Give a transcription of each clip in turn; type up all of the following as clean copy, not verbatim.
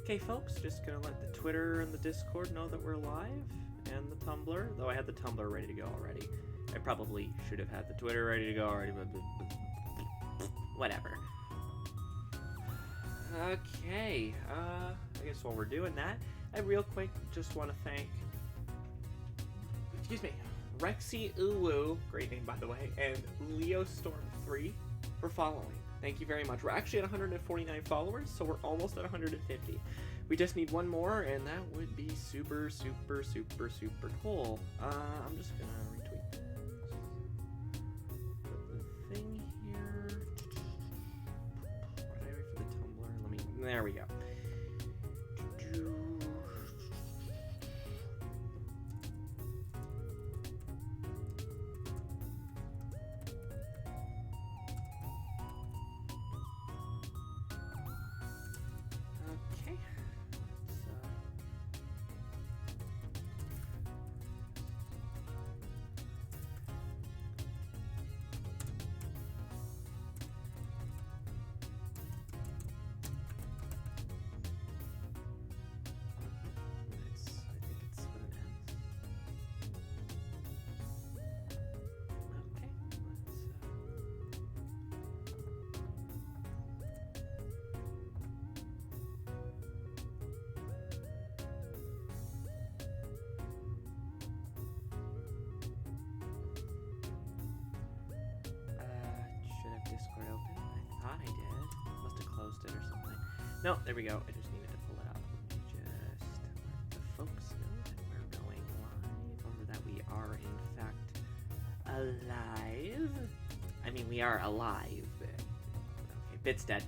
Okay, folks, just gonna let the Twitter and the Discord know that we're live, and the Tumblr, though I had the Tumblr ready to go already. I probably should have had the Twitter ready to go already, but whatever. Okay, I guess while we're doing that, I real quick just want to thank, Rexy Uwu, great name by the way, and LeoStorm3 for following. Thank you very much. We're actually at 149 followers, so we're almost at 150. We just need one more, and that would be super, super, super, super cool. I'm just gonna retweet this. Put the thing here. Why did I wait for the Tumblr? There we go. Discord open? I thought I did. Must have closed it or something. No, there we go. I just needed to pull it up. Let me just let the folks know that we're going live, or that we are in fact alive. I mean, we are alive. But... okay, Bit's dead.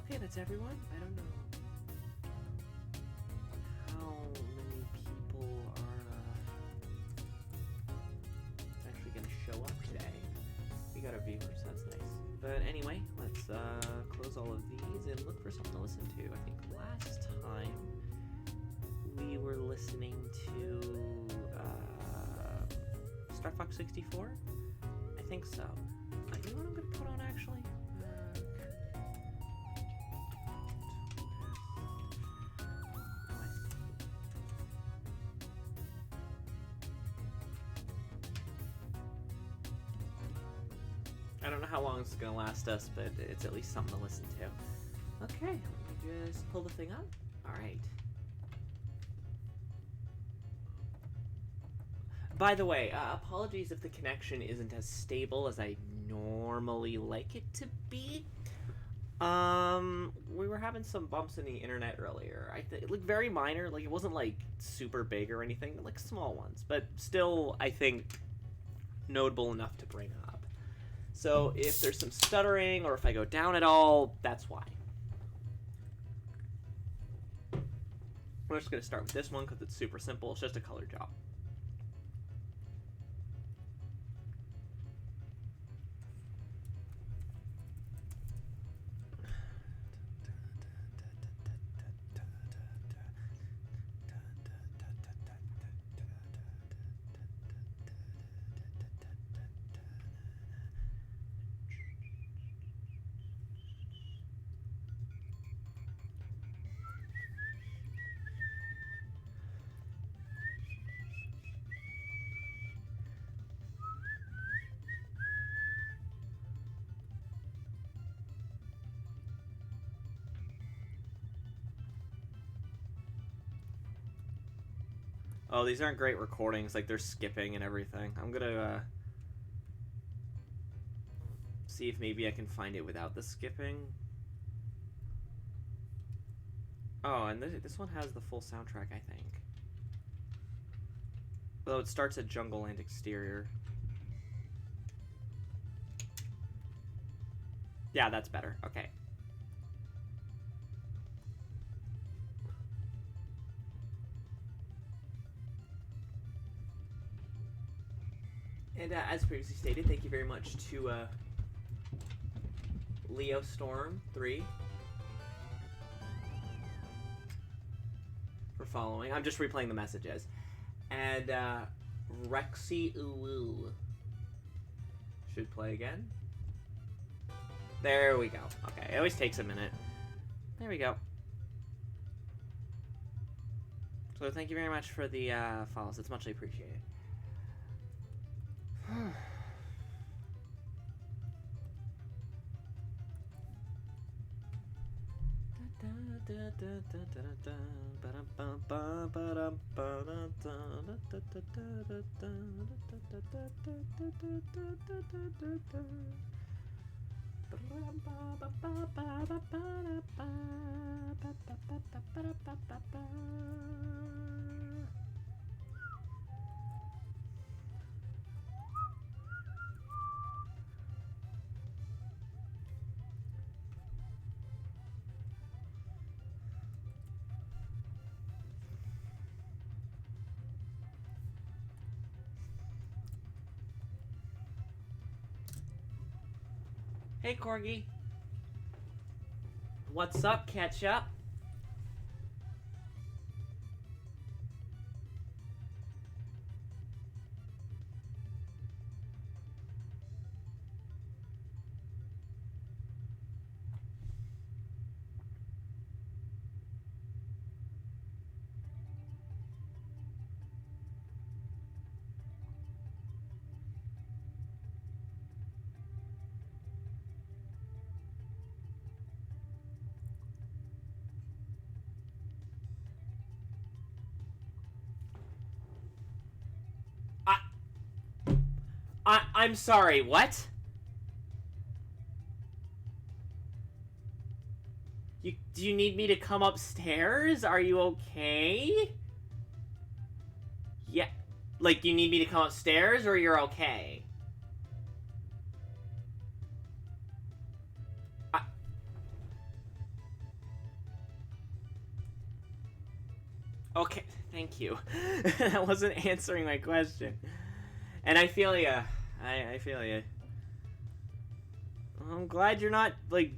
Okay, that's everyone. I don't know how many people are actually going to show up today. We got our viewers, that's nice. But anyway, let's close all of these and look for something to listen to. I think last time we were listening to Star Fox 64? I think so. You know what I'm going to put on actually? I don't know how long it's going to last us, but it's at least something to listen to. Okay, let me just pull the thing up. Alright. By the way, apologies if the connection isn't as stable as I normally like it to be. We were having some bumps in the internet earlier. It looked very minor, like it wasn't like super big or anything, like small ones, but still, I think, notable enough to bring up. So if there's some stuttering or if I go down at all, that's why. We're just going to start with this one because it's super simple. It's just a color job. Oh, these aren't great recordings. Like, they're skipping and everything. I'm gonna, see if maybe I can find it without the skipping. Oh, and this one has the full soundtrack, I think. Though it starts at Jungle and Exterior. Yeah, that's better. Okay. And as previously stated, thank you very much to Leo Storm 3 for following. I'm just replaying the messages. And Rexy Uwu should play again. There we go. Okay, it always takes a minute. There we go. So thank you very much for the follows. It's muchly appreciated. Hey, Corgi. What's up, Ketchup? I'm sorry, what? Do you need me to come upstairs? Are you okay? Yeah. Like, you need me to come upstairs or you're okay? Okay, thank you. That wasn't answering my question. And I feel ya. I feel ya. I'm glad you're not, like,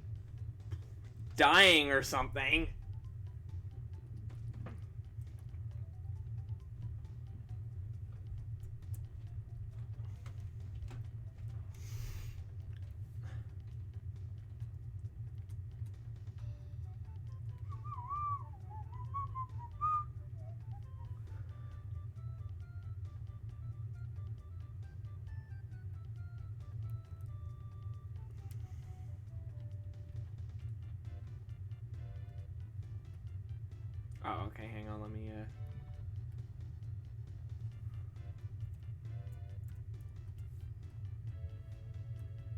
dying or something. Oh, okay, hang on, let me,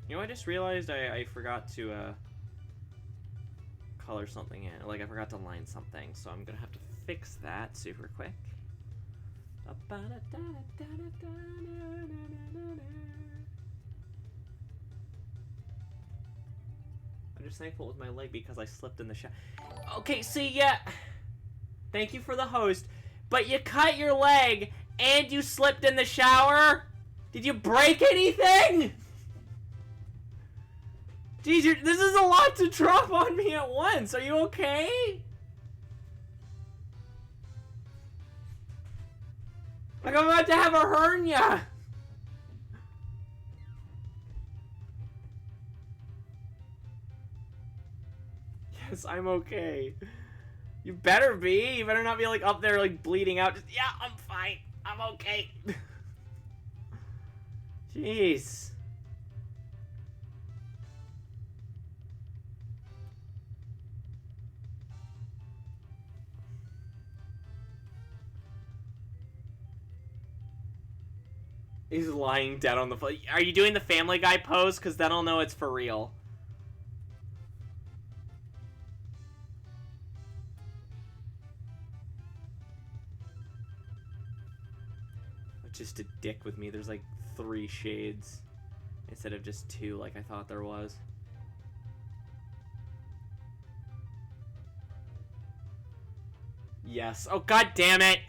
You know, I just realized I forgot to, color something in. Like, I forgot to line something, so I'm gonna have to fix that super quick. I'm just thankful with my leg because I slipped in the shower. Okay, see, yeah. Thank you for the host. But you cut your leg and you slipped in the shower? Did you break anything? Jeez, this is a lot to drop on me at once. Are you okay? Like, I'm about to have a hernia. Yes, I'm okay. You better be. You better not be, like, up there, like, bleeding out. Just, yeah, I'm fine. I'm okay. Jeez. He's lying dead on the floor. Are you doing the Family Guy pose? Because then I'll know it's for real. Just a dick with me. There's like 3 shades instead of just 2 like I thought there was. Yes. Oh, god damn it!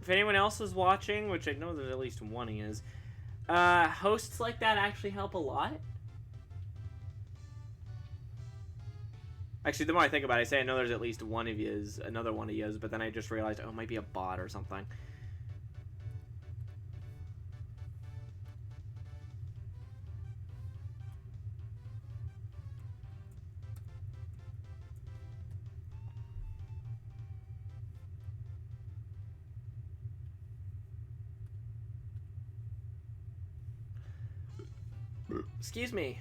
If anyone else is watching, which I know that at least one is, hosts like that actually help a lot. Actually, the more I think about it, I say I know there's at least one of yous, another one of yous, but then I just realized, oh, it might be a bot or something. Excuse me.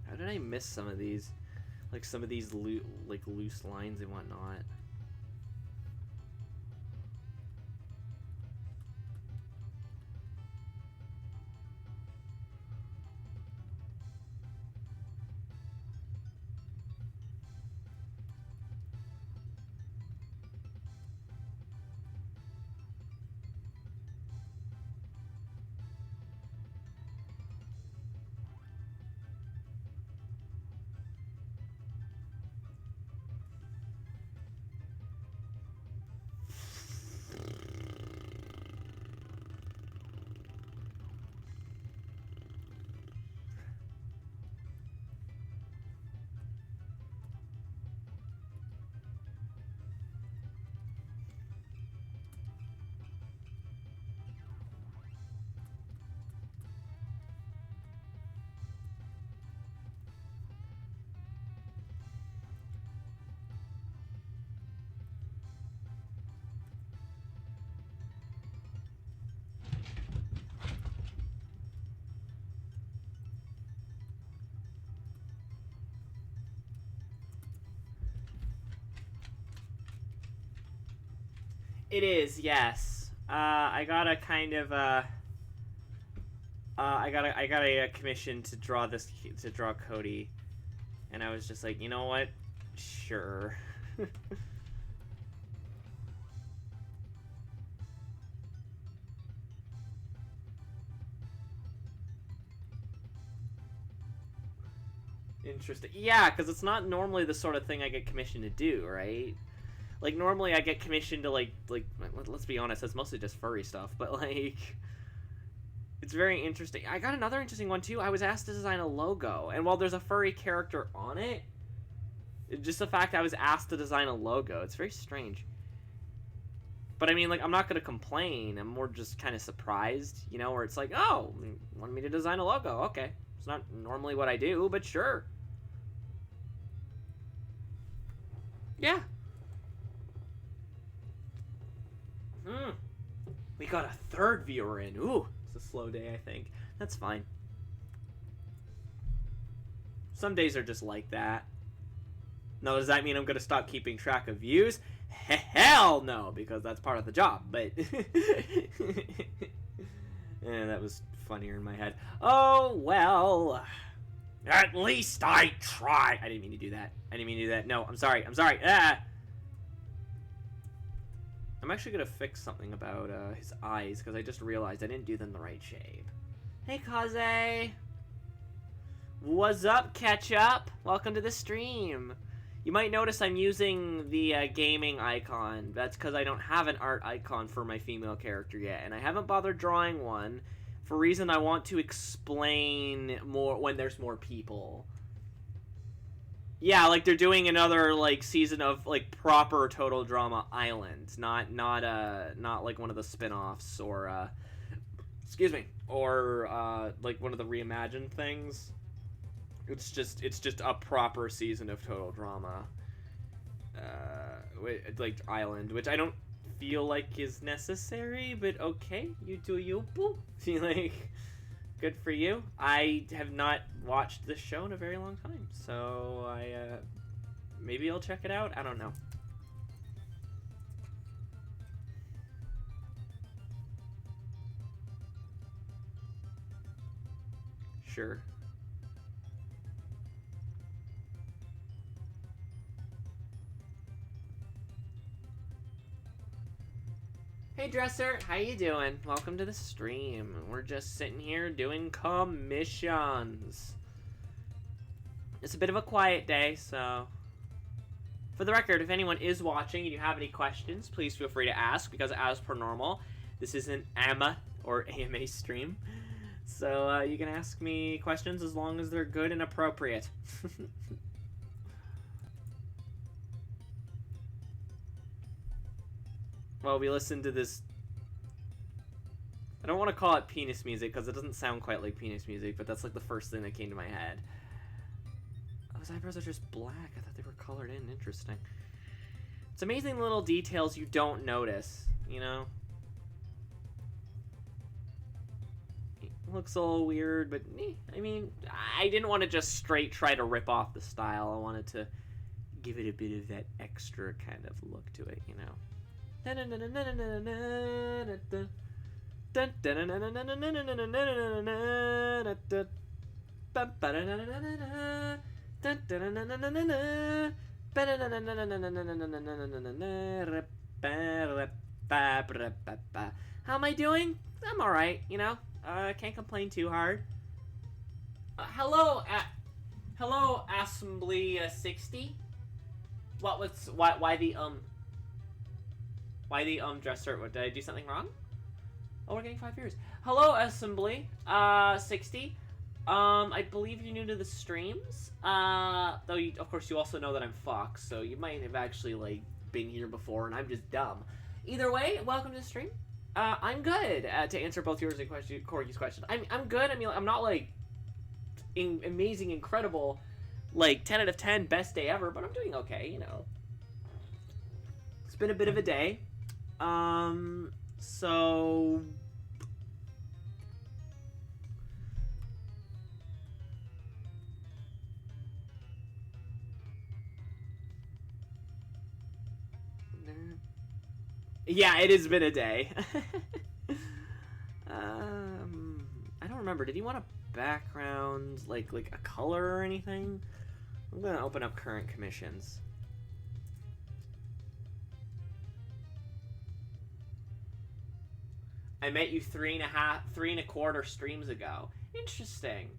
How did I miss some of these? Like some of these loose lines and whatnot. It is, yes. I got a kind of I got a commission to draw Cody, and I was just like, you know what? Sure. Interesting. Yeah, because it's not normally the sort of thing I get commissioned to do, right? Like, normally I get commissioned to, like, let's be honest, that's mostly just furry stuff, but, like, it's very interesting. I got another interesting one, too. I was asked to design a logo, and while there's a furry character on it, just the fact I was asked to design a logo, it's very strange. But, I mean, like, I'm not going to complain. I'm more just kind of surprised, you know, where it's like, oh, you wanted me to design a logo. Okay. It's not normally what I do, but sure. Yeah. We got a 3rd viewer in. Ooh, it's a slow day, I think. That's fine. Some days are just like that. Now, does that mean I'm going to stop keeping track of views? Hell no, because that's part of the job, but... Yeah, that was funnier in my head. Oh, well... At least I tried! I didn't mean to do that. I didn't mean to do that. No, I'm sorry. I'm sorry. Ah! I'm actually going to fix something about his eyes, because I just realized I didn't do them the right shape. Hey, Kaze! What's up, Ketchup? Welcome to the stream. You might notice I'm using the gaming icon. That's because I don't have an art icon for my female character yet, and I haven't bothered drawing one for a reason I want to explain more when there's more people. Yeah, like they're doing another like season of like proper Total Drama Island, not like one of the spin-offs or excuse me, or like one of the reimagined things. It's just a proper season of Total Drama. like island, which I don't feel like is necessary, but okay, you do you, boo. Like, good for you. I have not watched this show in a very long time, so maybe I'll check it out. I don't know. Sure. Hey Dresser, how you doing? Welcome to the stream. We're just sitting here doing commissions. It's a bit of a quiet day, so... For the record, if anyone is watching and you have any questions, please feel free to ask, because as per normal, this is an AMA, or AMA stream. So you can ask me questions as long as they're good and appropriate. Well, we listened to this... I don't want to call it penis music, because it doesn't sound quite like penis music, but that's like the first thing that came to my head. Oh, his eyebrows are just black. I thought they were colored in. Interesting. It's amazing little details you don't notice, you know? It looks a little weird, but I mean, I didn't want to just straight try to rip off the style. I wanted to give it a bit of that extra kind of look to it, you know? How am I doing? I'm alright, you know? Can't complain too hard. Hello, Assembly 60? Why the Dresser? What, did I do something wrong? Oh, we're getting 5 years. Hello, Assembly 60. I believe you're new to the streams. Though, of course, you also know that I'm Fox, so you might have actually, like, been here before, and I'm just dumb. Either way, welcome to the stream. I'm good, to answer both yours and Corky's question. I'm good. I mean, I'm not, like, amazing, incredible, like, 10 out of 10, best day ever, but I'm doing okay, you know. It's been a bit of a day. So... Yeah, it has been a day. I don't remember. Did you want a background, like a color or anything? I'm gonna open up current commissions. I met you 3 1/4 streams ago. Interesting.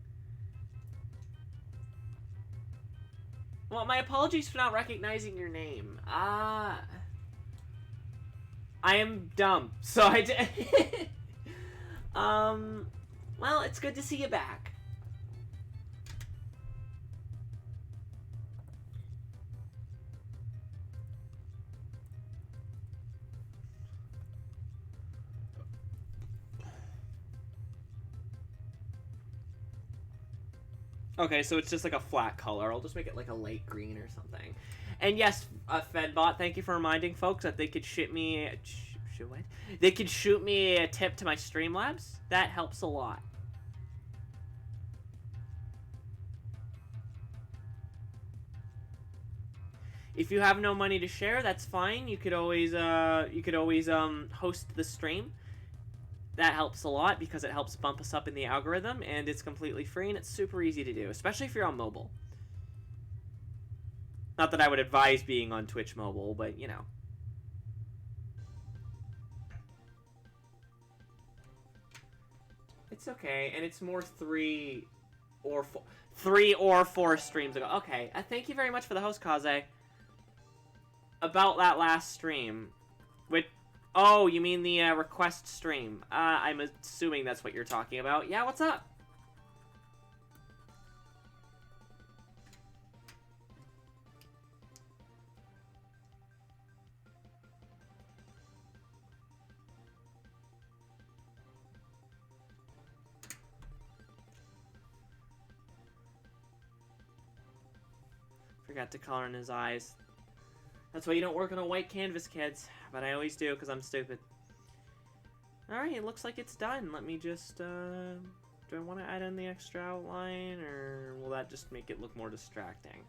Well, my apologies for not recognizing your name. I am dumb, so I did. Well, it's good to see you back. Okay, so it's just like a flat color. I'll just make it like a light green or something. And yes, Fedbot, thank you for reminding folks that they could ship me... what? They could shoot me a tip to my Streamlabs. That helps a lot. If you have no money to share, that's fine. You could always host the stream. That helps a lot because it helps bump us up in the algorithm, and it's completely free and it's super easy to do, especially if you're on mobile. Not that I would advise being on Twitch mobile, but you know. It's okay, and it's more 3 or 4 streams ago. Okay, thank you very much for the host, Kaze. About that last stream, which... Oh, you mean the request stream. I'm assuming that's what you're talking about. Yeah, what's up? Forgot to color in his eyes. That's why you don't work on a white canvas, kids. But I always do, because I'm stupid. Alright, it looks like it's done. Let me just, do I want to add in the extra outline, or will that just make it look more distracting?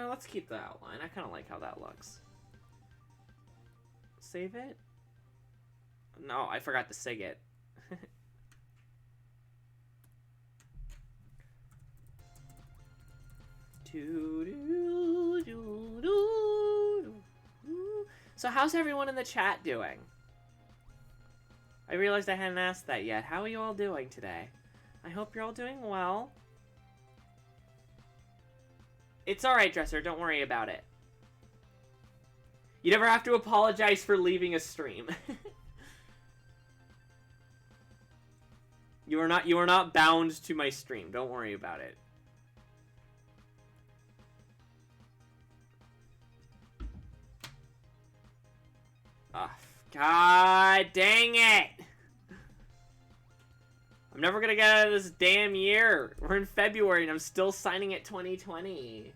Let's keep the outline. I kind of like how that looks. Save it? No, I forgot to sig it. So how's everyone in the chat doing? I realized I hadn't asked that yet. How are you all doing today? I hope you're all doing well. It's alright, Dresser. Don't worry about it. You never have to apologize for leaving a stream. You are not bound to my stream. Don't worry about it. Oh, God dang it! I'm never gonna get out of this damn year. We're in February and I'm still signing at 2020.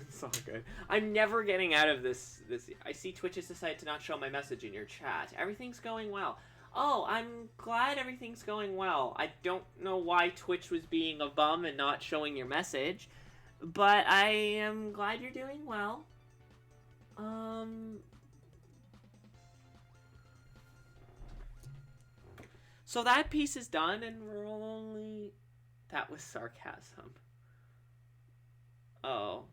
It's all good. I'm never getting out of this. I see Twitch has decided to not show my message in your chat. Everything's going well. Oh, I'm glad everything's going well. I don't know why Twitch was being a bum and not showing your message, but I am glad you're doing well. So that piece is done, and we're only... That was sarcasm. Oh.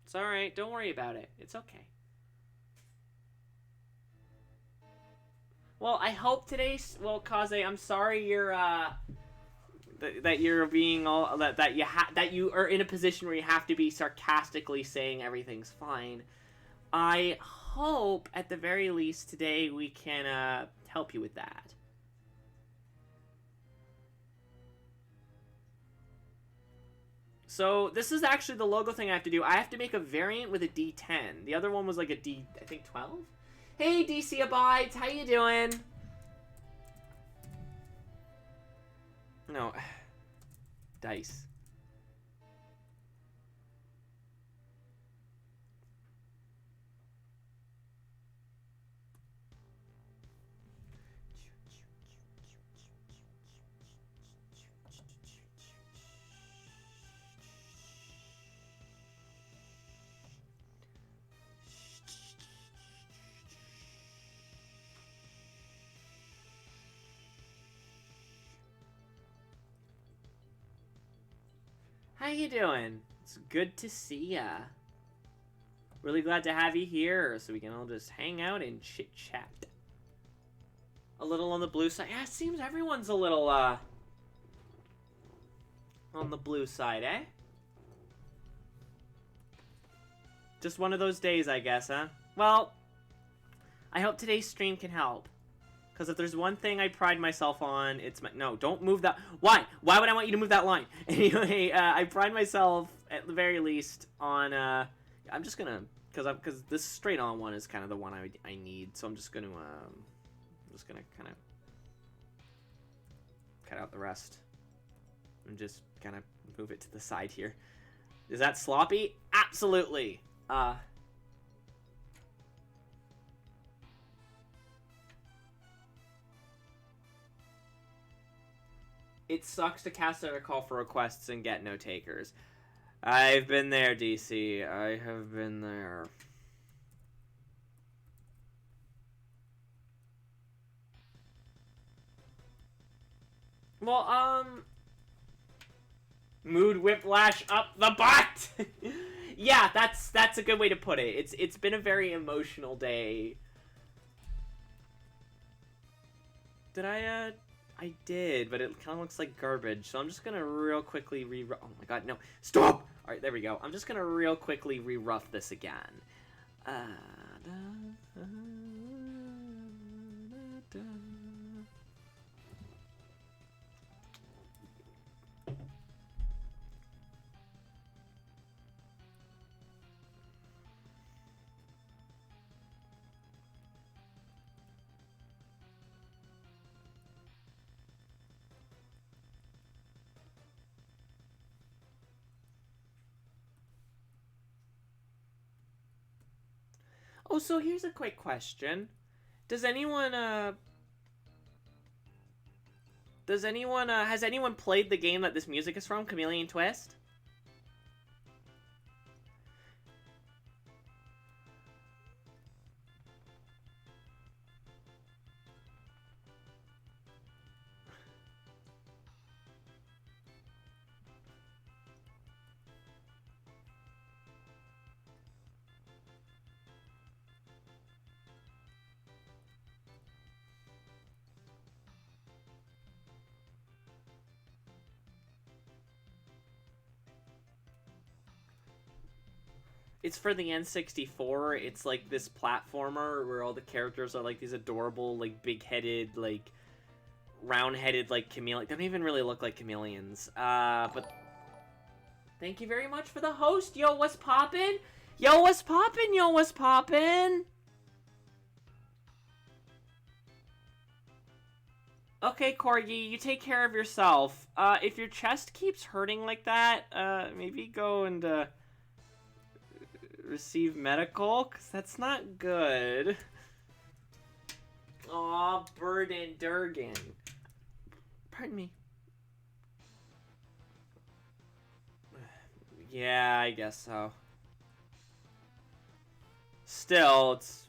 It's alright, don't worry about it. It's okay. Well, I hope today's... Well, Kaze, I'm sorry you're, that you're being all... That you are in a position where you have to be sarcastically saying everything's fine. I hope, at the very least, today we can, help you with that. So, this is actually the logo thing I have to do. I have to make a variant with a D10. The other one was like a D, I think 12? Hey, DC Abides, how you doing? No. Dice. How you doing? It's good to see ya. Really glad to have you here, so we can all just hang out and chit-chat. A little on the blue side. Yeah, it seems everyone's a little, on the blue side, eh? Just one of those days, I guess, huh? Well, I hope today's stream can help. Because if there's one thing I pride myself on, it's my... No, don't move that... Why? Why would I want you to move that line? Anyway, I pride myself, at the very least, on... I'm just gonna... Because this straight-on one is kind of the one I need. So I'm just gonna... kind of... cut out the rest. And just kind of move it to the side here. Is that sloppy? Absolutely! It sucks to cast out a call for requests and get no takers. I've been there, DC. I have been there. Well, mood whiplash up the butt! Yeah, that's a good way to put it. It's been a very emotional day. Did I did, but it kind of looks like garbage, so I'm just gonna real quickly oh my god, no, stop! Alright, there we go. I'm just gonna real quickly re-rough this again. Oh, so here's a quick question. Does anyone, has anyone played the game that this music is from, Chameleon Twist? It's for the N64. It's like this platformer where all the characters are like these adorable, like big-headed, like round-headed, like chameleon. They don't even really look like chameleons. But thank you very much for the host. Yo, what's poppin'? Yo, what's poppin'? Yo, what's poppin'? Okay, Corgi, you take care of yourself. If your chest keeps hurting like that, maybe go and, receive medical, because that's not good. Aw, Burden Durgan. Pardon me. Yeah, I guess so. Still, it's...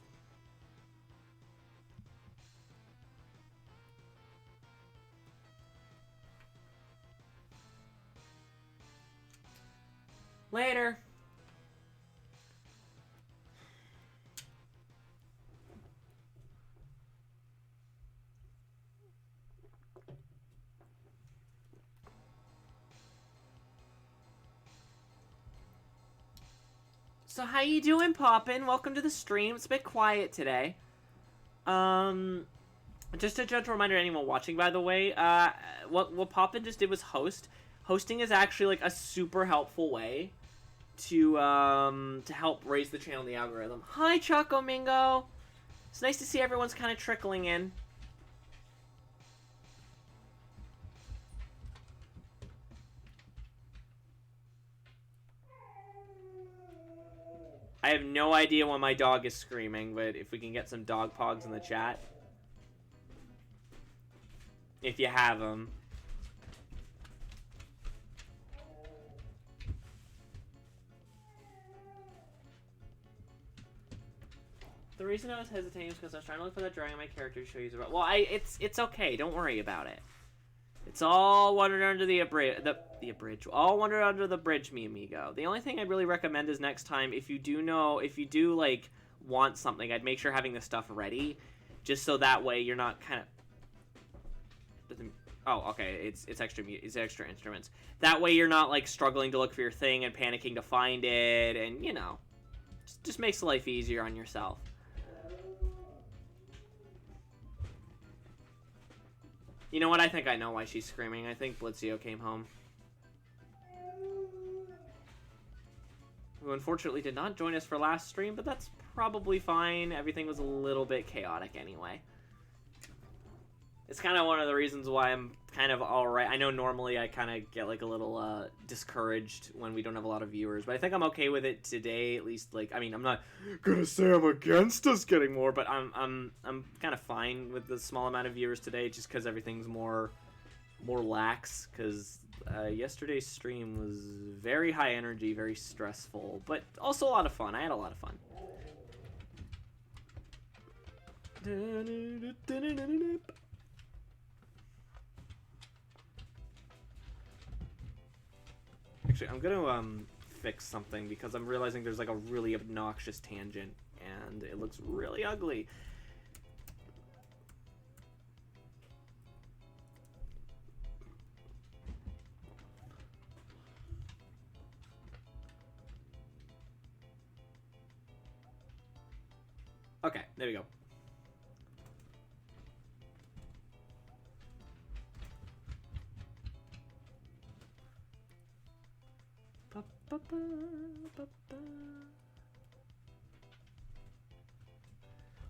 Later. So how you doing, Poppin? Welcome to the stream. It's a bit quiet today. Just a gentle reminder to anyone watching, by the way, what Poppin just did was host. Hosting is actually like a super helpful way to help raise the channel in the algorithm. Hi, Choco Mingo. It's nice to see everyone's kind of trickling in. I have no idea why my dog is screaming, but if we can get some dog pogs in the chat. If you have them. The reason I was hesitating is because I was trying to look for that drawing of my character to show you the... Well, it's okay. Don't worry about it. It's all wandered under the bridge. All wandered under the bridge, mi amigo. The only thing I'd really recommend is next time, if you do like want something, I'd make sure having the stuff ready, just so that way you're not kind of. Oh, okay. It's extra instruments. That way you're not like struggling to look for your thing and panicking to find it, and you know, just makes life easier on yourself. You know what? I think I know why she's screaming. I think Blitzio came home. Who unfortunately did not join us for last stream, but that's probably fine. Everything was a little bit chaotic anyway. It's kind of one of the reasons why I'm kind of alright. I know normally I kind of get like a little discouraged when we don't have a lot of viewers, but I think I'm okay with it today, at least. Like, I mean, I'm not gonna say I'm against us getting more, but I'm kind of fine with the small amount of viewers today, just because everything's more lax. Because yesterday's stream was very high energy, very stressful, but also a lot of fun. I had a lot of fun. Actually, I'm gonna fix something because I'm realizing there's like a really obnoxious tangent and it looks really ugly. Okay, there we go.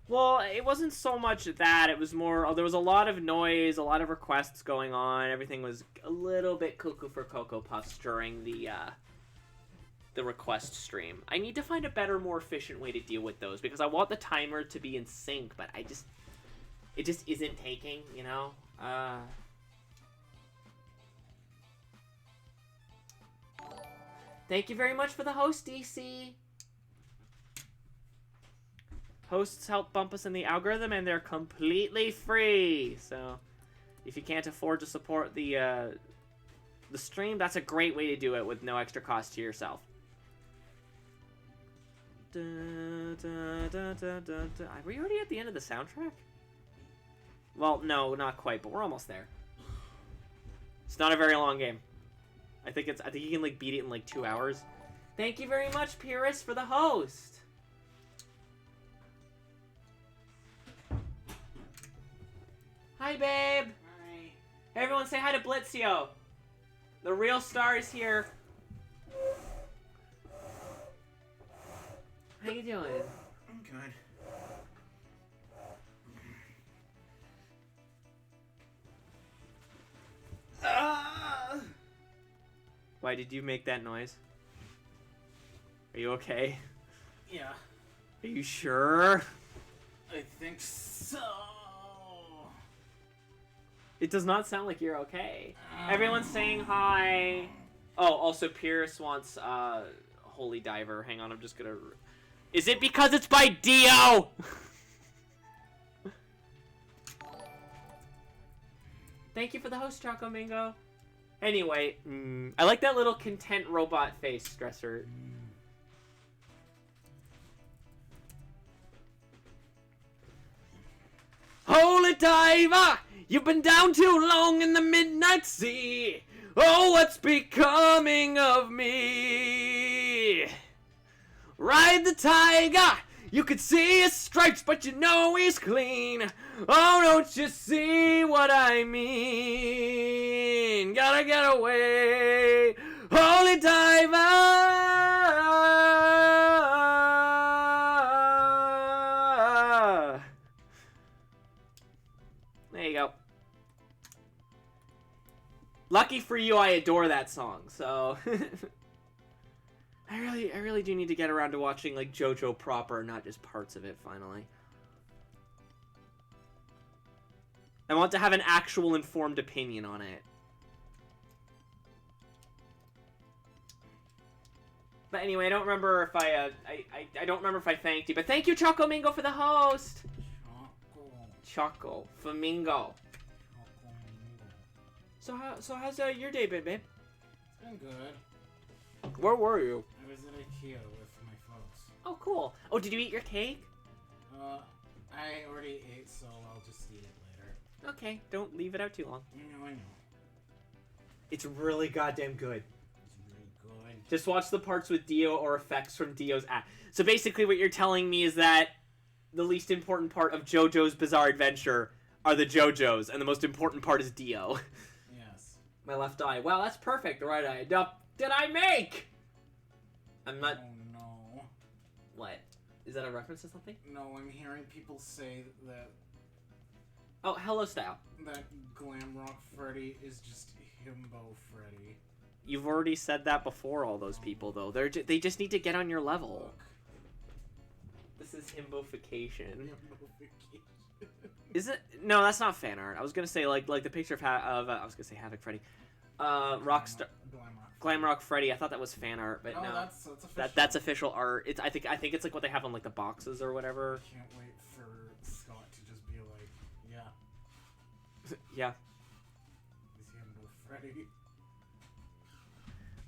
Well, it wasn't so much that, it was more, there was a lot of noise, a lot of requests going on, everything was a little bit cuckoo for Cocoa Puffs during the the request stream. I need to find a better, more efficient way to deal with those because I want the timer to be in sync, but it just isn't taking, you know? Thank you very much for the host, DC. Hosts help bump us in the algorithm, and they're completely free. So, if you can't afford to support the stream, that's a great way to do it with no extra cost to yourself. Are we already at the end of the soundtrack? Well, no, not quite, but we're almost there. It's not a very long game. I think you can like beat it in like 2 hours. Thank you very much, Pyrrhus, for the host. Hi, babe. Hi. Hey, everyone, say hi to Blitzio. The real star is here. How you doing? I'm good. Why did you make that noise? Are you okay? Yeah. Are you sure? I think so. It does not sound like you're okay. Everyone's saying hi. Oh, also Pierce wants Holy Diver. Hang on, I'm just gonna... Is it because it's by Dio? Thank you for the host, Choco Mingo. Anyway, I like that little content robot face, Stressor. Holy Diver! You've been down too long in the midnight sea. Oh, what's becoming of me? Ride the tiger. You could see his stripes, but you know he's clean. Oh, don't you see what I mean? Gotta get away. Holy Diver. There you go. Lucky for you, I adore that song, so... I really do need to get around to watching, like, JoJo proper, not just parts of it, finally. I want to have an actual informed opinion on it. But anyway, I don't remember if I don't remember if I thanked you, but thank you, Choco Mingo, for the host! Choco. Flamingo. So how's your day been, babe? It's been good. Where were you? I was at IKEA with my folks. Oh, cool. Oh, did you eat your cake? I already ate, so I'll just eat it later. Okay, don't leave it out too long. I know. It's really goddamn good. It's really good. Just watch the parts with Dio or effects from Dio's act. So basically what you're telling me is that the least important part of JoJo's Bizarre Adventure are the JoJo's, and the most important part is Dio. Yes. My left eye. Wow, that's perfect. The right eye. Did I make? I'm not... Oh, no. What? Is that a reference to something? No, I'm hearing people say that... Oh, Hello Style. That Glam Rock Freddy is just Himbo Freddy. You've already said that before, all those people, though. They just need to get on your level. Look. This is himbofication. Himbofication. Is it? No, that's not fan art. I was gonna say like the picture of I was gonna say Havoc Freddy, Rockstar, Glamrock Freddy. I thought that was fan art, but no, that's official. That's official art. It's I think it's like what they have on like the boxes or whatever. I can't wait for Scott to just be like, yeah, yeah. Is Himbo Freddy?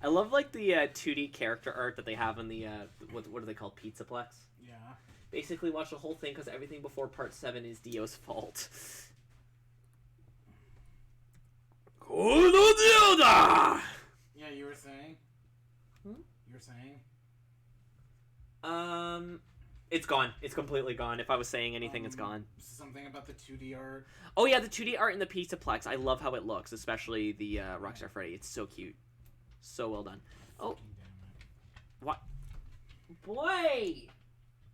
I love like the 2D character art that they have in the what are they called, Pizzaplex? Yeah. Basically, watch the whole thing because everything before Part 7 is Dio's fault. Yeah, you were saying? Hmm? You were saying? It's gone. It's completely gone. If I was saying anything, it's gone. Something about the 2D art? Oh yeah, the 2D art in the Pizzaplex. I love how it looks, especially the Rockstar Freddy. It's so cute. So well done. Oh. What? Boy!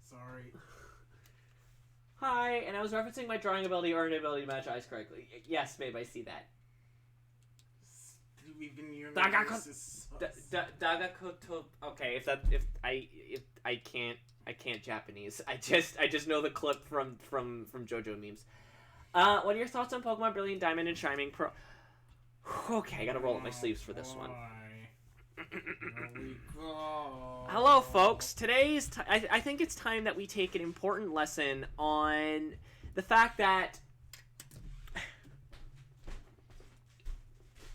Sorry. Hi, and I was referencing my drawing ability or inability to match eyes correctly. Yes, babe, I see that. Even your Dagakoto. voice is Dagakoto. Okay, if I can't Japanese. I just know the clip from JoJo memes. What are your thoughts on Pokemon Brilliant Diamond and Shining Pearl? Okay, I gotta roll up my sleeves for this one. Here we go. Hello, folks. Today's I think it's time that we take an important lesson on the fact that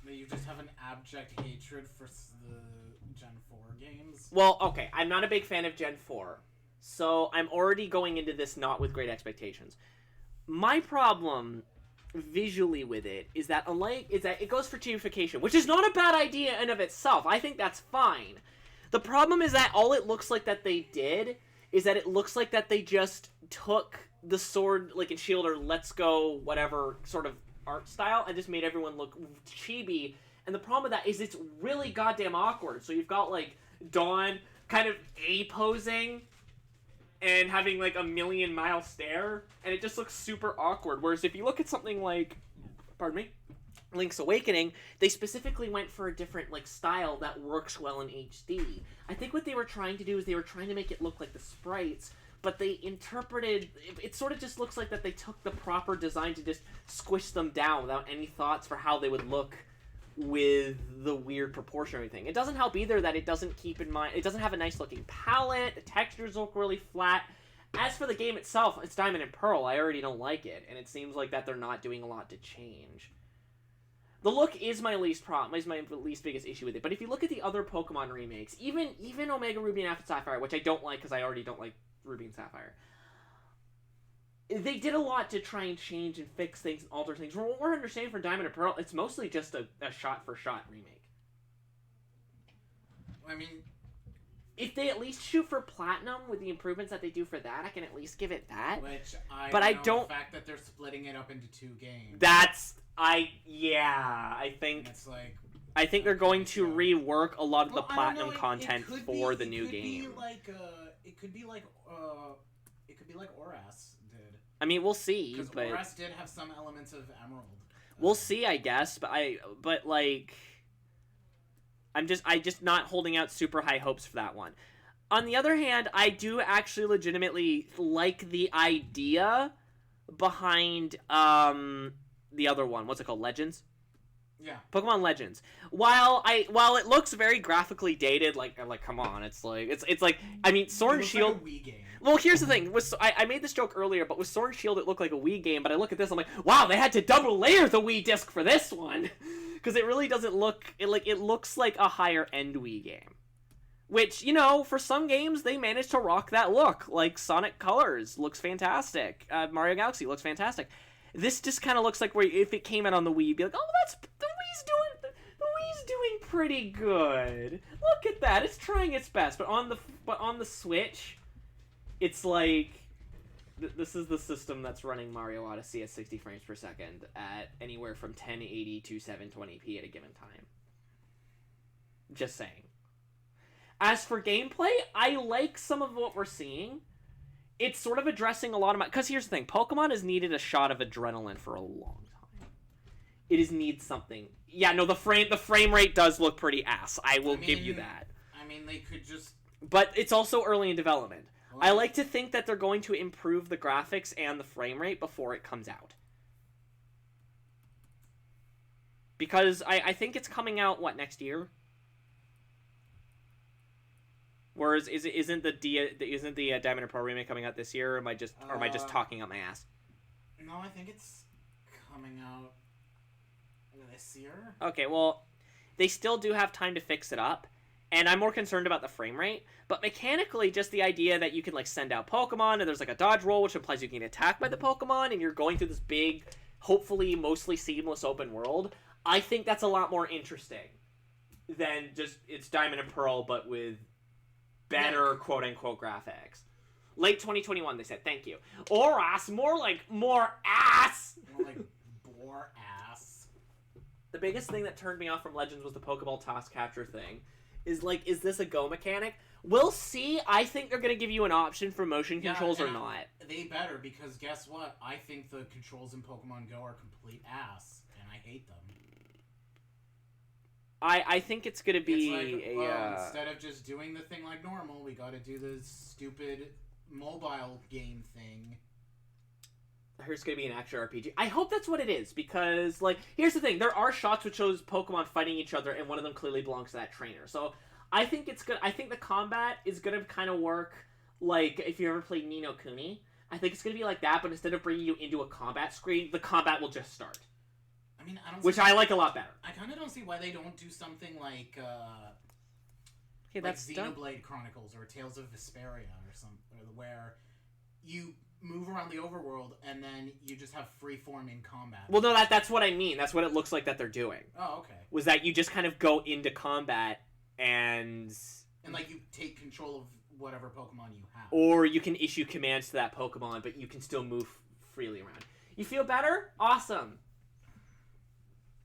you just have an abject hatred for the Gen 4 games. Well, okay, I'm not a big fan of Gen 4, so I'm already going into this not with great expectations. My problem visually with it is that it goes for cheapification, which is not a bad idea in of itself. I think that's fine. The problem is that all it looks like that they did is that it looks like that they just took the sword like in Shield or Let's Go whatever sort of art style and just made everyone look chibi. And the problem with that is it's really goddamn awkward. So you've got like Dawn kind of A-posing and having like a million-mile stare, and it just looks super awkward. Whereas if you look at something like, pardon me, Link's Awakening, they specifically went for a different like style that works well in HD. I think what they were trying to do is they were trying to make it look like the sprites, but they interpreted it sort of just looks like that they took the proper design to just squish them down without any thoughts for how they would look with the weird proportion of everything. It doesn't help either that it doesn't keep in mind, it doesn't have a nice looking palette, the textures look really flat. As for the game itself, it's Diamond and Pearl, I already don't like it, and it seems like that they're not doing a lot to change. The look is my least biggest issue with it, but if you look at the other Pokemon remakes, even Omega Ruby and Alpha Sapphire, which I don't like because I already don't like Ruby and Sapphire, they did a lot to try and change and fix things and alter things. From what we're understanding for Diamond and Pearl, it's mostly just a shot-for-shot remake. I mean, if they at least shoot for Platinum with the improvements that they do for that, I can at least give it that. Which I don't. The fact that they're splitting it up into 2 games. I think it's like, I think they're going to rework a lot of the Platinum content for the new game. It could be like Oras did. I mean, we'll see. Because but Oras did have some elements of Emerald. We'll see, I guess. But like, I'm just not holding out super high hopes for that one. On the other hand, I do actually legitimately like the idea behind the other one. What's it called? Legends? Yeah. Pokemon Legends. While it looks very graphically dated, like come on, it's like I mean Sword and Shield. Like a Wii game. Well, here's the thing. I made this joke earlier, but with Sword and Shield it looked like a Wii game. But I look at this, I'm like, wow, they had to double layer the Wii disc for this one, because it really doesn't look it looks like a higher end Wii game. Which, you know, for some games they managed to rock that look. Like Sonic Colors looks fantastic. Mario Galaxy looks fantastic. This just kind of looks like where if it came out on the Wii, you'd be like, oh, the Wii's doing pretty good. Look at that, it's trying its best. But on the Switch, it's like this is the system that's running Mario Odyssey at 60 frames per second at anywhere from 1080 to 720p at a given time. Just saying. As for gameplay, I like some of what we're seeing. It's sort of addressing a lot of my... Because here's the thing. Pokemon has needed a shot of adrenaline for a long time. It has needed something. Yeah, no, the frame rate does look pretty ass. I will give you that. I mean, they could just... But it's also early in development. I like to think that they're going to improve the graphics and the frame rate before it comes out. Because I think it's coming out, what, next year? Whereas isn't the Diamond and Pearl remake coming out this year? Or am I just talking out my ass? No, I think it's coming out this year. Okay, well, they still do have time to fix it up, and I'm more concerned about the frame rate. But mechanically, just the idea that you can like send out Pokemon, and there's like a dodge roll, which implies you can get attacked by the Pokemon, and you're going through this big, hopefully mostly seamless open world. I think that's a lot more interesting than just it's Diamond and Pearl, but with better quote-unquote graphics. Late 2021, they said. Thank you. Oras, more like more ass! More like bore ass. The biggest thing that turned me off from Legends was the Pokeball toss capture thing. Is this a go mechanic? We'll see. I think they're going to give you an option for motion controls or not. They better, because guess what? I think the controls in Pokemon Go are complete ass, and I hate them. I think it's gonna be it's like, instead of just doing the thing like normal, we gotta do the stupid mobile game thing. Here's gonna be an action RPG. I hope that's what it is, because, like, here's the thing. There are shots which shows Pokemon fighting each other, and one of them clearly belongs to that trainer. So, I think it's good. I think the combat is gonna kind of work like if you ever played Ni no Kuni. I think it's gonna be like that, but instead of bringing you into a combat screen, the combat will just start. I mean, I don't. Which I like a lot better. I kind of don't see why they don't do something like Okay, that's Xenoblade Chronicles or Tales of Vesperia or something, where you move around the overworld and then you just have free form in combat. Well, no, that's what I mean. That's what it looks like that they're doing. Oh, okay. Was that you just kind of go into combat and like you take control of whatever Pokemon you have. Or you can issue commands to that Pokemon, but you can still move freely around. You feel better? Awesome.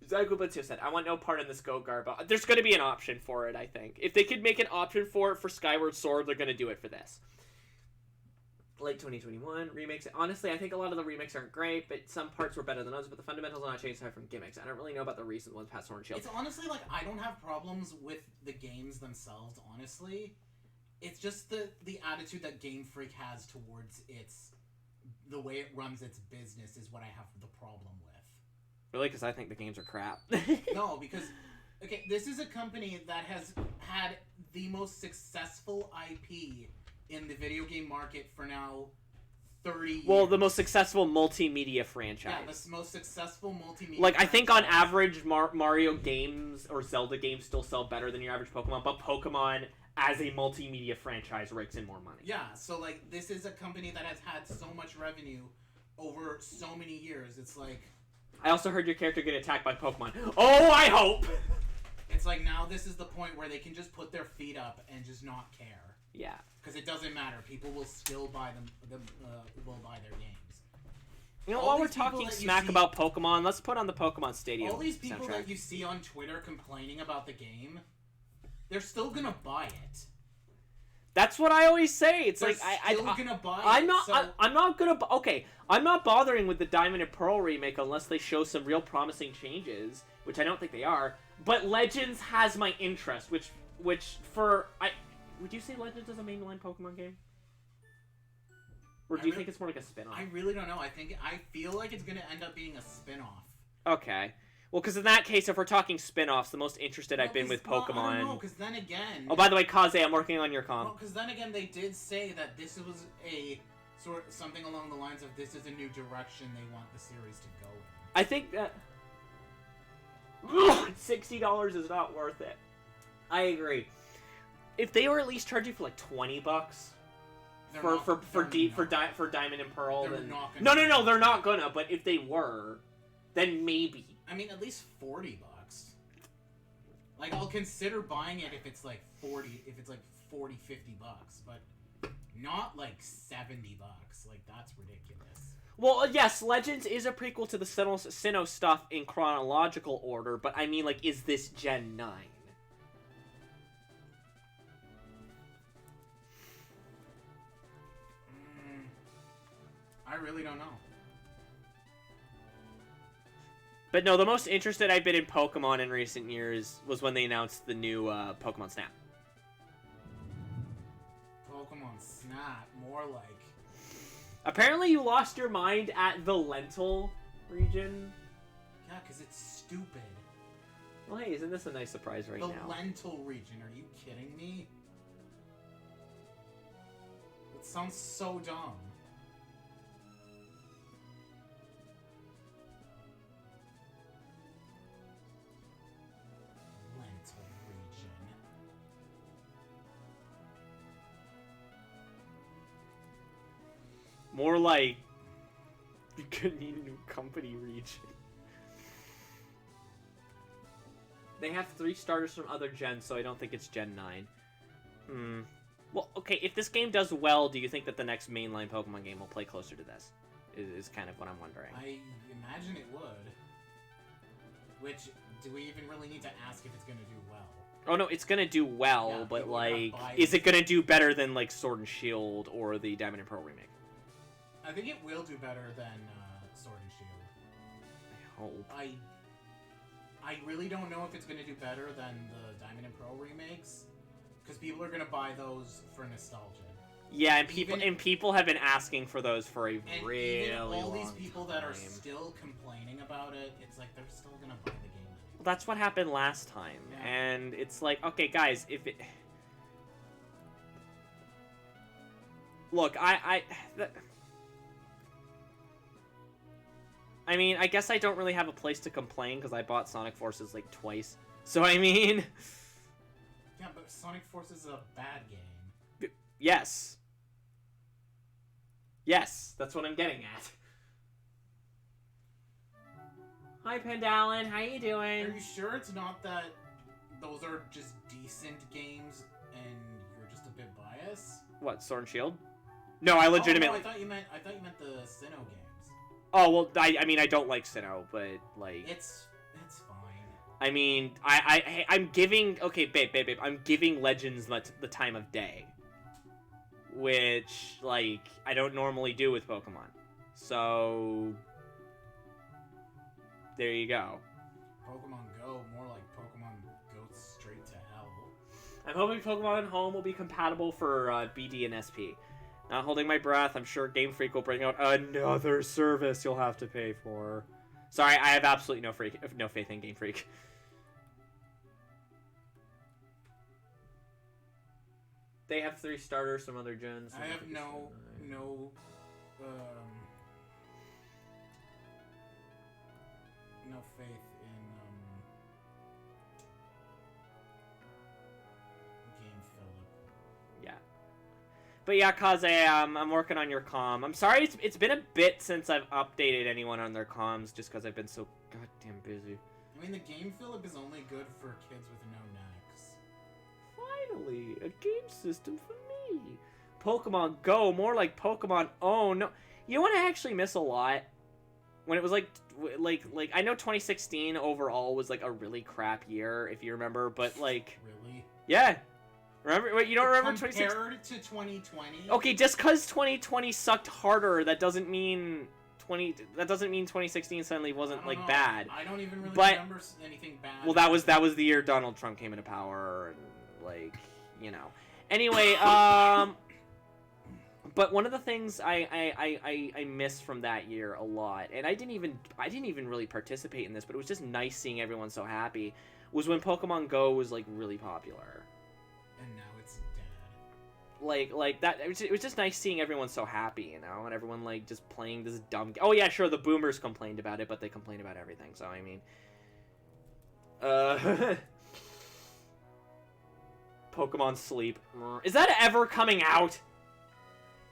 Zagubutsu said, I want no part in this Go Garbo. There's going to be an option for it, I think. If they could make an option for it for Skyward Sword, they're going to do it for this. Late 2021 remakes. Honestly, I think a lot of the remakes aren't great, but some parts were better than others, but the fundamentals are not changed aside from gimmicks. I don't really know about the recent ones past Sword and Shield. It's honestly like, I don't have problems with the games themselves, honestly. It's just the attitude that Game Freak has towards the way it runs its business is what I have the problem with. Really? Because I think the games are crap. No, because, okay, this is a company that has had the most successful IP in the video game market for now 30 years. Well, the most successful multimedia franchise. Yeah, the most successful multimedia Like, franchise. I think on average, Mario games or Zelda games still sell better than your average Pokemon, but Pokemon as a multimedia franchise rakes in more money. Yeah, so, like, this is a company that has had so much revenue over so many years. It's like... I also heard your character get attacked by Pokemon. Oh, I hope! It's like, now this is the point where they can just put their feet up and just not care. Yeah. Because it doesn't matter. People will still buy will buy their games. You know, while we're talking smack about Pokemon, let's put on the Pokemon Stadium All these people soundtrack. that you see on Twitter complaining about the game, they're still gonna buy it. That's what I always say. It's they're like still gonna buy I'm it. not. So... I'm not gonna. Okay, I'm not bothering with the Diamond and Pearl remake unless they show some real promising changes, which I don't think they are. But Legends has my interest, which for would you say Legends is a mainline Pokemon game, or do you think it's more like a spin-off? I really don't know. I feel like it's gonna end up being a spin-off. Okay. Well, because in that case, if we're talking spin-offs, the most interested I've been with Pokemon... I don't know, because then again... Oh, by the way, Kaze, I'm working on your comp. Well, because then again, they did say that this was something along the lines of this is a new direction they want the series to go in. I think that... $60 is not worth it. I agree. If they were at least charging for like $20 for Diamond and Pearl, they're then... not gonna No, they're not gonna, but if they were, then maybe. I mean, at least $40. Like, I'll consider buying it if it's like 40, if it's like 40, $50, but not like $70. Like, that's ridiculous. Well, yes, Legends is a prequel to the Sinnoh stuff in chronological order, but I mean, like, is this Gen 9? I really don't know. But no, the most interested I've been in Pokemon in recent years was when they announced the new Pokemon Snap. Pokemon Snap, more like... Apparently you lost your mind at the Lentil region. Yeah, because it's stupid. Well, hey, isn't this a nice surprise right now? The Lentil region, are you kidding me? It sounds so dumb. More like, you could need a new company region. They have 3 starters from other gens, so I don't think it's Gen 9. Well, okay, if this game does well, do you think that the next mainline Pokemon game will play closer to this? Is kind of what I'm wondering. I imagine it would. Which, do we even really need to ask if it's going to do well? Oh no, it's gonna do well, Yeah, but like, is it gonna do better than like Sword and Shield or the Diamond and Pearl remake? I think it will do better than Sword and Shield. I hope. I really don't know if it's going to do better than the Diamond and Pearl remakes, because people are going to buy those for nostalgia. Yeah, and people have been asking for those for a really long time. All these people that are still complaining about it, it's like they're still going to buy the game. Well, that's what happened last time, yeah. And it's like, okay, guys, if it... Look, I mean, I guess I don't really have a place to complain because I bought Sonic Forces like twice. So I mean, yeah, but Sonic Forces is a bad game. Yes. Yes, that's what I'm getting at. Hi, Pandalin. How you doing? Are you sure it's not that those are just decent games and you're just a bit biased? What, Sword and Shield? No, I legitimately... Oh, no, I thought you meant the Sinnoh games. Oh, well, I mean, I don't like Sinnoh, but, like... It's fine. I mean, I'm giving... Okay, babe, I'm giving Legends the time of day. Which, like, I don't normally do with Pokemon. So... There you go. Pokemon Go, more like Pokemon Go straight to hell. I'm hoping Pokemon Home will be compatible for BD and SP. Not holding my breath, I'm sure Game Freak will bring out another service you'll have to pay for. Sorry, I have absolutely no faith in Game Freak. They have 3 starters, some other gens. I have no faith in Game Phillip. Yeah. But yeah, Kaze, I'm working on your comm. I'm sorry it's been a bit since I've updated anyone on their comms just because I've been so goddamn busy. I mean, the Game Phillip is only good for kids with no necks. Finally, a game system for me. Pokemon Go, more like Pokemon Oh no. You know what I actually miss a lot? When it was like I know 2016 overall was like a really crap year, if you remember, but like... Really? Yeah. Remember? Wait, you don't remember 2016? Compared to 2020? Okay, just because 2020 sucked harder, that doesn't mean 2016 suddenly wasn't like bad. I don't even really remember anything bad. Well, that was the year Donald Trump came into power, and like, you know. Anyway, but one of the things I miss from that year a lot, and I didn't even really participate in this, but it was just nice seeing everyone so happy, was when Pokemon Go was like really popular. And now it's dead. Like that. It was just nice seeing everyone so happy, you know, and everyone like just playing this dumb. Oh yeah, sure. The boomers complained about it, but they complained about everything. So I mean, Pokemon Sleep. Is that ever coming out?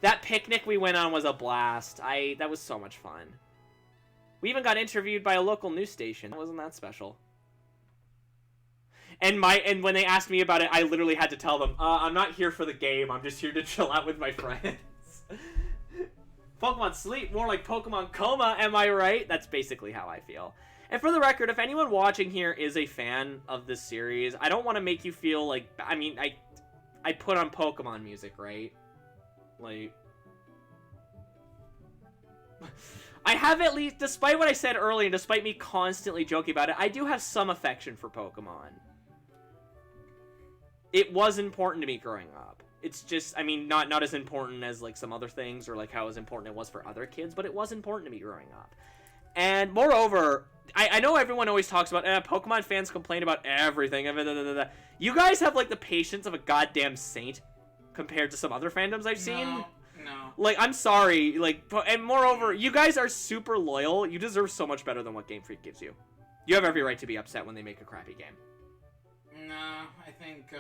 That picnic we went on was a blast. That was so much fun. We even got interviewed by a local news station. Wasn't that special? And when they asked me about it, I literally had to tell them, I'm not here for the game. I'm just here to chill out with my friends. Pokemon Sleep, more like Pokemon Coma, am I right? That's basically how I feel. And for the record, if anyone watching here is a fan of this series, I don't want to make you feel like... I mean, I put on Pokemon music, right? Like... I have at least, despite what I said earlier, and despite me constantly joking about it, I do have some affection for Pokemon. It was important to me growing up. It's just, I mean, not as important as, like, some other things, or, like, how as important it was for other kids, but it was important to me growing up. And, moreover, I know everyone always talks about, Pokemon fans complain about everything. You guys have, like, the patience of a goddamn saint compared to some other fandoms I've seen. No. Like, I'm sorry, like, and moreover, you guys are super loyal. You deserve so much better than what Game Freak gives you. You have every right to be upset when they make a crappy game. Nah, I think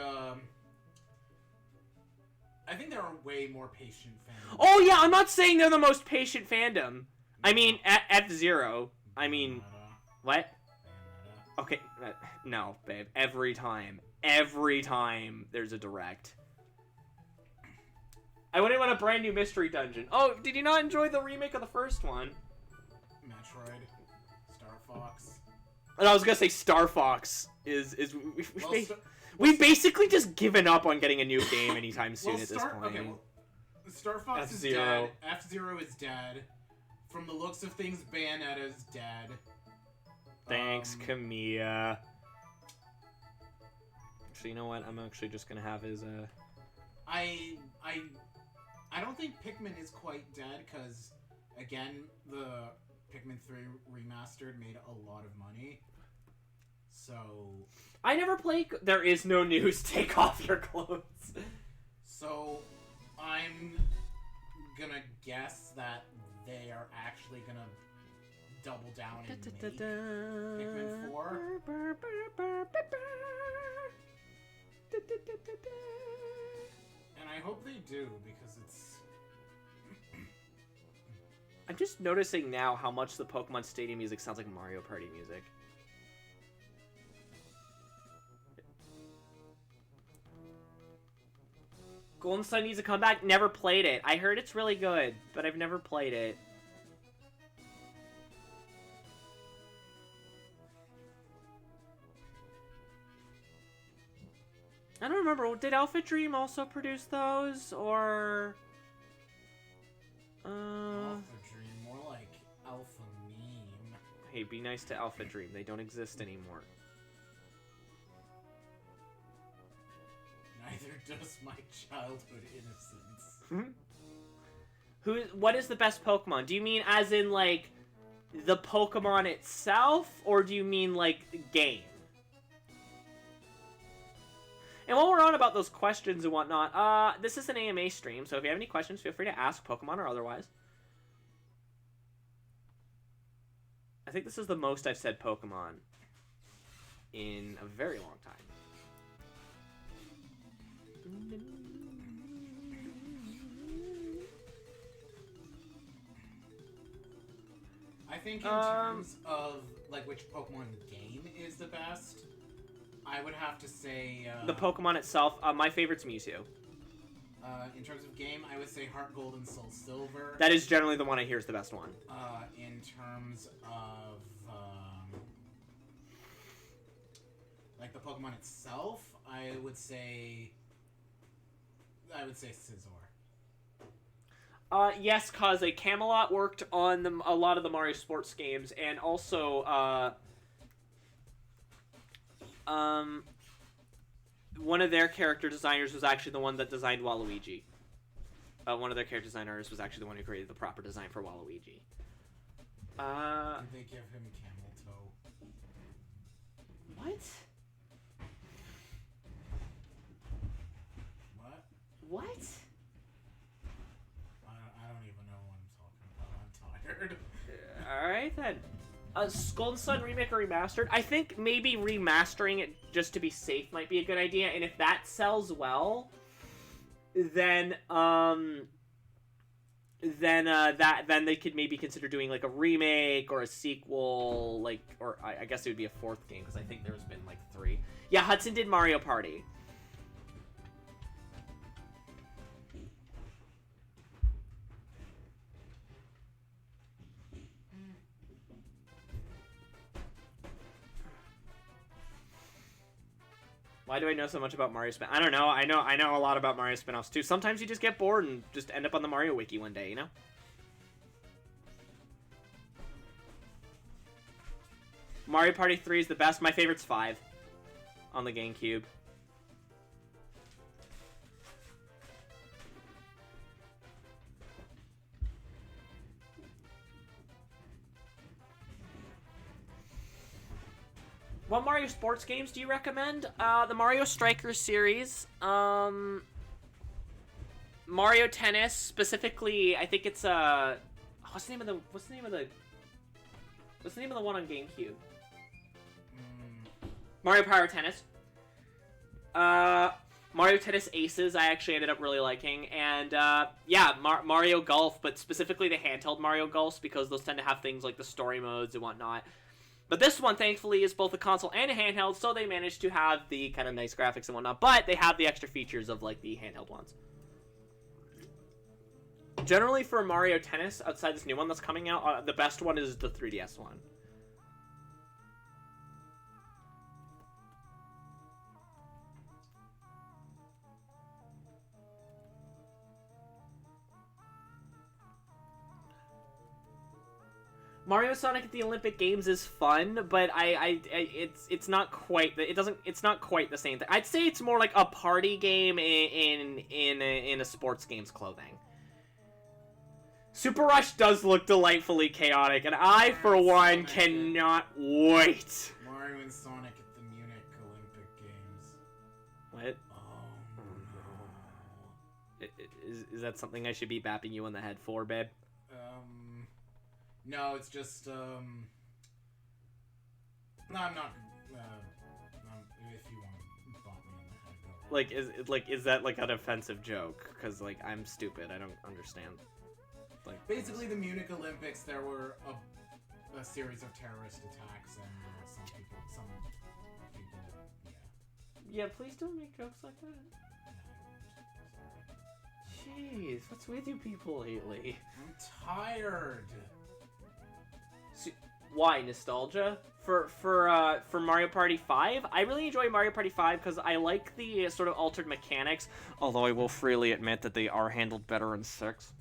there are way more patient fans. Oh yeah, I'm not saying they're the most patient fandom. I mean, F-Zero. I mean, what? Okay, no, babe. Every time there's a direct. I went in on a brand new mystery dungeon. Oh, did you not enjoy the remake of the first one? Metroid, Star Fox. And I was gonna say Star Fox we've basically just given up on getting a new game anytime soon at this point. Okay, well, Star Fox is dead. F-Zero is dead. From the looks of things, Bayonetta is dead. Thanks, Kamiya. So you know what? I'm actually just gonna have his I don't think Pikmin is quite dead because, again, the Pikmin 3 remastered made a lot of money. So I never play. There is no news. Take off your clothes. So I'm gonna guess that they are actually gonna double down and make Pikmin 4. And I hope they do, because it's... I'm just noticing now how much the Pokemon Stadium music sounds like Mario Party music. Golden Sun needs a comeback. Never played it. I heard it's really good, but I've never played it. I don't remember. Did Alpha Dream also produce those, or? Alpha Dream, more like Alpha Meme. Hey, be nice to Alpha Dream. They don't exist anymore. Neither does my childhood innocence. What is the best Pokemon? Do you mean as in, like, the Pokemon itself, or do you mean, like, the game? And while we're on about those questions and whatnot, this is an AMA stream, so if you have any questions, feel free to ask, Pokemon or otherwise. I think this is the most I've said Pokemon in a very long time. I think in terms of, like, which Pokemon game is the best, I would have to say... the Pokemon itself, my favorite's Mewtwo. In terms of game, I would say Heart Gold and Soul Silver. That is generally the one I hear is the best one. In terms of, like, the Pokemon itself, I would say Scizor. Yes, cause Camelot worked on a lot of the Mario Sports games, and also, one of their character designers was actually the one that designed Waluigi. One of their character designers was actually the one who created the proper design for Waluigi. Did they give him camel toe? What? What? What? I don't even know what I'm talking about. I'm tired. Alright then. Golden Sun Remake or Remastered? I think maybe remastering it just to be safe might be a good idea, and if that sells well, then they could maybe consider doing like a remake or a sequel, like, or I guess it would be a fourth game, because I think there's been like 3. Yeah, Hudson did Mario Party. Why do I know so much about Mario spin? I don't know. I know a lot about Mario spin-offs too. Sometimes you just get bored and just end up on the Mario Wiki one day, you know? Mario Party 3 is the best. My favorite's 5 on the GameCube. What Mario sports games do you recommend? The Mario Strikers series. Mario Tennis, specifically. I think it's what's the name of the one on GameCube? Mario Power Tennis. Mario Tennis Aces, I actually ended up really liking, and yeah, Mario Golf, but specifically the handheld Mario Golfs, because those tend to have things like the story modes and whatnot. But this one, thankfully, is both a console and a handheld, so they managed to have the kind of nice graphics and whatnot, but they have the extra features of, like, the handheld ones. Generally, for Mario Tennis, outside this new one that's coming out, the best one is the 3DS one. Mario Sonic at the Olympic Games is fun, but it's not quite it's not quite the same thing. I'd say it's more like a party game in a sports game's clothing. Super Rush does look delightfully chaotic, and I, for one, cannot wait. Mario and Sonic at the Munich Olympic Games. What? Oh no. Is that something I should be bapping you on the head for, babe? No, it's just, No, I'm not, if you want to bop me on the head, go. Is that like an offensive joke? Because, like, I'm stupid. I don't understand. Like, basically, the Munich Olympics, there were a series of terrorist attacks, and some people, yeah, please don't make jokes like that. Jeez, what's with you people lately? I'm tired. Why nostalgia for Mario Party 5? I really enjoy Mario Party 5 because I like the sort of altered mechanics. Although I will freely admit that they are handled better in 6.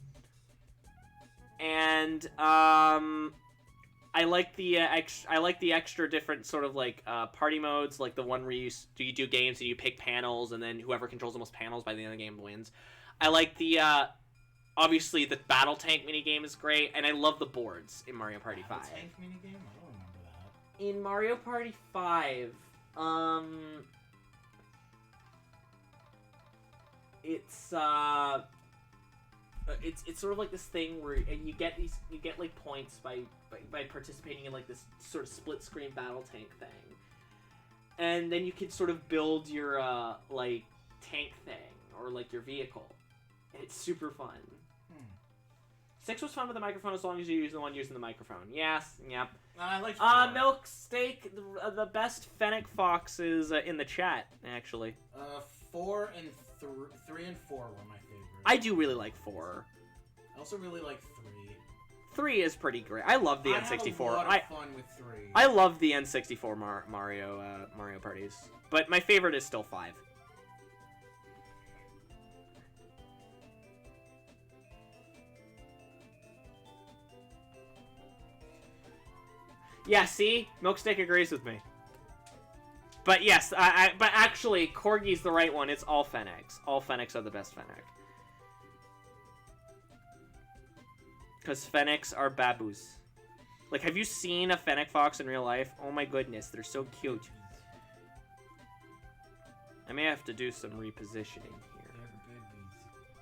And I like the extra different sort of like party modes, like the one where you do games and you pick panels, and then whoever controls the most panels by the end of the game wins. I like the obviously the battle tank minigame is great, and I love the boards in Mario Party 5. Battle tank minigame? I don't remember that. In Mario Party 5, it's sort of like this thing where you get like points by participating in like this sort of split screen battle tank thing, and then you can sort of build your like tank thing or like your vehicle, and it's super fun. 6 was fun with the microphone as long as you use the one using the microphone. Yes, yep. I like 4. Milk Steak, the best Fennec Fox is in the chat, actually. 4 and 3 and 4 were my favorites. I do really like 4. I also really like 3. 3 is pretty great. I love the N64. I had a lot of fun with 3. I love the N64 Mario parties, but my favorite is still 5. Yeah, see? Milksteak agrees with me. But yes, but actually, Corgi's the right one. It's all Fennecs. All Fennecs are the best Fennec. Because Fennecs are babus. Like, have you seen a Fennec Fox in real life? Oh my goodness, they're so cute. I may have to do some repositioning here.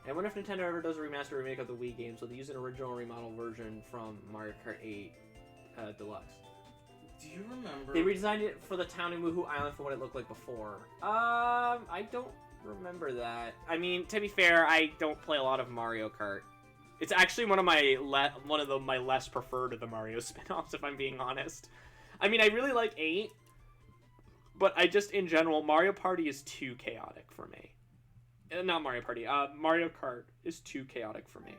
I wonder if Nintendo ever does a remaster or remake of the Wii games, so they use an original remodel version from Mario Kart 8 Deluxe. Do you remember? They redesigned it for the town in Woohoo Island from what it looked like before. I don't remember that. I mean, to be fair, I don't play a lot of Mario Kart. It's actually one of my my less preferred of the Mario spin-offs, if I'm being honest. I mean, I really like 8, but I just, in general, Mario Party is too chaotic for me. Not Mario Party. Mario Kart is too chaotic for me.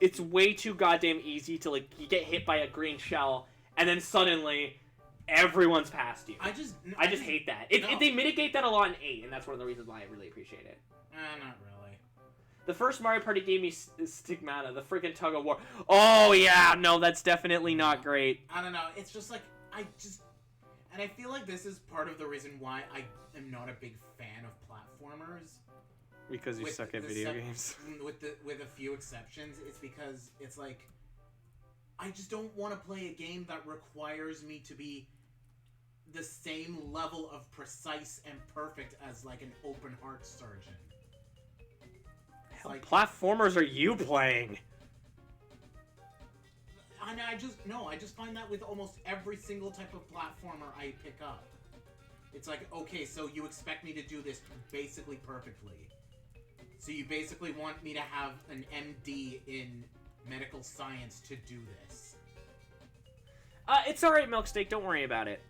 It's way too goddamn easy to, like, you get hit by a green shell, and then suddenly, everyone's past you. I just hate that. They mitigate that a lot in 8, and that's one of the reasons why I really appreciate it. Not really. The first Mario Party gave me Stigmata, the freaking tug of war. Oh, yeah, no, that's definitely not great. I don't know, it's just like, and I feel like this is part of the reason why I am not a big fan of platformers. Because you suck at video games. With a few exceptions, it's because it's like, I just don't want to play a game that requires me to be the same level of precise and perfect as like an open heart surgeon. Like, platformers are you playing? And I just find that with almost every single type of platformer I pick up. It's like, okay, so you expect me to do this basically perfectly. So you basically want me to have an MD in medical science to do this. It's alright, Milksteak, don't worry about it.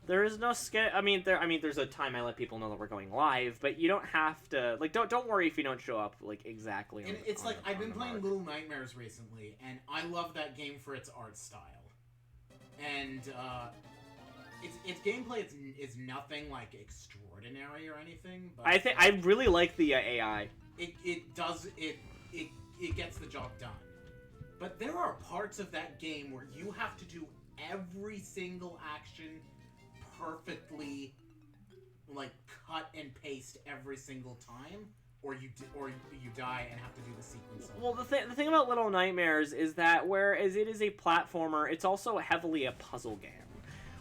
There is no there's a time I let people know that we're going live, but you don't have to, like, don't worry if you don't show up, like, exactly on it's like, I've been playing Little Nightmares recently, and I love that game for its art style. And, its gameplay is nothing, like, extraordinary or anything, but... I really like the AI. It gets the job done. But there are parts of that game where you have to do every single action perfectly, like cut and paste every single time, or you die and have to do the sequence over. Well, the thing about Little Nightmares is that whereas it is a platformer, it's also heavily a puzzle game.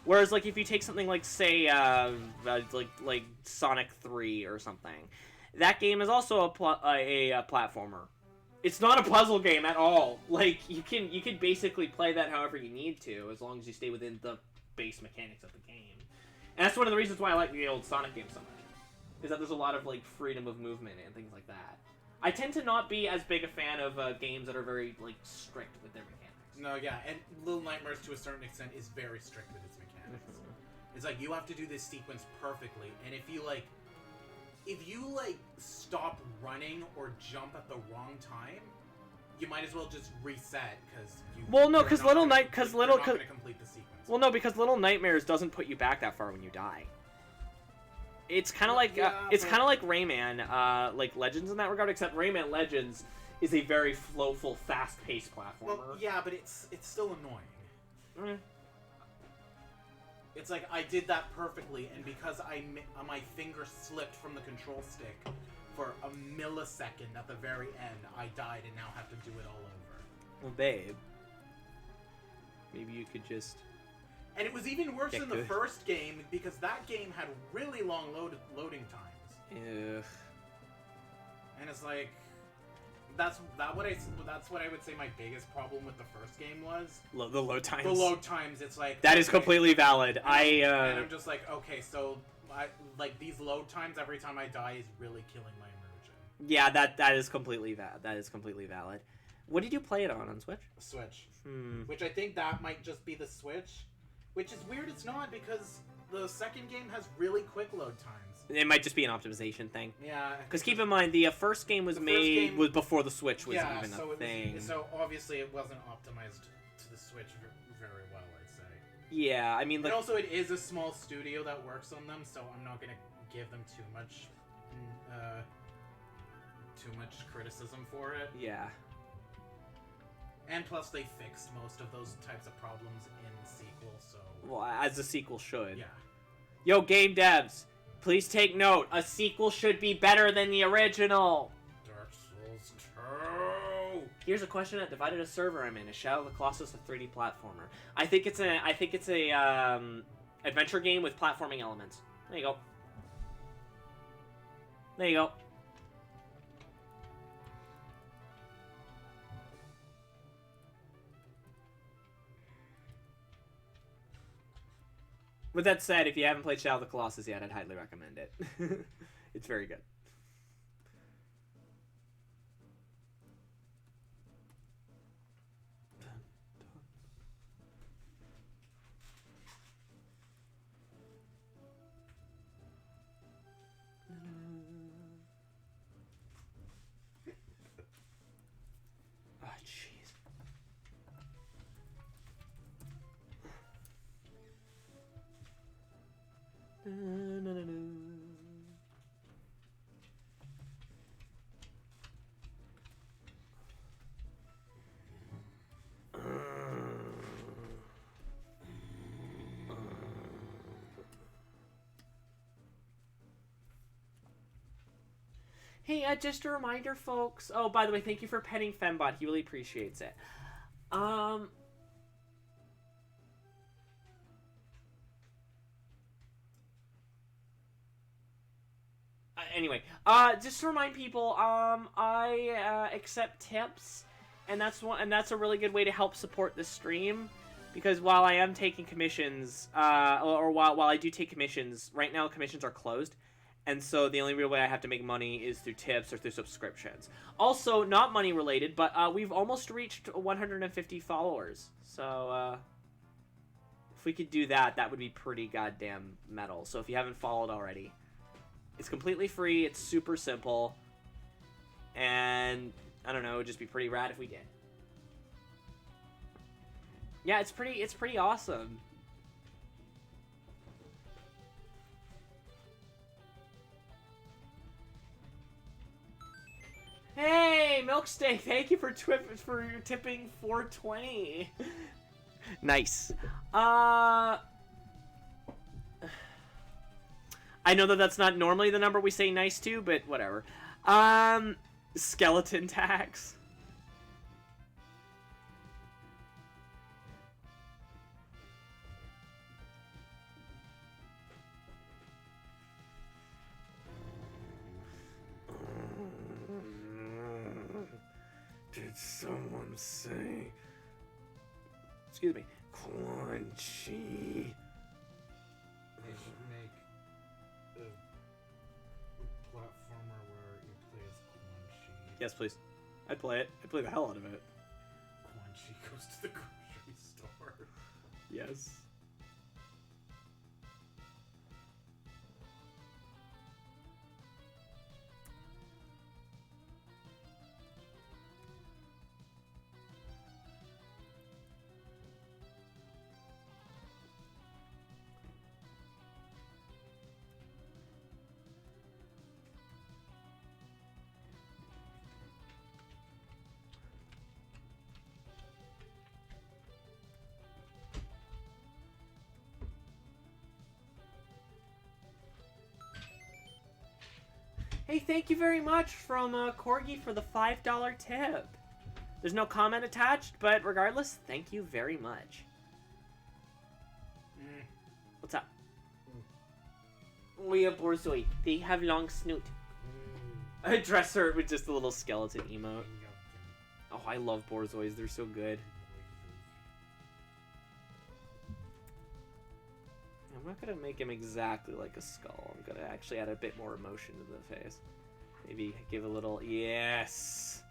Whereas, like, if you take something like, say, like Sonic 3 or something, that game is also a platformer. It's not a puzzle game at all. Like, you can basically play that however you need to, as long as you stay within the base mechanics of the game. And that's one of the reasons why I like the old Sonic games so much. Is that there's a lot of, like, freedom of movement and things like that. I tend to not be as big a fan of games that are very, like, strict with their mechanics. No, yeah, and Little Nightmares, to a certain extent, is very strict with its mechanics. It's like, you have to do this sequence perfectly, and if you stop running or jump at the wrong time, you might as well just reset, because Well, no, because Little not going to complete the sequence. Well, no, because Little Nightmares doesn't put you back that far when you die. It's kind of like kind of like Rayman, like Legends in that regard. Except Rayman Legends is a very flowful, fast-paced platformer. Well, yeah, but it's still annoying. It's like I did that perfectly, and because my finger slipped from the control stick for a millisecond at the very end, I died and now have to do it all over. Well, babe, maybe you could just. And it was even worse in the first game, because that game had really long loading times. Ugh. And it's like, that's what I would say my biggest problem with the first game was. The load times. The load times, it's like... That is completely valid. And I'm just like, okay, so, these load times every time I die is really killing my immersion. Yeah, that is completely valid. That is completely valid. What did you play it on Switch? Switch. Which I think that might just be the Switch. Which is weird it's not, because the second game has really quick load times. It might just be an optimization thing. Yeah. Because keep in mind, the first game was made before the Switch was even a thing. So obviously it wasn't optimized to the Switch very well, I'd say. Yeah, I mean... And also it is a small studio that works on them, so I'm not going to give them too much criticism for it. Yeah. And plus they fixed most of those types of problems in the sequel, so... Well, as a sequel should. Yeah. Yo, game devs, please take note. A sequel should be better than the original. Dark Souls 2. Here's a question that divided a server I'm in. Is Shadow of the Colossus a 3D platformer? I think it's a adventure game with platforming elements. There you go. There you go. With that said, if you haven't played Shadow of the Colossus yet, I'd highly recommend it. It's very good. Oh, jeez. Hey, just a reminder, folks. Oh, by the way, thank you for petting Fembot. He really appreciates it. Anyway, just to remind people, I accept tips, and that's a really good way to help support this stream. Because while I am taking commissions, or while I do take commissions, right now commissions are closed. And so the only real way I have to make money is through tips or through subscriptions. Also, not money related, but we've almost reached 150 followers. So if we could do that, that would be pretty goddamn metal. So if you haven't followed already, it's completely free. It's super simple. And I don't know, it would just be pretty rad if we did. Yeah, it's pretty awesome. Hey, Milk Bookstay, thank you for tipping 420. Nice. I know that that's not normally the number we say nice to, but whatever. Skeleton tax. Did someone say... Excuse me. Quan Chi. They should make a platformer where you play as Quan Chi. Yes, please. I'd play it. I'd play the hell out of it. Quan Chi goes to the grocery store. Yes. Hey, thank you very much from Corgi for the $5 tip. There's no comment attached, but regardless, thank you very much. What's up? We have Borzoi. They have long snoot. I dress her with just a little skeleton emote. Oh, I love Borzois. They're so good. I'm not gonna make him exactly like a skull. I'm gonna actually add a bit more emotion to the face. Maybe give a little yes.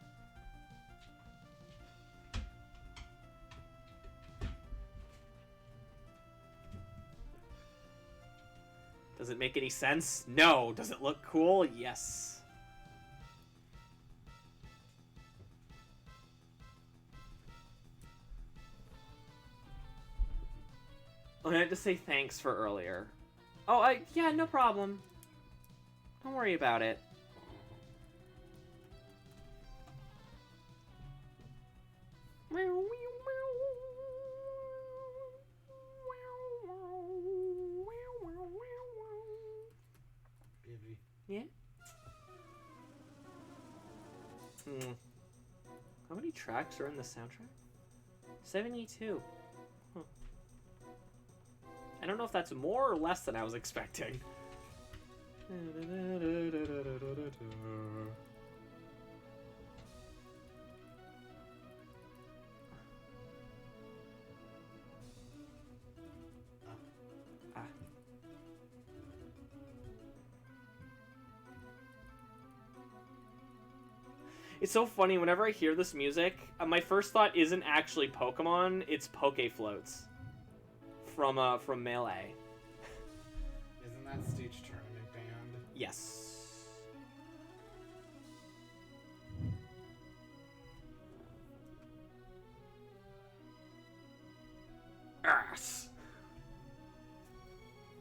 Does it make any sense? No. Does it look cool? Yes. I had to say thanks for earlier. Oh, yeah, no problem. Don't worry about it. Baby. Yeah? How many tracks are in the soundtrack? 72. Huh. I don't know if that's more or less than I was expecting. It's so funny, whenever I hear this music, my first thought isn't actually Pokemon, it's Poke Floats. From Melee. Isn't that stage tournament band? Yes. Ass.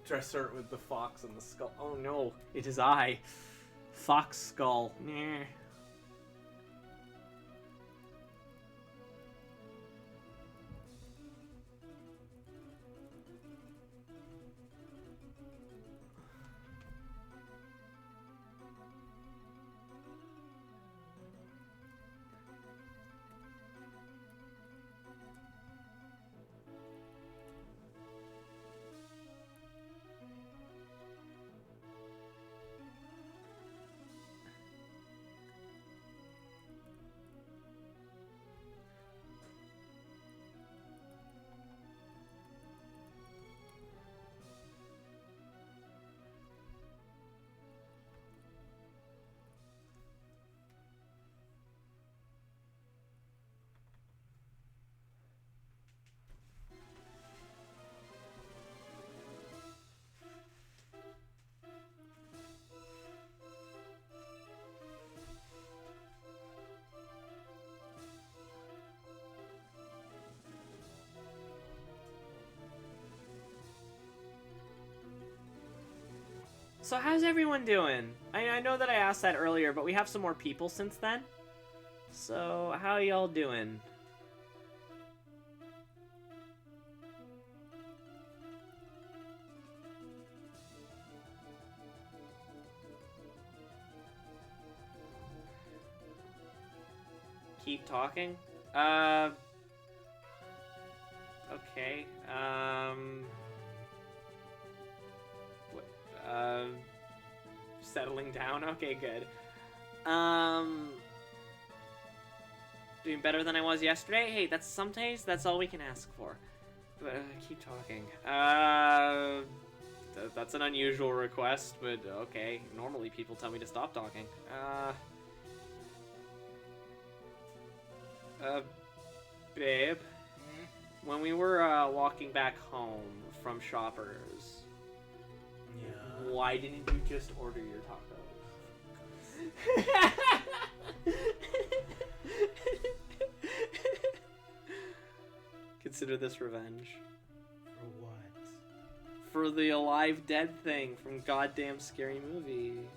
Dresser with the fox and the skull. Oh no, it is I. Fox skull. Nah. So how's everyone doing? I know that I asked that earlier, but we have some more people since then. So, how y'all doing? Keep talking? Okay. Settling down? Okay, good. Doing better than I was yesterday? Hey, that's some days, that's all we can ask for. But, keep talking. That's an unusual request, but okay. Normally people tell me to stop talking. Babe, when we were walking back home from Shoppers, Yeah. why didn't you just order your tacos? Consider this revenge. For what? For the alive dead thing from goddamn Scary Movie.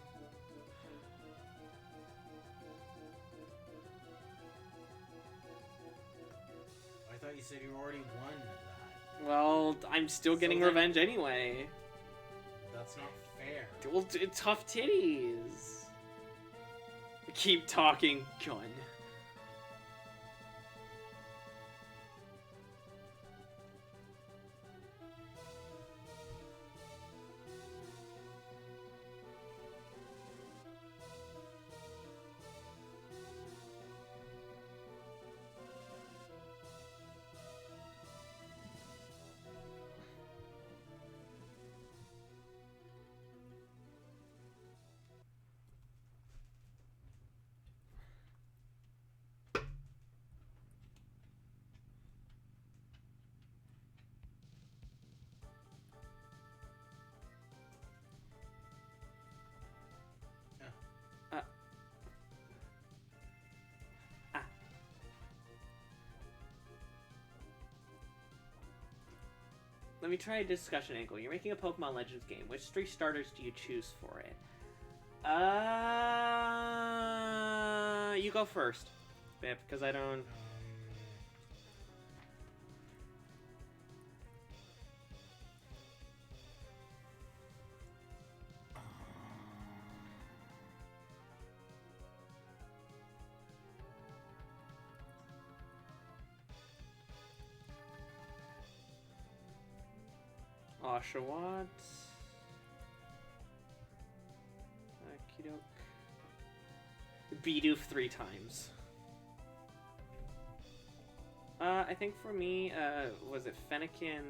I thought you said you already won that. Well, I'm still getting then- revenge anyway. That's not fair. Well, tough titties. Keep talking, gun. Let me try a discussion angle. You're making a Pokemon Legends game. Which 3 starters do you choose for it? You go first, Bip, because I don't... Oshawott. Okey-doke. Bidoof 3 times. I think for me, was it Fennekin,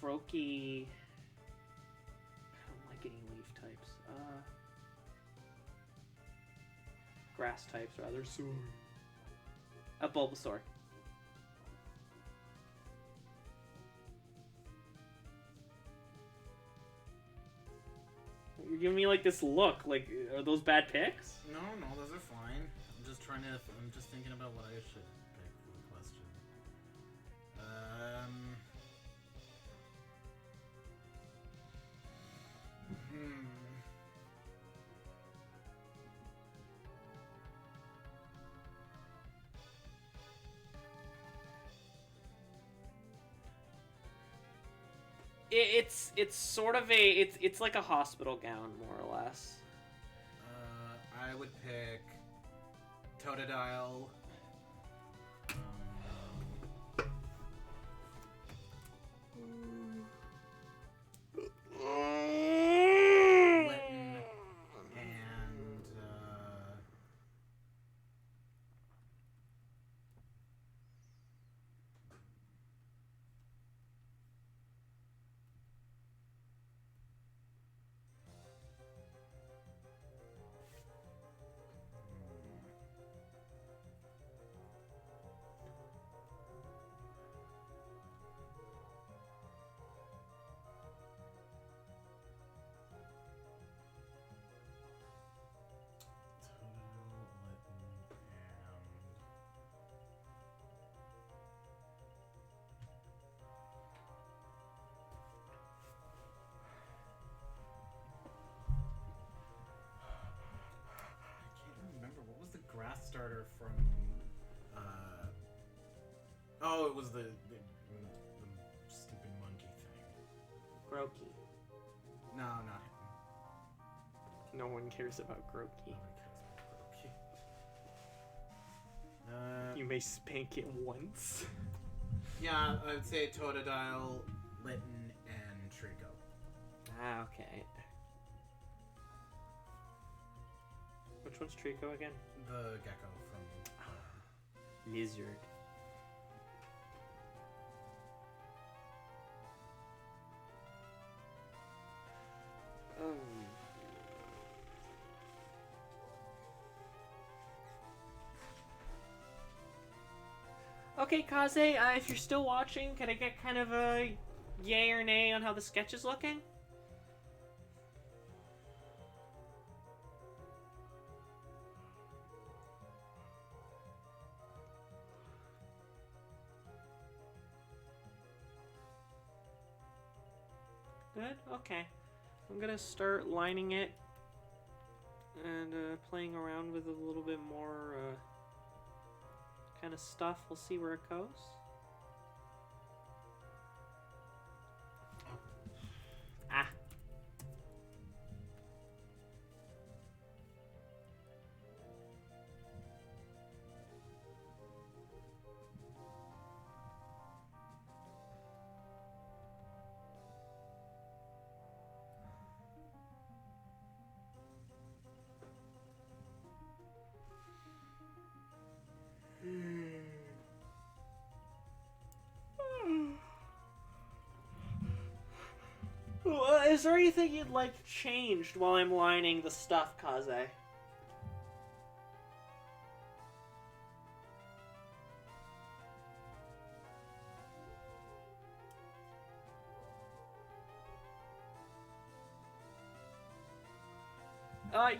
Froakie... I don't like any leaf types. Grass types, rather. Sorry. A Bulbasaur. You're giving me like this look. Like, are those bad picks? No, those are fine. I'm just thinking about what I should pick for the question. It's sort of it's like a hospital gown, more or less. I would pick Totodile. Litten, and was the stupid monkey thing? Groki. No, not him. No one cares about Groki. Nobody cares about Groki. You may spank it once. Yeah, I'd say Totodile, Litten, and Trico. Ah, okay. Which one's Trico again? The gecko from Lizard. Okay, Kaze, if you're still watching, can I get kind of a yay or nay on how the sketch is looking? Good? Okay. I'm gonna start lining it and playing around with a little bit more kind of stuff. We'll see where it goes. Ah. Is there anything you'd like changed while I'm lining the stuff, Kaze?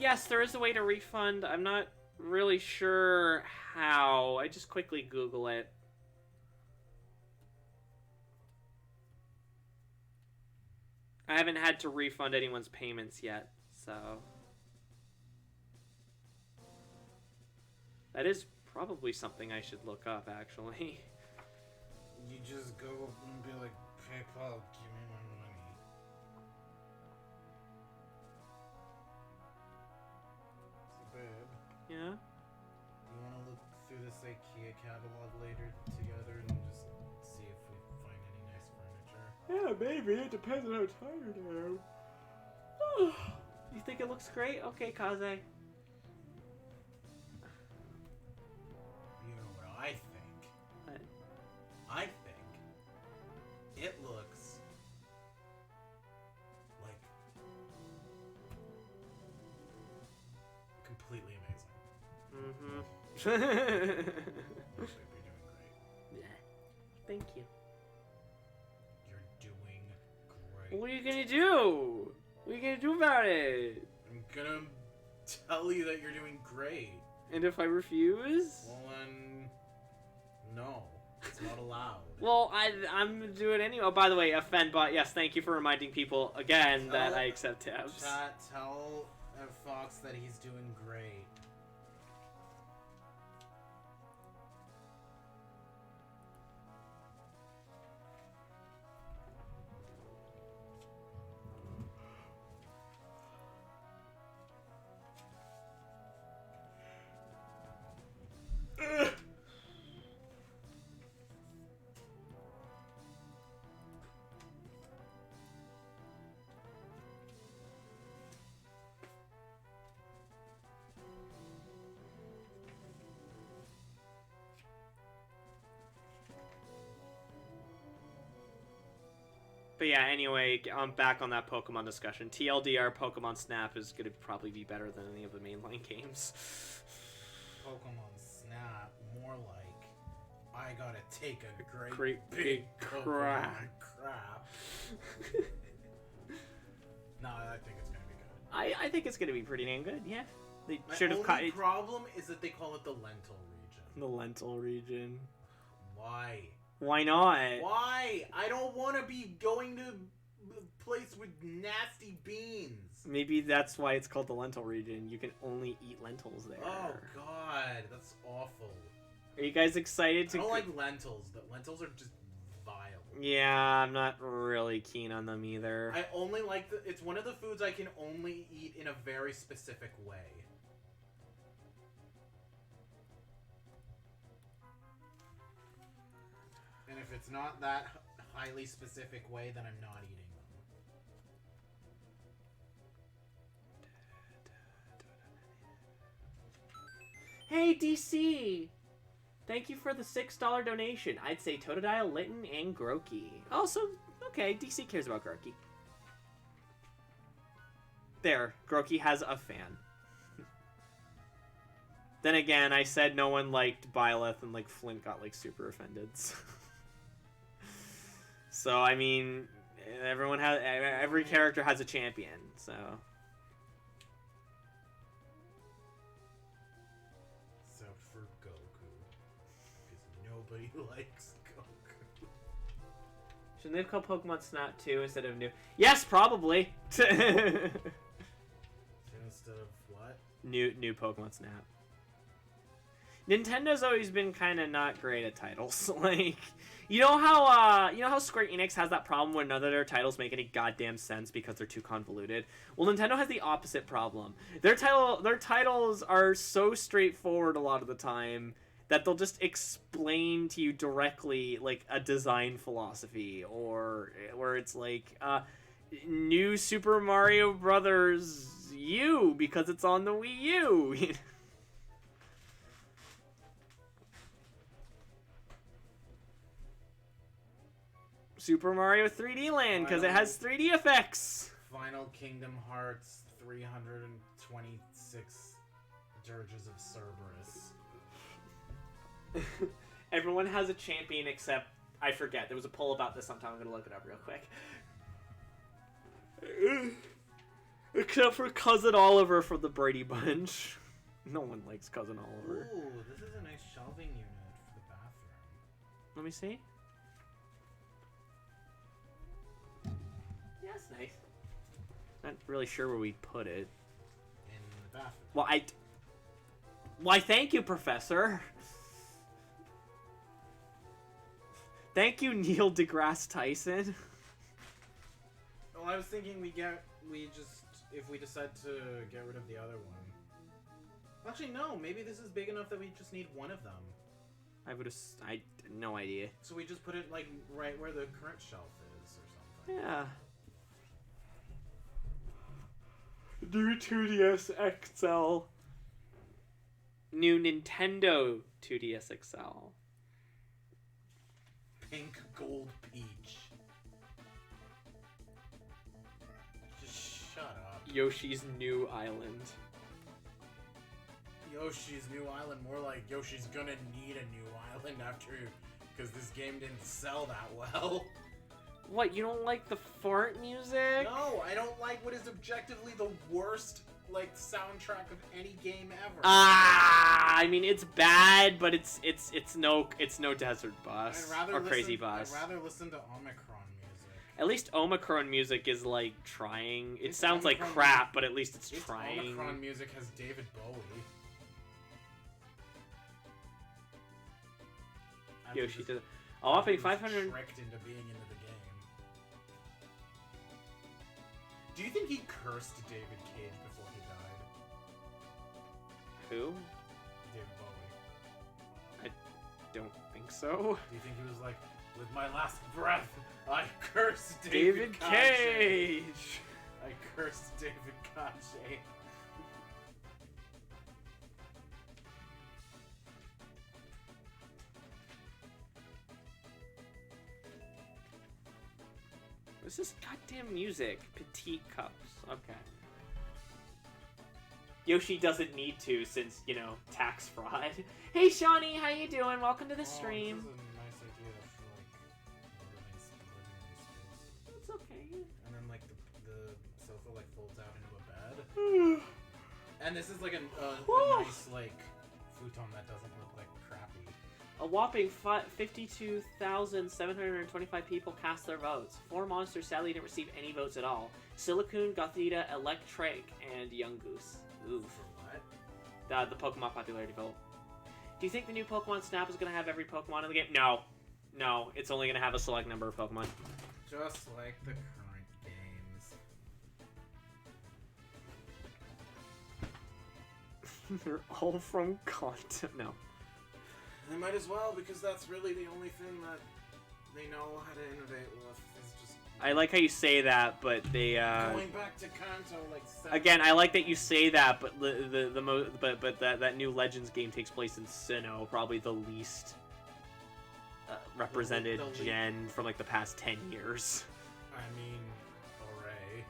Yes, there is a way to refund. I'm not really sure how. I just quickly Google it. I haven't had to refund anyone's payments yet, so... That is probably something I should look up, actually. You just go and be like, PayPal, give me my money. So, babe. Yeah? You want to look through this IKEA catalog later together and just see if we find any nice furniture? Yeah, maybe. It depends on how tired I am. You think it looks great? Okay, Kaze. You know what I think? What? I think it looks like completely amazing. Mm-hmm. Babe, you're doing great. Yeah. Thank you. You're doing great. What are you gonna do? What are you gonna do about it? I'm gonna tell you that you're doing great. And if I refuse? Well, then, no. It's not allowed. Well, I'm gonna do it anyway. Oh, by the way, Fenbot, yes, thank you for reminding people again that I accept tabs. Chat, tell Fox that he's doing great. But yeah, anyway, I'm back on that Pokemon discussion. TLDR, Pokemon Snap is going to probably be better than any of the mainline games. Pokemon Snap, more like, I gotta take a Great big crap. crap. No, I think it's gonna be good. I think it's going to be pretty dang good, yeah. They My should have only caught it. problem is that they call it the Lentil region. The Lentil region. Why? Why not? Why? I don't want to be going to a place with nasty beans. Maybe that's why it's called the Lentil region. You can only eat lentils there. Oh God, that's awful. Are you guys excited I to... don't like lentils. The lentils are just vile. Yeah, I'm not really keen on them either. I only like it's one of the foods I can only eat in a very specific way. And if it's not that highly specific way, then I'm not eating them. Hey, DC! Thank you for the $6 donation. I'd say Totodile, Litten, and Groki. Also, okay, DC cares about Groki. There, Groki has a fan. Then again, I said no one liked Byleth, and like Flint got like super offended. So I mean, every character has a champion. So. Except for Goku, because nobody likes Goku. Shouldn't they have called Pokemon Snap 2 instead of New? Yes, probably. So instead of what? New Pokemon Snap. Nintendo's always been kind of not great at titles. Like, you know how Square Enix has that problem where none of their titles make any goddamn sense because they're too convoluted. Well, Nintendo has the opposite problem. Their titles are so straightforward a lot of the time that they'll just explain to you directly like a design philosophy, or where it's like New Super Mario Brothers U because it's on the Wii U. Super Mario 3D Land because it has 3D effects. Final Kingdom Hearts 326 Dirges of Cerberus. Everyone has a champion except I forget. There was a poll about this sometime. I'm gonna look it up real quick. Except for Cousin Oliver from the Brady Bunch. No one likes Cousin Oliver. Ooh, this is a nice shelving unit for the bathroom. Let me see. Yeah, that's nice. Not really sure where we'd put it. In the bathroom. Why, thank you, Professor. Thank you, Neil deGrasse Tyson. Well, I was thinking if we decide to get rid of the other one. Actually, no, maybe this is big enough that we just need one of them. I had no idea. So we just put it, like, right where the current shelf is, or something. Yeah. New 2DS XL. New Nintendo 2DS XL. Pink Gold Peach. Just shut up. Yoshi's New Island. Yoshi's New Island, more like Yoshi's gonna need a new island because this game didn't sell that well. What, you don't like the fart music? No, I don't like what is objectively the worst, like, soundtrack of any game ever. I mean, it's bad, but it's no Desert Bus or Crazy Bus. I'd rather listen to Omicron music. At least Omicron music is like trying. It sounds like crap, but at least it's trying. Omicron music has David Bowie. Yoshi does. Oh, I'll pay 500. Tricked into being into the game. Do you think he cursed David Cage before he died? Who? David Bowie. I don't think so. Do you think he was like, with my last breath, I curse David Cage. Cage. I curse David Cage. What's this goddamn music? Petite cups. Okay. Yoshi doesn't need to since, you know, tax fraud. Hey, Shawnee, how you doing? Welcome to the stream. This is a nice idea for, like, It's okay. and then, like, the sofa, like, folds out into a bed. And this is, like, a nice, like, futon that doesn't look, like, crappy. A whopping 52,725 people cast their votes. 4 monsters sadly didn't receive any votes at all. Silicune, Gothita, Electric, and Young Goose. Ooh. For what? The Pokemon popularity vote. Do you think the new Pokemon Snap is going to have every Pokemon in the game? No. No, it's only going to have a select number of Pokemon. Just like the current games. They're all from content. No. They might as well, because that's really the only thing that they know how to innovate with. Is just I like how you say that, but they going back to Kanto like 7 again, I like that you say that, but that new Legends game takes place in Sinnoh, probably the least represented The gen from like the past 10 years. I mean, Oray.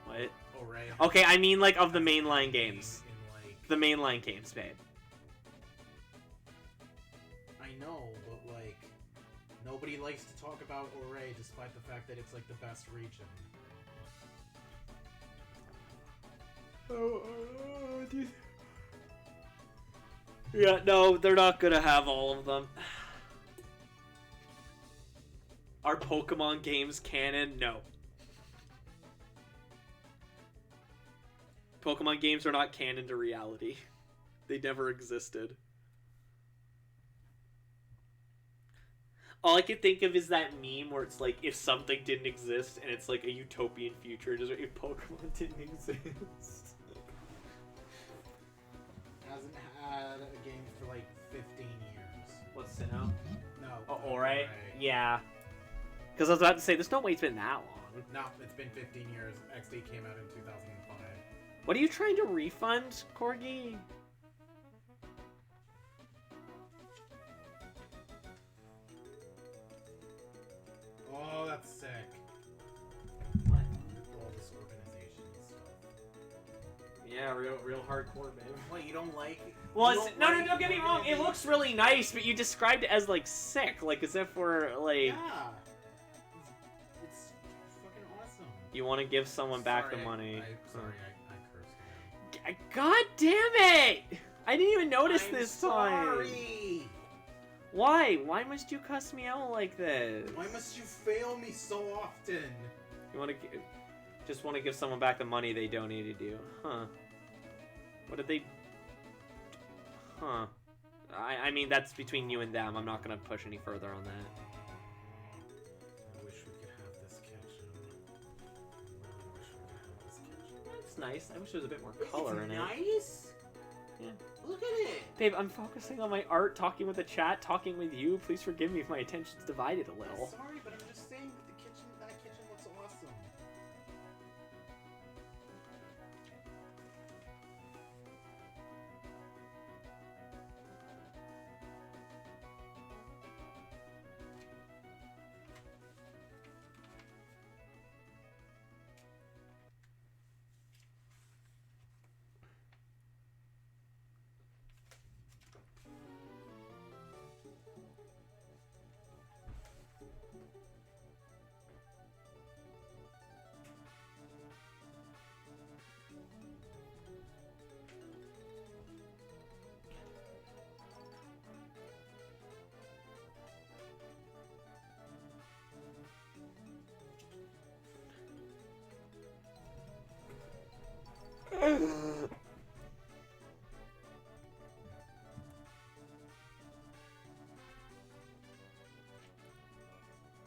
What? Oray. Okay, I mean like of the has a mainline game games. in, like, The mainline games, babe. I know, but like nobody likes to talk about Oray, despite the fact that it's like the best region. Yeah, no, they're not gonna have all of them. Are Pokemon games canon? No. Pokemon games are not canon to reality. They never existed. All I can think of is that meme where it's like, if something didn't exist, and it's like a utopian future, just if Pokemon didn't exist. Hasn't had a game for like 15 years. What's Sinnoh? No. Oh, Oray? Yeah. Because I was about to say, there's no way it's been that long. No, it's been 15 years. XD came out in 2005. What are you trying to refund, Corgi? Oh, that's sick. What? All this organization stuff. Yeah, real hardcore, babe. What, you don't like? Well, you it's, don't no, like don't get me wrong. It looks really nice, but you described it as like sick, like as if we're like. Yeah. It's fucking awesome. You want to give someone back the money. Sorry, I cursed again. God damn it! I didn't even notice I'm this time. Sorry. Why? Why must you cuss me out like this? Why must you fail me so often? You want to just want to give someone back the money they donated you, huh? What did they? Huh? I mean that's between you and them. I'm not gonna push any further on that. I wish we could have this kitchen. I really wish we could have this kitchen. That's nice. I wish there was a bit more color in it. Nice. Yeah. Look at it. Babe, I'm focusing on my art, talking with the chat, talking with you. Please forgive me if my attention's divided a little. Sorry, but I'm just saying that the kitchen, that kitchen looks awesome.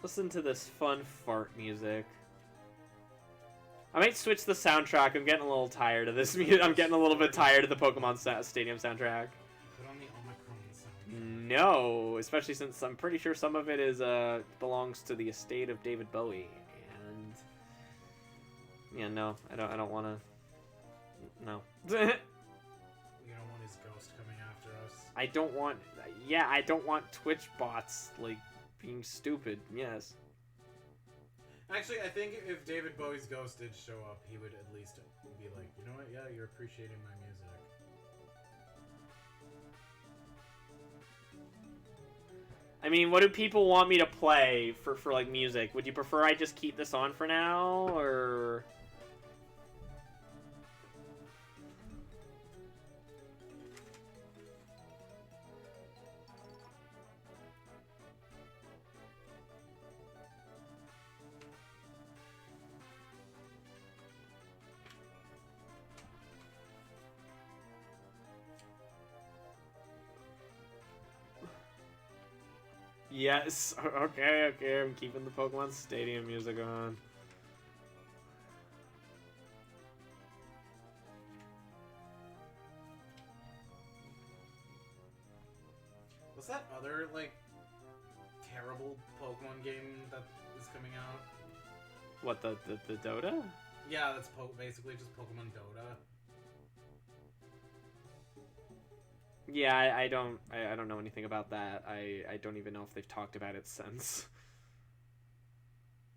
Listen to this fun fart music. I might switch the soundtrack. I'm getting a little tired of this music. I'm getting a little bit tired of the Pokemon Stadium soundtrack. Put on the Omicron sound. No, especially since I'm pretty sure some of it is belongs to the estate of David Bowie, and yeah, no, I don't want to. No. You don't want his ghost coming after us. I don't want. Yeah, I don't want Twitch bots like being stupid. Yes. Actually, I think if David Bowie's ghost did show up, he would at least be like, you know what? Yeah, you're appreciating my music. I mean, what do people want me to play for like music? Would you prefer I just keep this on for now, or? Yes. Okay. Okay. I'm keeping the Pokemon Stadium music on. What's that other, like, terrible Pokemon game that is coming out? What, the Dota? Yeah, that's basically just Pokemon Dota. Yeah, I don't know anything about that. I don't even know if they've talked about it since.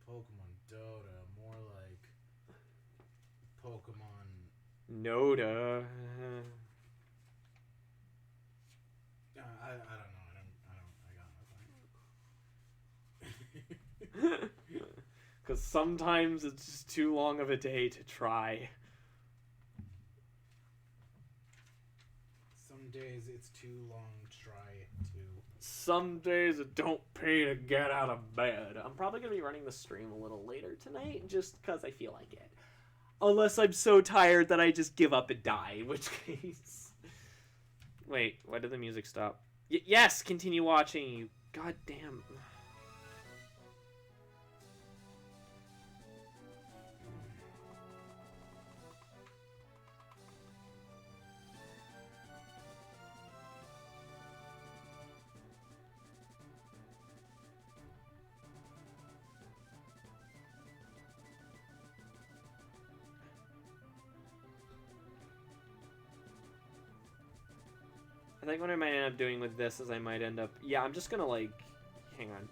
Pokemon Dota, more like Pokemon Noda. I don't know. I got nothing. Because sometimes it's just too long of a day to try. Some days it's too long to try to. Some days it don't pay to get out of bed. I'm probably going to be running the stream a little later tonight, just because I feel like it. Unless I'm so tired that I just give up and die, in which case... Wait, why did the music stop? Yes, continue watching, you goddamn... I think what I might end up doing with this is I might end up... Yeah, I'm just gonna, like... Hang on.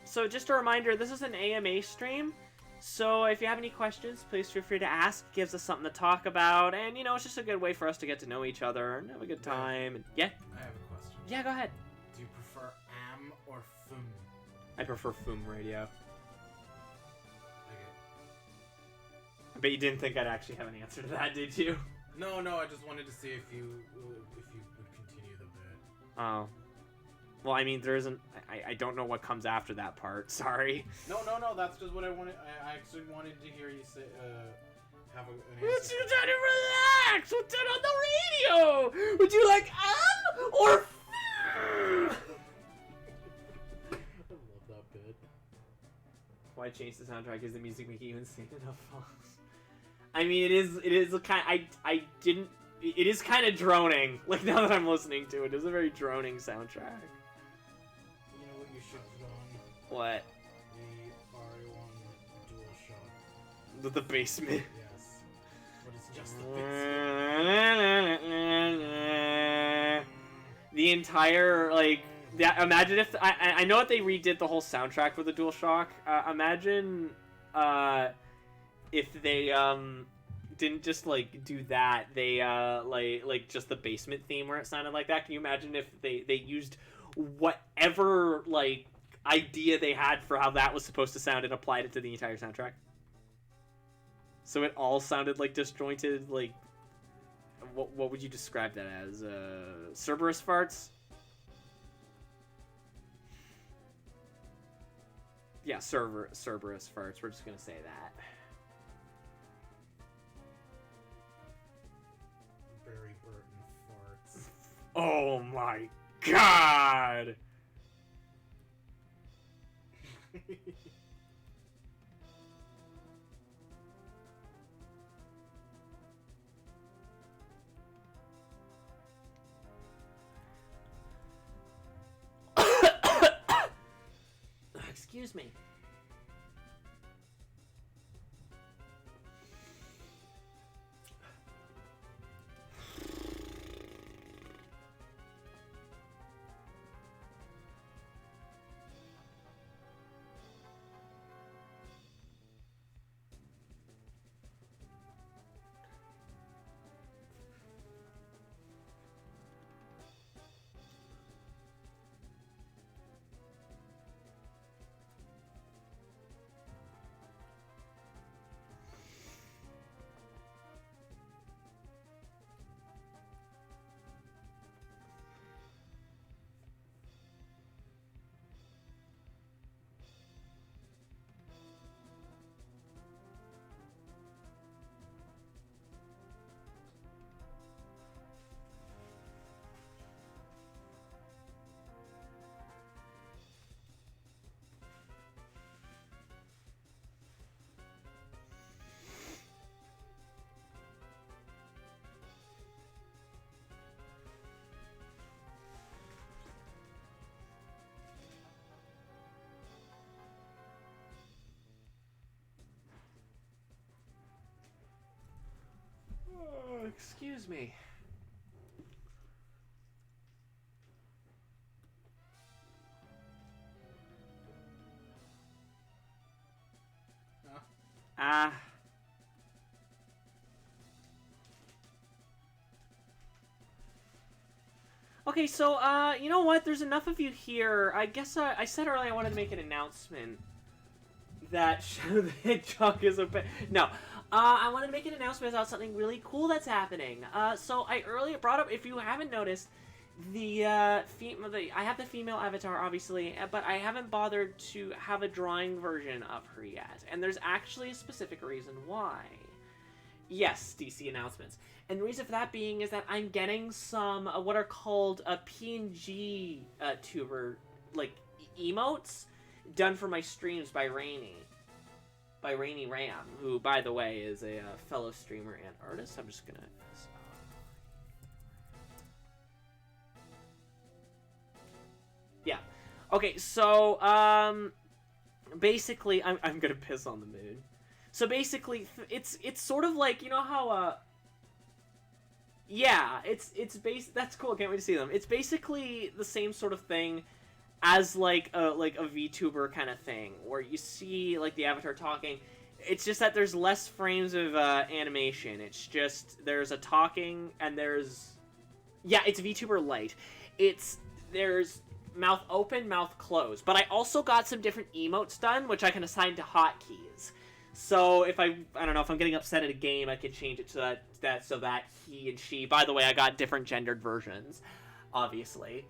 So just a reminder, this is an AMA stream, so if you have any questions, please feel free to ask. It gives us something to talk about, and, you know, it's just a good way for us to get to know each other and have a good time. And, yeah? I have a question. Yeah, go ahead. Do you prefer AM or FUM? I prefer FUM radio. Okay. I bet you didn't think I'd actually have an answer to that, did you? No, I just wanted to see if you would continue the bit. Oh. Well, I mean, there isn't... I don't know what comes after that part. Sorry. No, that's just what I wanted. I actually wanted to hear you say, have an Would answer. you try to relax? We'll turn on the radio! Would you like or I love that bit. Why change the soundtrack? Is the music making you insane enough? I mean, it is a kind... It is kind of droning. Like, now that I'm listening to it, it's a very droning soundtrack. You know what you should put on? What? The RA1 DualShock. The basement. Yes. But it's just the basement. The entire, like... imagine if... I know that they redid the whole soundtrack for the DualShock. Imagine if they didn't just like do that. They like just the basement theme where it sounded like that. Can you imagine if they used whatever like idea they had for how that was supposed to sound and applied it to the entire soundtrack? So it all sounded like disjointed, like... What would you describe that as? Cerberus farts? Yeah, Cerberus farts. We're just gonna say that. Barry Burton farts. Oh my god! Excuse me. excuse me. Ah. Okay, so, you know what? There's enough of you here. I guess I said earlier I wanted to make an announcement that Shadow the Hedgehog is a pet. No. I wanted to make an announcement about something really cool that's happening. So I earlier brought up, if you haven't noticed, I have the female avatar, obviously, but I haven't bothered to have a drawing version of her yet. And there's actually a specific reason why. Yes, DC announcements. And the reason for that being is that I'm getting some, what are called PNG tuber, like, emotes done for my streams by Rainy. By Rainy Ram, who, by the way, is a fellow streamer and artist. I'm just gonna... Yeah. Okay, so, basically, I'm gonna piss on the moon. So basically, it's sort of like, you know how, yeah, that's cool, can't wait to see them. It's basically the same sort of thing as, like a VTuber kind of thing, where you see, like, the avatar talking. It's just that there's less frames of, animation. It's just, there's a talking, and there's... Yeah, it's VTuber Lite. There's mouth open, mouth closed. But I also got some different emotes done, which I can assign to hotkeys. So if I don't know, if I'm getting upset at a game, I can change it to so that he and she... By the way, I got different gendered versions, obviously.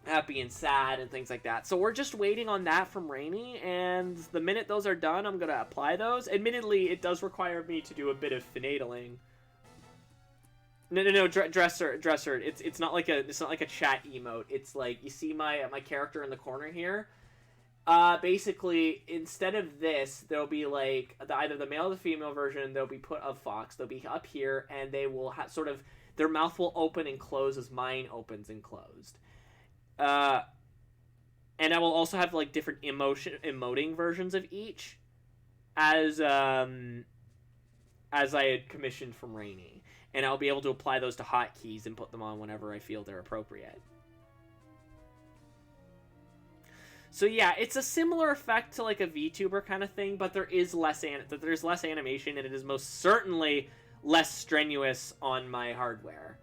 Happy and sad and things like that. So we're just waiting on that from Rainy, and the minute those are done, I'm going to apply those. Admittedly, it does require me to do a bit of finagling. No, dresser. It's not like a chat emote. It's like, you see my character in the corner here? Basically, instead of this, there'll be, like, either the male or the female version, they'll be put of Fox. They'll be up here, and they will sort of... Their mouth will open and close as mine opens and closed. And I will also have, like, different emoting versions of each, as I had commissioned from Rainy. And I'll be able to apply those to hotkeys and put them on whenever I feel they're appropriate. So yeah, it's a similar effect to like a VTuber kind of thing, but there's less animation, and it is most certainly less strenuous on my hardware.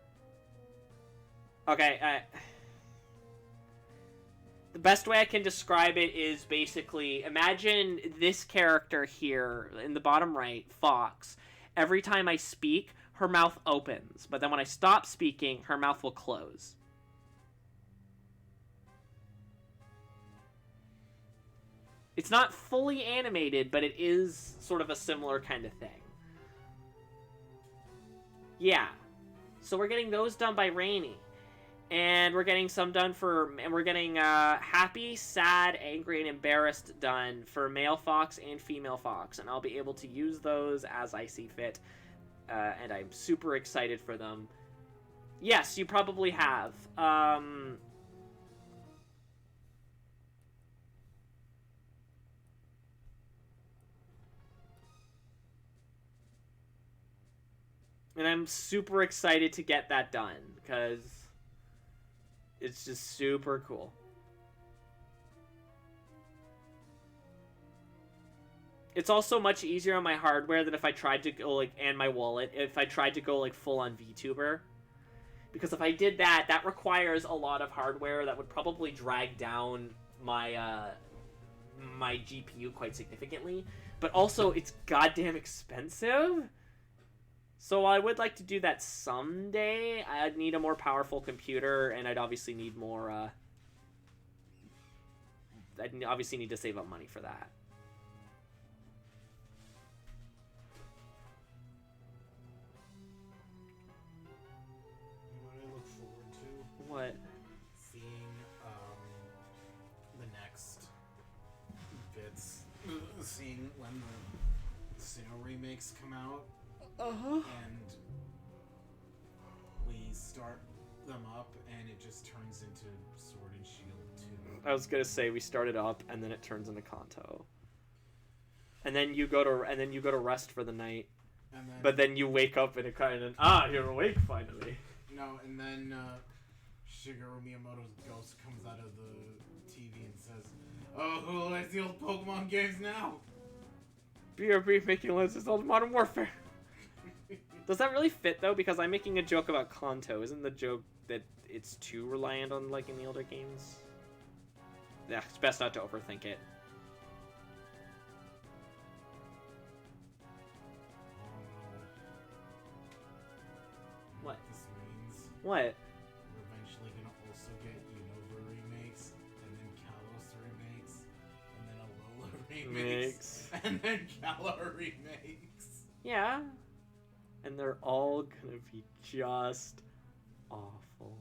Okay, the best way I can describe it is basically, imagine this character here in the bottom right, Fox. Every time I speak, her mouth opens, but then when I stop speaking, her mouth will close. It's not fully animated, but it is sort of a similar kind of thing. Yeah. So we're getting those done by Rainy. And we're getting some done and we're getting happy, sad, angry, and embarrassed done for male Fox and female Fox. And I'll be able to use those as I see fit. And I'm super excited for them. Yes, you probably have. And I'm super excited to get that done, because it's just super cool. It's also much easier on my hardware than if I tried to go, like, and my wallet, if I tried to go, like, full-on VTuber. Because if I did that, that requires a lot of hardware that would probably drag down my, my GPU quite significantly. But also, it's goddamn expensive. So I would like to do that someday. I'd need a more powerful computer, and I'd obviously need more, I'd obviously need to save up money for that. What I look forward to? What? Seeing, the next bits. Seeing when the Sinnoh remakes come out. Uh-huh. And we start them up, and it just turns into Sword and Shield 2. I was gonna say we started up, and then it turns into Kanto. And then you go to rest for the night. And then, But then you wake up and it kind of you're awake finally. no, and then Shigeru Miyamoto's ghost comes out of the TV and says, "Oh, who likes the old Pokemon games now?" BRB making lenses old Modern Warfare. Does that really fit though? Because I'm making a joke about Kanto. Isn't the joke that it's too reliant on like in the older games? Yeah, it's best not to overthink it. What? This means What? we're eventually gonna also get Unova remakes, and then Kalos remakes, and then Alola remakes, and then Galar remakes. Yeah. And they're all gonna be just awful.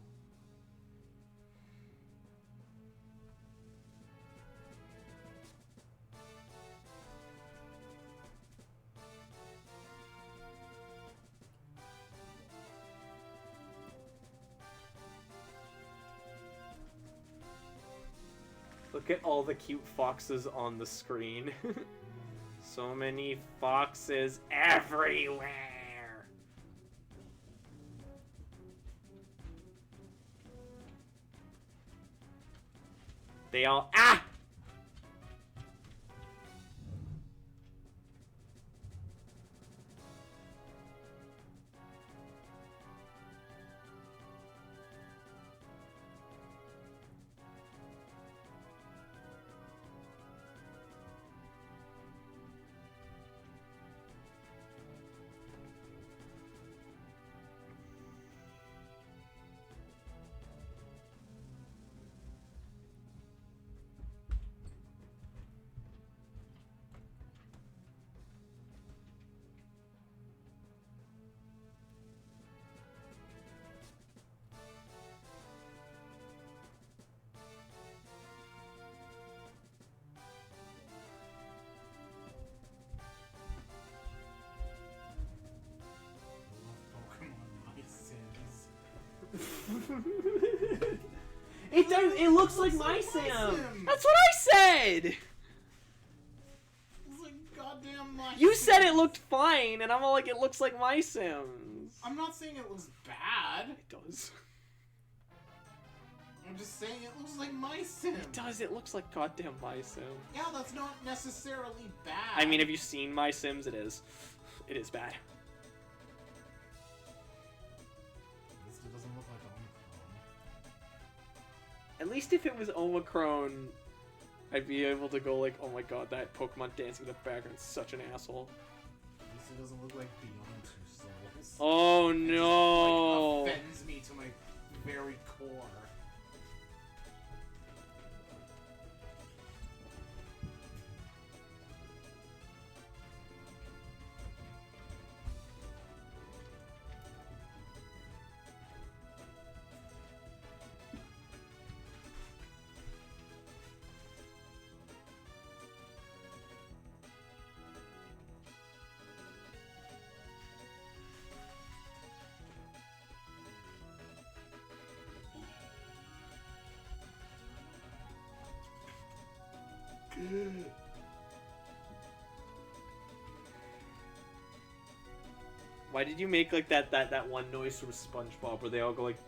Look at all the cute foxes on the screen. So many foxes everywhere. They all It does. It looks like my Sim. That's what I said. It's like goddamn my You Sim. said it looked fine, and I'm all like, it looks like my Sims. I'm not saying it looks bad. It does. I'm just saying it looks like my Sim. It does. It looks like goddamn my Sim. Yeah, that's not necessarily bad. I mean, have you seen my Sims? It is. It is bad. At least it doesn't look like Omicron. At least if it was Omicron, I'd be able to go like, oh my god, that Pokemon dancing in the background is such an asshole. At least it doesn't look like Beyond Two Souls. Oh It no! just, like, offends me to my very core. Why did you make like that one noise from SpongeBob where they all go like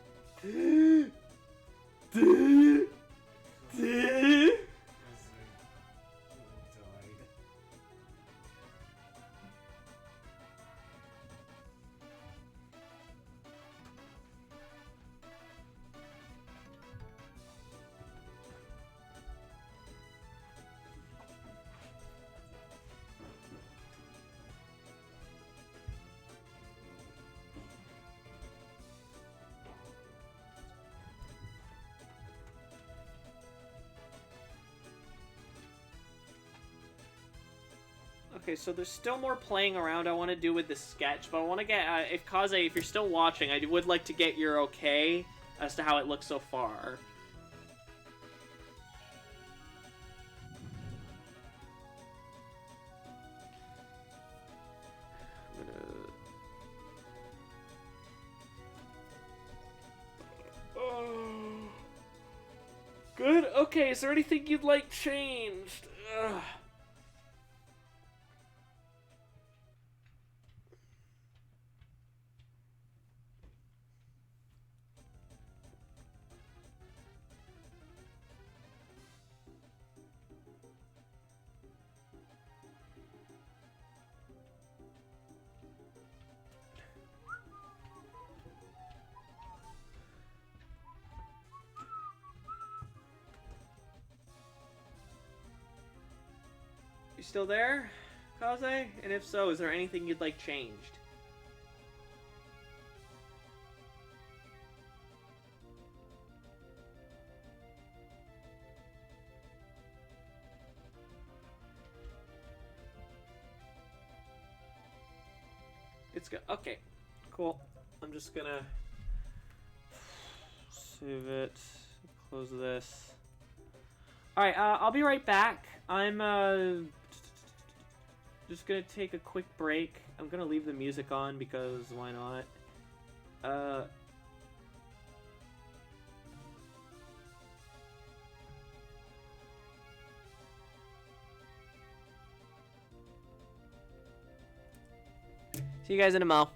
Okay, so there's still more playing around I want to do with this sketch, but I want to get, if Kaze, if you're still watching, I would like to get your okay as to how it looks so far. Good? Okay, is there anything you'd like changed? Ugh. still there, Kaze? And if so, is there anything you'd like changed? It's good. Okay, cool. I'm just gonna save it. Close this. All right, I'll be right back. I'm just gonna take a quick break. I'm gonna leave the music on because why not? See you guys in a mo.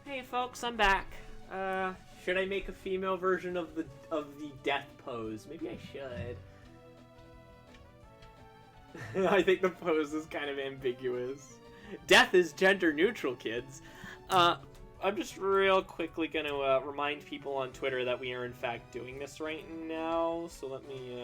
Hey folks, I'm back. Should I make a female version of the death pose? Maybe I should. I think the pose is kind of ambiguous. Death is gender neutral, kids. I'm just real quickly gonna remind people on Twitter that we are in fact doing this right now. So let me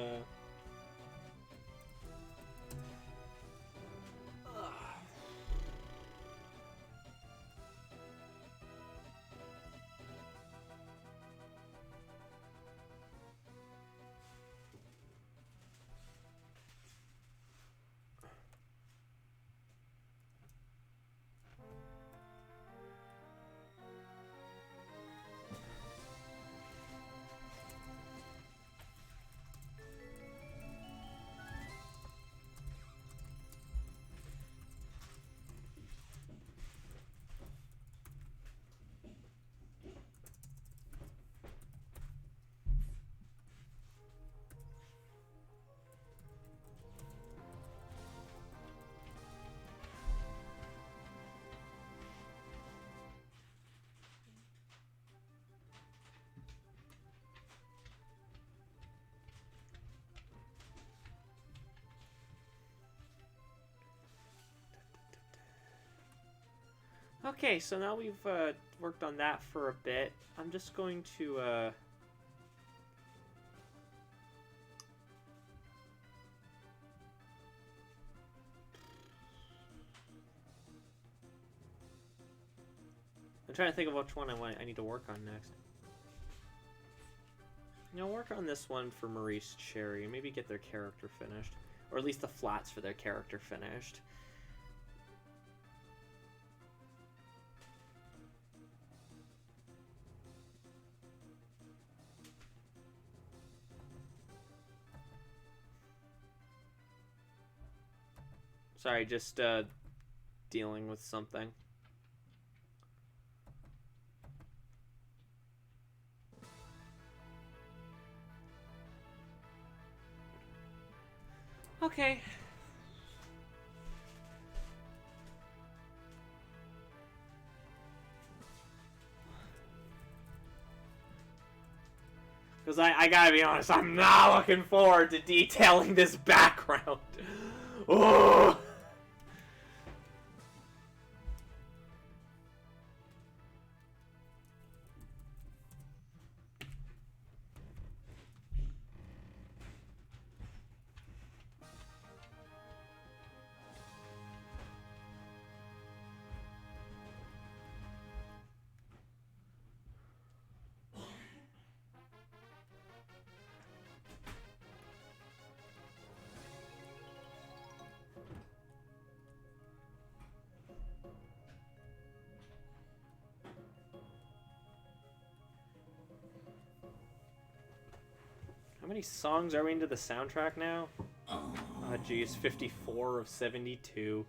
Okay, so now we've worked on that for a bit. I'm just going to I'm trying to think of which one I need to work on next. You know, work on this one for Maurice Cherry. Maybe get their character finished. Or at least the flats for their character finished. Sorry, just dealing with something. Okay. Because I gotta be honest, I'm not looking forward to detailing this background. Oh! How many songs are we into the soundtrack now? Oh, geez, 54 of 72.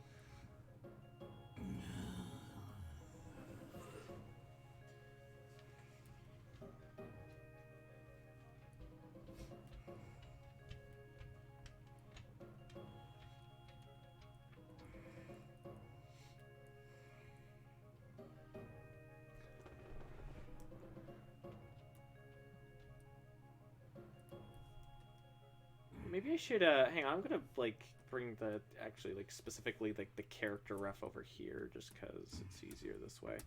Maybe I should, hang on, I'm gonna, like, bring the, actually, like, specifically, like, the character ref over here, just because it's easier this way.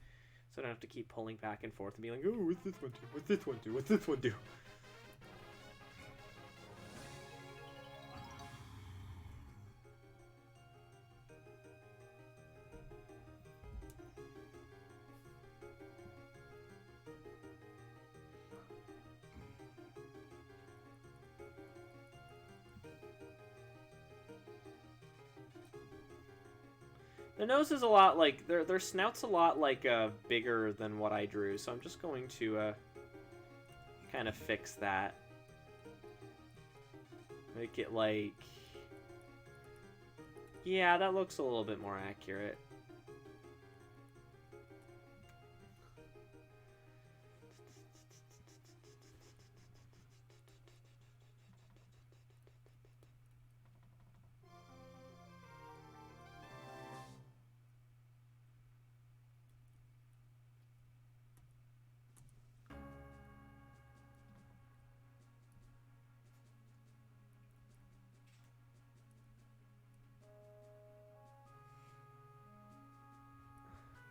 So I don't have to keep pulling back and forth and be like, oh, what's this one do? What's this one do? What's this one do? Their nose is a lot like, their snout's a lot like bigger than what I drew, so I'm just going to kind of fix that. Make it like, yeah, that looks a little bit more accurate.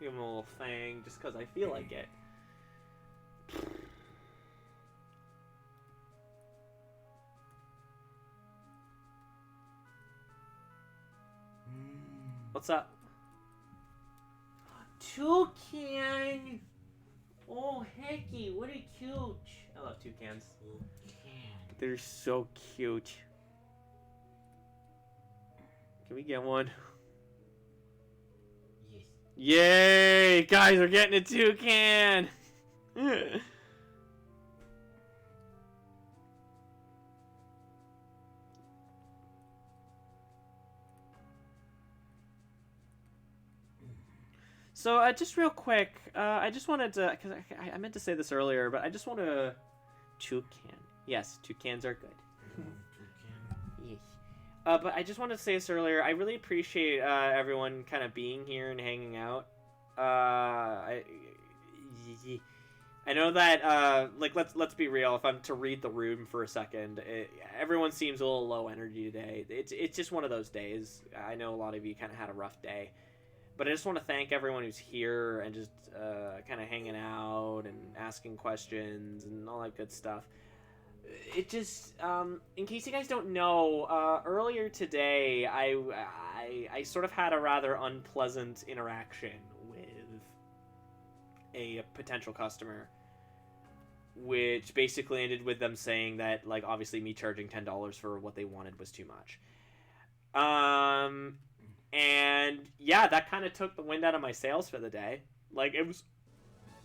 Give him a little thing, just because I feel like it. What's up? Toucan! Oh, hecky, what a cute. I love toucans. They're so cute. Can we get one? Yes. Yay! Guys, we're getting a toucan! So, just real quick, I just wanted to, because I meant to say this earlier, but I just want to... Toucan. Yes, toucans are good. Yes. But I just wanted to say this earlier, I really appreciate everyone kind of being here and hanging out. I know that, like, let's be real, if I'm to read the room for a second, everyone seems a little low energy today. It's just one of those days. I know a lot of you kind of had a rough day. But I just want to thank everyone who's here and just kind of hanging out and asking questions and all that good stuff. It just, in case you guys don't know, earlier today I sort of had a rather unpleasant interaction with a potential customer, which basically ended with them saying that, like, obviously me charging $10 for what they wanted was too much. And yeah, that kind of took the wind out of my sails for the day. Like, it was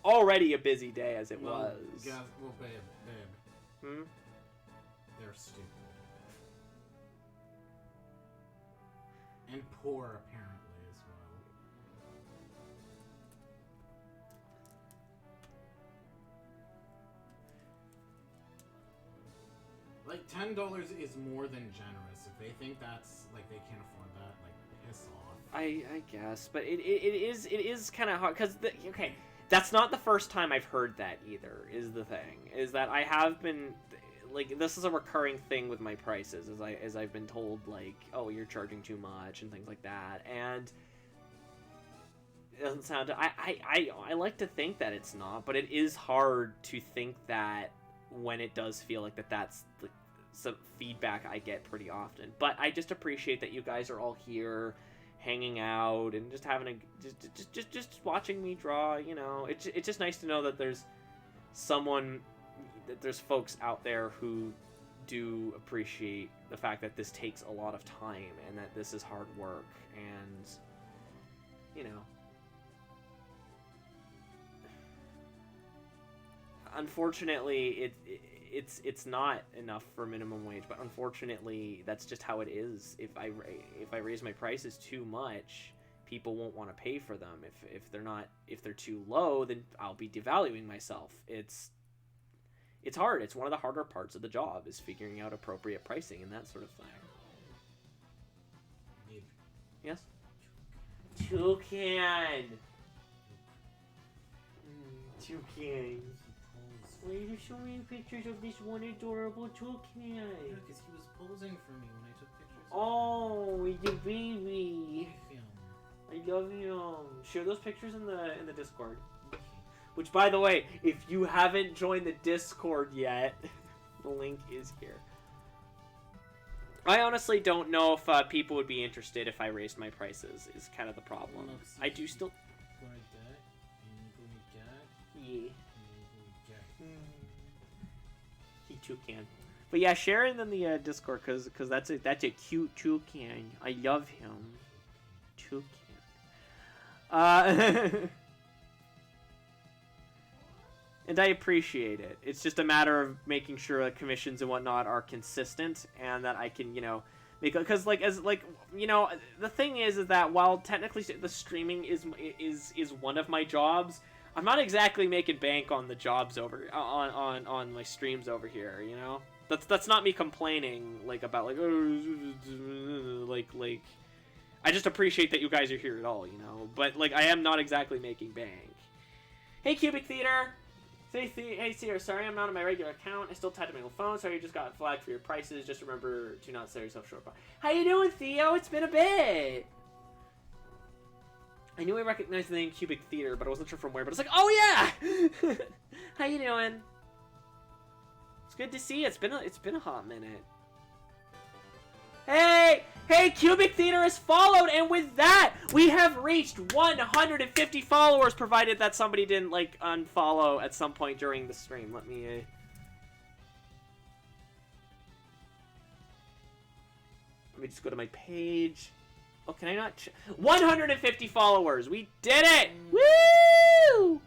already a busy day as it was. Guys, well, babe. Hmm? They're stupid. And poor, apparently, as well. Like, $10 is more than generous. If they think that's, like, they can't afford that, like, piss off. I guess, but it is kind of hard, because, okay, that's not the first time I've heard that either, is the thing. Is that I have been, like, this is a recurring thing with my prices, as I've been told, like, oh, you're charging too much, and things like that, and it doesn't sound, I like to think that it's not, but it is hard to think that when it does feel like that's like, some feedback I get pretty often. But I just appreciate that you guys are all here, hanging out, and just having a just watching me draw. You know, it's just nice to know that there's folks out there who do appreciate the fact that this takes a lot of time and that this is hard work, and you know, unfortunately it's not enough for minimum wage, but unfortunately that's just how it is. If I raise my prices too much, people won't want to pay for them. If they're too low, then I'll be devaluing myself. It's hard. It's one of the harder parts of the job, is figuring out appropriate pricing and that sort of thing. Yes? Toucan! Toucan. Why are you showing me pictures of this one adorable toucan? Yeah, because he was posing for me when I took pictures of Oh, he's a baby. him. I love him. Share those pictures in the Discord. Which, by the way, if you haven't joined the Discord yet, the link is here. I honestly don't know if people would be interested if I raised my prices, is kind of the problem. I do still... Yeah. He toucan. But yeah, share it in the Discord, because that's a cute toucan. I love him. Toucan. And I appreciate it. It's just a matter of making sure that commissions and whatnot are consistent, and that I can, you know, make, because the thing is that while technically the streaming is one of my jobs, I'm not exactly making bank on the jobs over on my streams over here, you know. That's not me complaining about I just appreciate that you guys are here at all, you know. But I am not exactly making bank. Hey, Cubic Theater. Hey, Theater. Sorry, I'm not on my regular account. I still tied to my old phone. Sorry, you just got flagged for your prices. Just remember to not sell yourself short. How you doing, Theo? It's been a bit. I knew I recognized the name Cubic Theater, but I wasn't sure from where. But it's like, oh yeah! How you doing? It's good to see you. It's been a hot minute. Hey! Hey, Cubic Theater is followed, and with that, we have reached 150 followers, provided that somebody didn't, like, unfollow at some point during the stream. Let me just go to my page. Oh, can I not? 150 followers! We did it! Woo!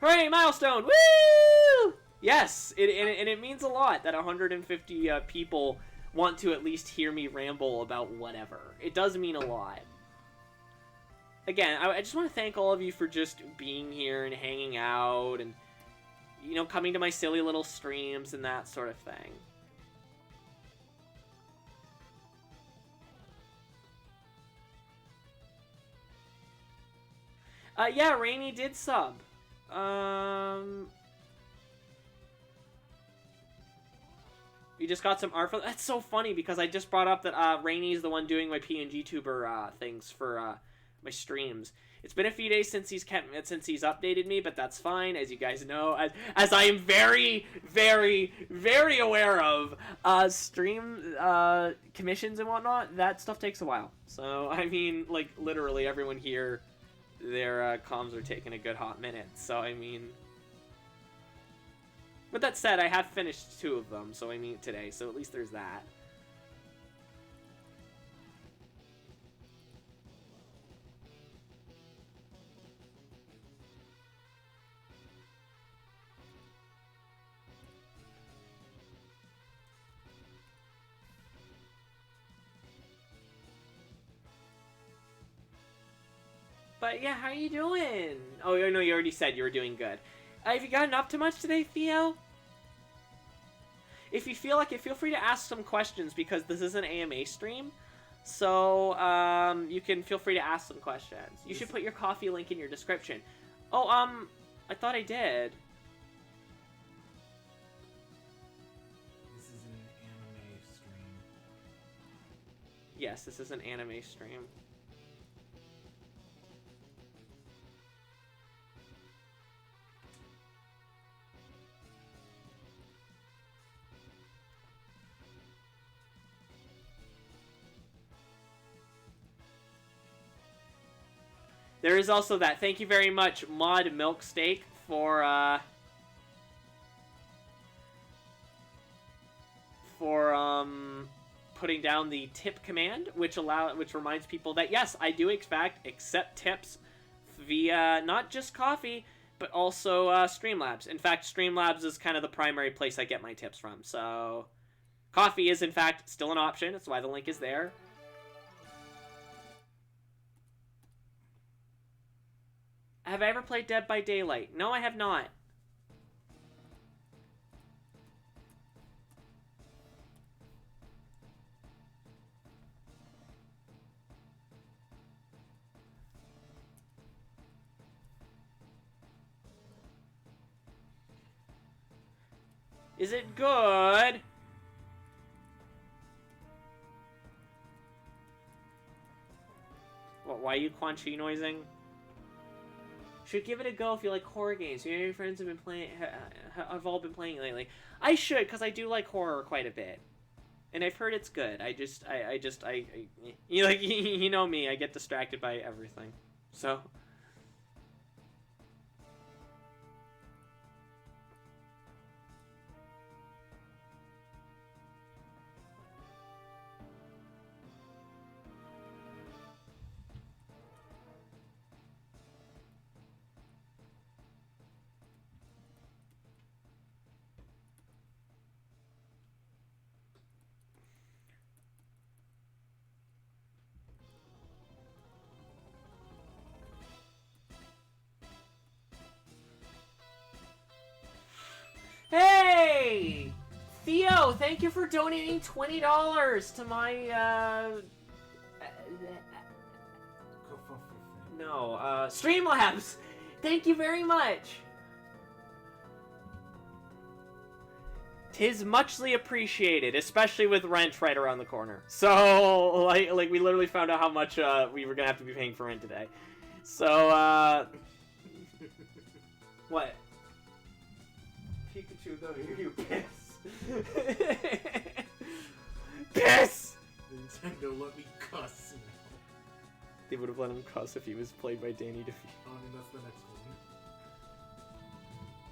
Hooray, milestone! Woo! Yes, and it means a lot that 150 people want to at least hear me ramble about whatever. It does mean a lot. Again, I just want to thank all of you for just being here and hanging out and, you know, coming to my silly little streams and that sort of thing. Yeah, Rainy did sub. You just got some art for that's so funny because I just brought up that Rainy's the one doing my PNG tuber things for my streams. It's been a few days since he's updated me, but that's fine, as you guys know, as I am very, very, very aware of stream commissions and whatnot. That stuff takes a while. So I mean, like literally everyone here, their comms are taking a good hot minute. So I mean, with that said, I have finished 2 of them. So I mean today. So at least there's that. But yeah, how are you doing? Oh, no, you already said you were doing good. Have you gotten up to much today, Theo? If you feel like it, feel free to ask some questions because this is an AMA stream. So, you can feel free to ask some questions. You should put your coffee link in your description. Oh, I thought I did. This is an anime stream. Yes, this is an anime stream. There is also that. Thank you very much, Mod Milksteak, for putting down the tip command, which reminds people that yes, I do accept tips via not just coffee, but also Streamlabs. In fact, Streamlabs is kind of the primary place I get my tips from. So, coffee is in fact still an option. That's why the link is there. Have I ever played Dead by Daylight? No, I have not. Is it good? What, why are you Quan Chi noising? Should give it a go if you like horror games. Your friends have been playing, have all been playing lately. I should, because I do like horror quite a bit, and I've heard it's good. You like, you know me. I get distracted by everything, so. Hey! Theo, thank you for donating $20 to my, Streamlabs! Thank you very much! 'Tis muchly appreciated, especially with rent right around the corner. So, like we literally found out how much we were gonna have to be paying for rent today. So, what? Pikachu, though, you piss. Piss! Nintendo, let me cuss now. They would have let him cuss if he was played by Danny DeVito. I mean, that's the next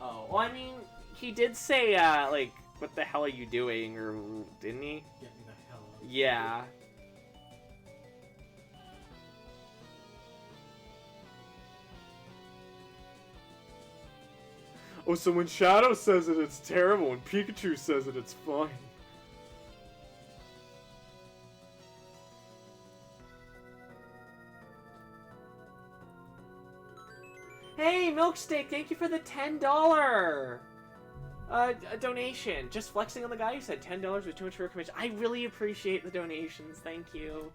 one. Oh, well, I mean, he did say, like, what the hell are you doing, or didn't he? Get me the hell out. Yeah. Oh, so when Shadow says it, it's terrible. When Pikachu says it, it's fine. Hey, Milksteak, thank you for the $10 donation. Just flexing on the guy who said $10 was too much for a commission. I really appreciate the donations. Thank you.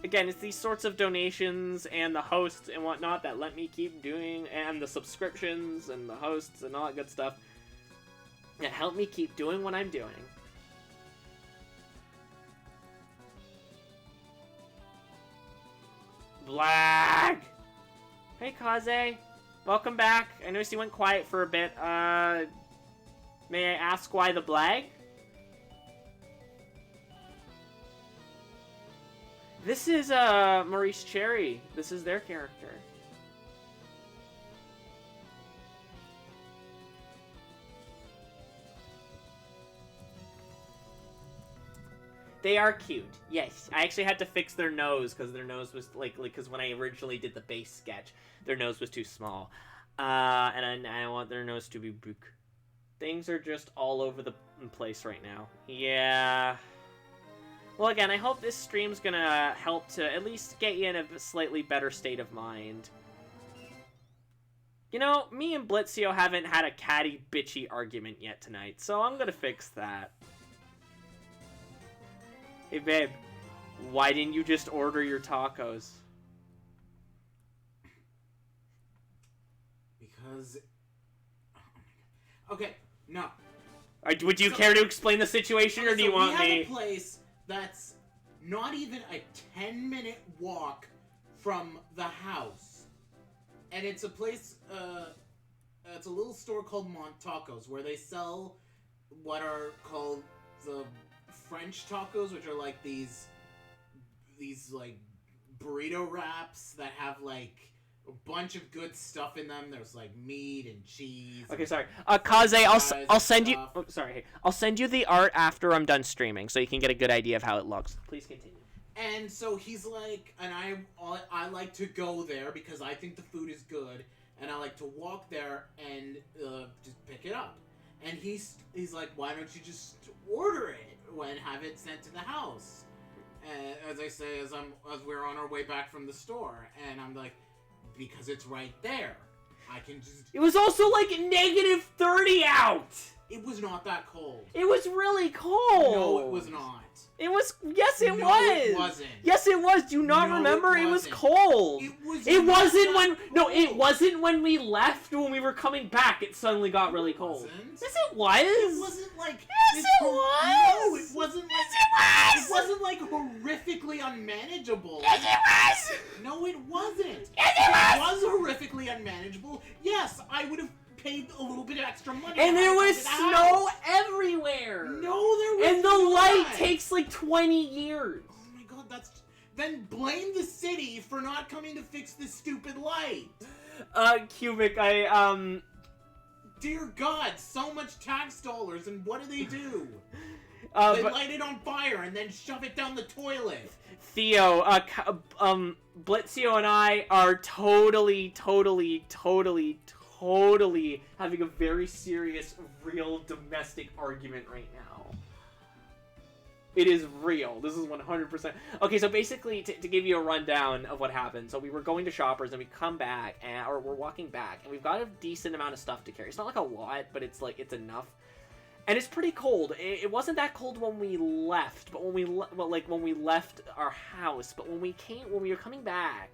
Again, it's these sorts of donations and the hosts and whatnot that let me keep doing, and the subscriptions and the hosts and all that good stuff that help me keep doing what I'm doing. Black! Hey, Kaze. Welcome back. I noticed you went quiet for a bit. May I ask why the blag? This is, Maurice Cherry. This is their character. They are cute. Yes. I actually had to fix their nose, because their nose was, because when I originally did the base sketch, their nose was too small. And I want their nose to be big. Things are just all over the place right now. Yeah. Well, again, I hope this stream's gonna help to at least get you in a slightly better state of mind. You know, me and Blitzio haven't had a catty, bitchy argument yet tonight, so I'm gonna fix that. Hey, babe, why didn't you just order your tacos? Because... Okay, no. Would you care to explain the situation, or do you want me... We have a place that's not even a 10-minute walk from the house. And it's a place, it's a little store called Mont Tacos, where they sell what are called the French tacos, which are like these like burrito wraps that have like a bunch of good stuff in them. There's like meat and cheese. Okay, sorry. Kaze, I'll send you. Oh, sorry. I'll send you the art after I'm done streaming, so you can get a good idea of how it looks. Please continue. And so he's like, and I like to go there because I think the food is good, and I like to walk there and just pick it up. And he's like, why don't you just order it and have it sent to the house? And as I say, as we're on our way back from the store, and I'm like, because it's right there. I can just... It was also like -30 out! It was not that cold. It was really cold! No, it was not. It was... Yes, it No, was! it wasn't. Yes, it was! Do you not No, remember? it It was wasn't. cold! It wasn't when... cold. No, it wasn't when we left. When we were coming back, it suddenly got really cold. Yes, it was! It wasn't like... Yes, it was! No, it wasn't like... Yes, it was! It wasn't like horrifically unmanageable. Yes, it was! No, it wasn't. Yes, If it it was horrifically unmanageable, yes, I would have paid a little bit of extra money. And to there have it was to the snow house. everywhere! No, there was And the not. light takes like 20 years! Oh my god, that's... Then blame the city for not coming to fix this stupid light. Cubic, Dear God, so much tax dollars, and what do? They but light it on fire and then shove it down the toilet. Theo, Blitzio and I are totally having a very serious, real domestic argument right now. It is real. This is 100%. Okay, so basically, to give you a rundown of what happened. So we were going to Shoppers, and we come back, or we're walking back, and we've got a decent amount of stuff to carry. It's not like a lot, but it's like, it's enough. And it's pretty cold. It wasn't that cold when we left, but when we left our house. But when we were coming back,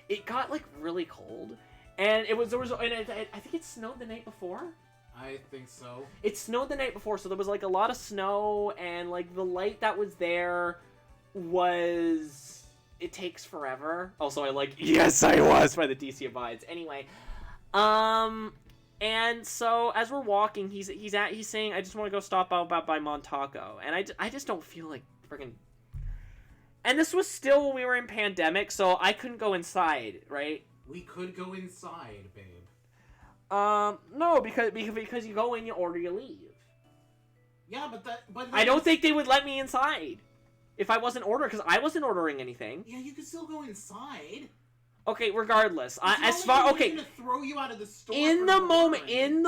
it got like really cold. And I think it snowed the night before. I think so. It snowed the night before, so there was like a lot of snow, and like the light that was there was... It takes forever. Also, I like Yes, I Was by the DC Abides. Anyway, and so as we're walking, he's saying, I just want to go stop out by Montaco, and I just don't feel like freaking. And this was still when we were in pandemic, so I couldn't go inside, right? We could go inside, babe. No, because you go in, you order, you leave. Yeah, but I don't think they would let me inside if I wasn't ordering, because I wasn't ordering anything. Yeah, you could still go inside. Okay, regardless, It's gonna throw you out of the store. In the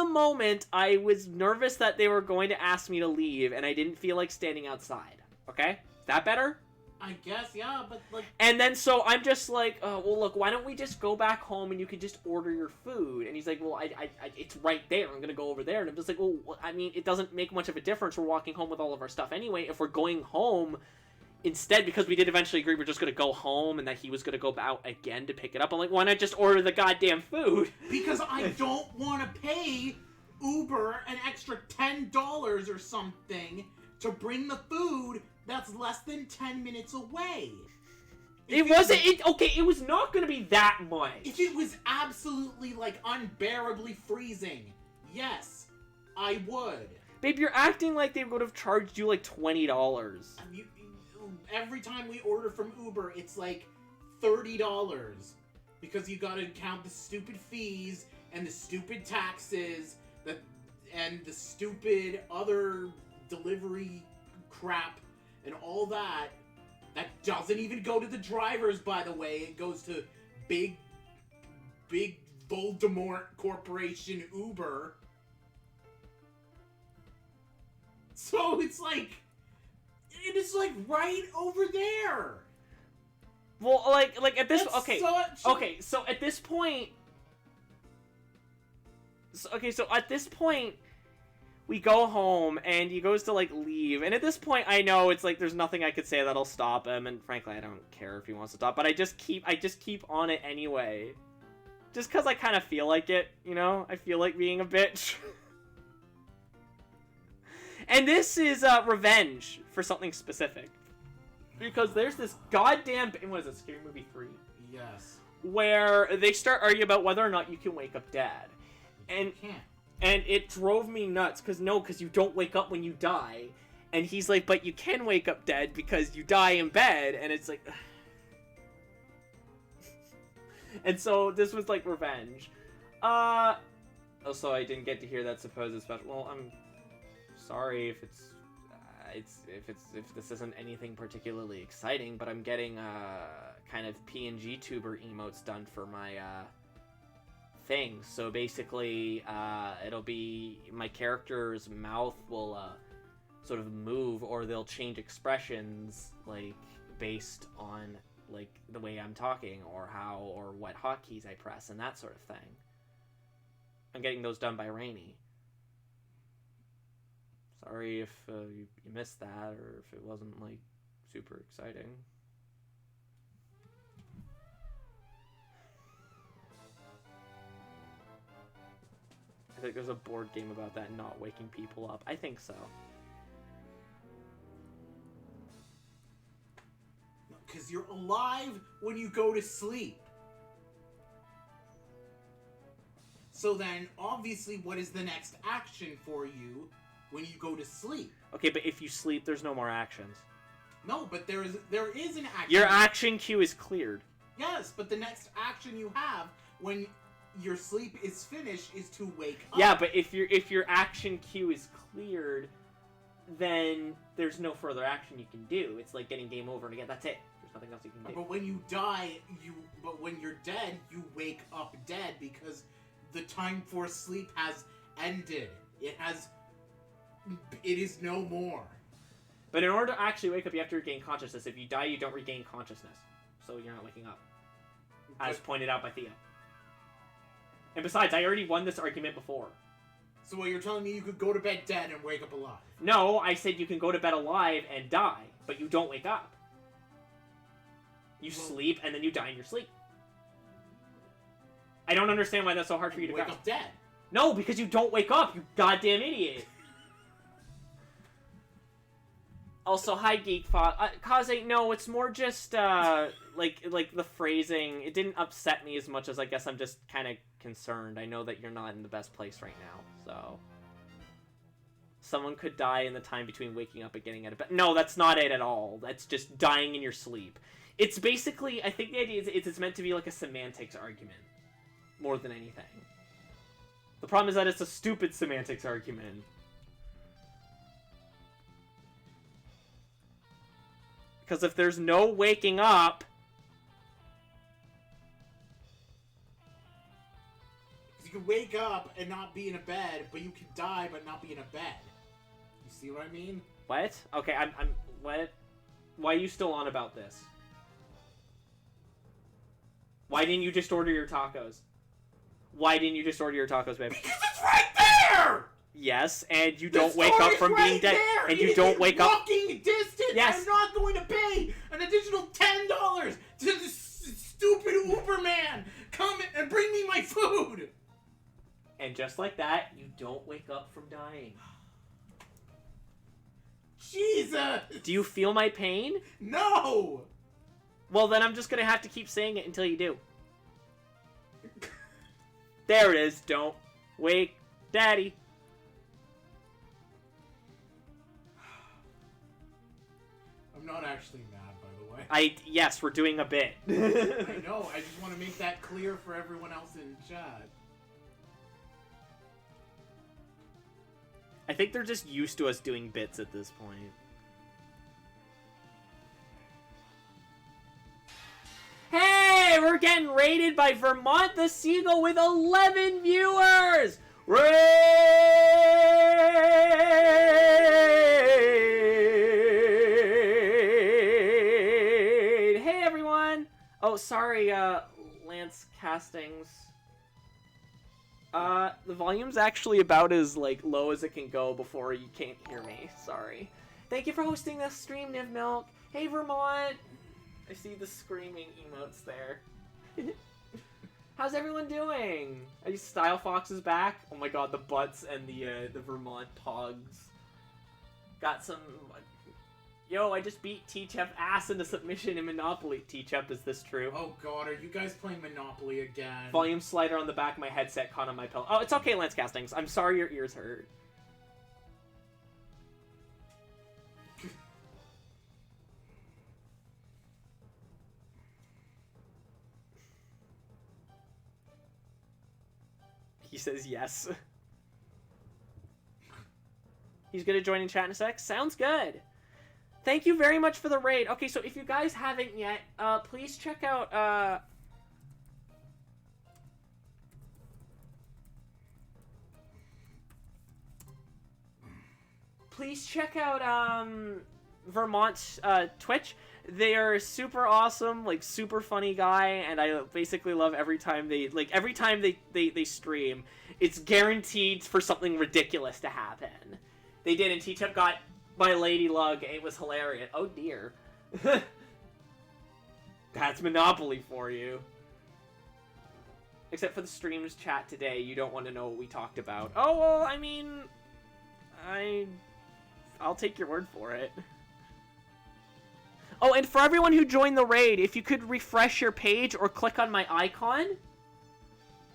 moment, I was nervous that they were going to ask me to leave, and I didn't feel like standing outside. Okay, is that better? I guess, yeah, but like. And then so I'm just like, oh, well, look, why don't we just go back home and you can just order your food? And he's like, well, I it's right there. I'm gonna go over there. And I'm just like, well, I mean, it doesn't make much of a difference. We're walking home with all of our stuff anyway. If we're going home. Instead, because we did eventually agree we're just going to go home and that he was going to go out again to pick it up, I'm like, why not just order the goddamn food? Because I don't want to pay Uber an extra $10 or something to bring the food that's less than 10 minutes away. It was not going to be that much. If it was absolutely, like, unbearably freezing, yes, I would. Babe, you're acting like they would have charged you, like, $20. Every time we order from Uber, it's like $30 because you gotta count the stupid fees and the stupid taxes and the stupid other delivery crap and all that. That doesn't even go to the drivers, by the way. It goes to big Voldemort Corporation Uber. So it's like... It is like right over there. Well, like at this So at this point, so at this point, we go home and he goes to like leave, and at this point, I know it's like there's nothing I could say that'll stop him, and frankly, I don't care if he wants to stop, but I just keep on it anyway, just because I kind of feel like it, you know. I feel like being a bitch. And this is revenge for something specific. Because there's this goddamn... What is it, Scary Movie 3? Yes. Where they start arguing about whether or not you can wake up dead. And you can't. And it drove me nuts. Because you don't wake up when you die. And he's like, but you can wake up dead because you die in bed. And it's like... And so this was like revenge. Also, I didn't get to hear that supposed special... Well, I'm... sorry if if this isn't anything particularly exciting, but I'm getting kind of PNG tuber emotes done for my thing. So basically, it'll be my character's mouth will sort of move, or they'll change expressions like based on like the way I'm talking, or what hotkeys I press, and that sort of thing. I'm getting those done by Rainy. Sorry if you missed that, or if it wasn't, like, super exciting. I think there's a board game about that, not waking people up. I think so. Because you're alive when you go to sleep. So then, obviously, what is the next action for you when you go to sleep? Okay, but if you sleep, there's no more actions. No, but there is an action. Your action queue is cleared. Yes, but the next action you have when your sleep is finished is to wake up. Yeah, but if your action queue is cleared, then there's no further action you can do. It's like getting game over and again. That's it. There's nothing else you can do. But when you die, but when you're dead, you wake up dead because the time for sleep has ended. It is no more. But in order to actually wake up, you have to regain consciousness. If you die, you don't regain consciousness. So you're not waking up. As pointed out by Thea. And besides, I already won this argument before. So what you're telling me, you could go to bed dead and wake up alive? No, I said you can go to bed alive and die, but you don't wake up. You sleep and then you die in your sleep. I don't understand why that's so hard for you to wake grasp. up dead. No, because you don't wake up, you goddamn idiot. Also, hi, Geek Fox. Kaze, no, it's more just, like the phrasing. It didn't upset me as much as I guess I'm just kind of concerned. I know that you're not in the best place right now, so... Someone could die in the time between waking up and getting out of bed. No, that's not it at all. That's just dying in your sleep. It's basically, I think the idea is it's meant to be like a semantics argument. More than anything. The problem is that it's a stupid semantics argument. Because if there's no waking up... You can wake up and not be in a bed, but you can die but not be in a bed. You see what I mean? What? Okay, I'm what? Why are you still on about this? Why didn't you just order your tacos? Why didn't you just order your tacos, babe? Because it's right there! Yes, and you don't wake up from being dead. And you don't wake up... Walking distance! Yes. I'm not going to pay an additional $10 to this stupid Uber man come and bring me my food! And just like that, you don't wake up from dying. Jesus! Do you feel my pain? No! Well, then I'm just gonna have to keep saying it until you do. There it is. Don't wake Daddy. I'm not actually mad, by the way. Yes, we're doing a bit. I know, I just want to make that clear for everyone else in chat. I think they're just used to us doing bits at this point. Hey, we're getting rated by Vermont the Seagull with 11 viewers! Raid! Hey, everyone! Oh, sorry, Lance Castings. The volume's actually about as, like, low as it can go before you can't hear me. Sorry. Thank you for hosting this stream, Niv Milk. Hey, Vermont! I see the screaming emotes there. How's everyone doing? Are you Style Foxes back? Oh my god, the butts and the Vermont pogs. Got some... Yo, I just beat T-Chep ass into submission in Monopoly. T-Chep, is this true? Oh god, are you guys playing Monopoly again? Volume slider on the back of my headset caught on my pillow. Oh, it's okay, Lance Castings. I'm sorry your ears hurt. He says yes. He's gonna join in chat in a sec. Sounds good. Thank you very much for the raid. Okay, so if you guys haven't yet, please check out, Vermont's, Twitch. They are super awesome, like, super funny guy, and I basically love every time they stream. It's guaranteed for something ridiculous to happen. They did, and T-Chep got by Lady Lug. It was hilarious. Oh, dear. That's Monopoly for you. Except for the streams chat today, you don't want to know what we talked about. Oh, well, I mean... I'll take your word for it. Oh, and for everyone who joined the raid, if you could refresh your page or click on my icon,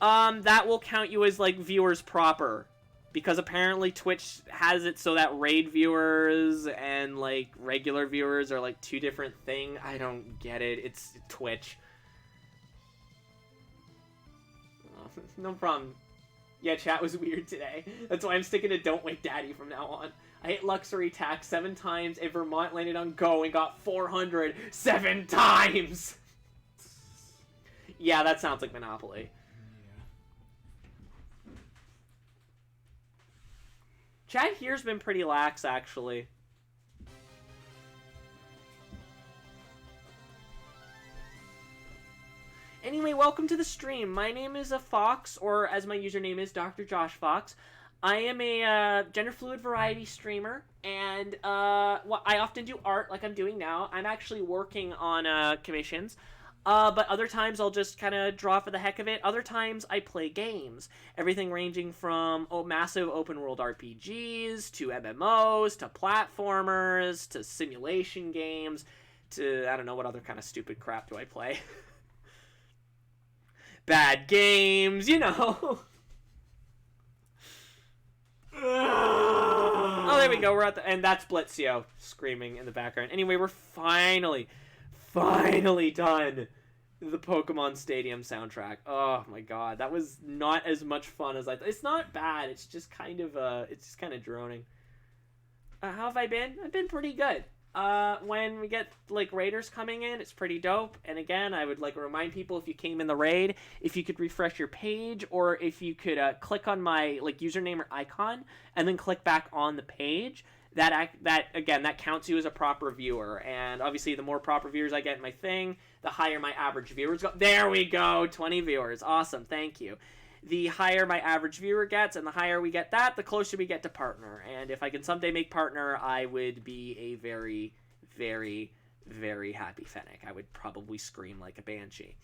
that will count you as, like, viewers proper. Because apparently Twitch has it so that raid viewers and, like, regular viewers are, like, two different things. I don't get it. It's Twitch. Oh, no problem. Yeah, chat was weird today. That's why I'm sticking to Don't Wake Daddy from now on. I hit Luxury Tax 7 times, and Vermont landed on Go and got 400 7 times! Yeah, that sounds like Monopoly. Chat here's been pretty lax, actually. Anyway, welcome to the stream. My name is Fox, or as my username is, Dr. Josh Fox. I am a gender fluid variety streamer, and I often do art like I'm doing now. I'm actually working on commissions. But other times I'll just kind of draw for the heck of it. Other times I play games. Everything ranging from massive open world RPGs to MMOs to platformers to simulation games to, I don't know, what other kind of stupid crap do I play? Bad games, you know. Oh, there we go. We're at the... And that's Blitzio screaming in the background. Anyway, we're finally done the Pokemon Stadium soundtrack. Oh my god, that was not as much fun as I thought. It's not bad. It's just kind of droning. How have I been? I've been pretty good. When we get like raiders coming in, it's pretty dope. And again, I would like remind people, if you came in the raid, if you could refresh your page, or if you could click on my like username or icon and then click back on the page. That counts you as a proper viewer. And obviously, the more proper viewers I get in my thing, the higher my average viewers go. There we go, 20 viewers. Awesome, thank you. The higher my average viewer gets, and the higher we get that, the closer we get to partner. And if I can someday make partner, I would be a very, very, very happy Fennec. I would probably scream like a banshee.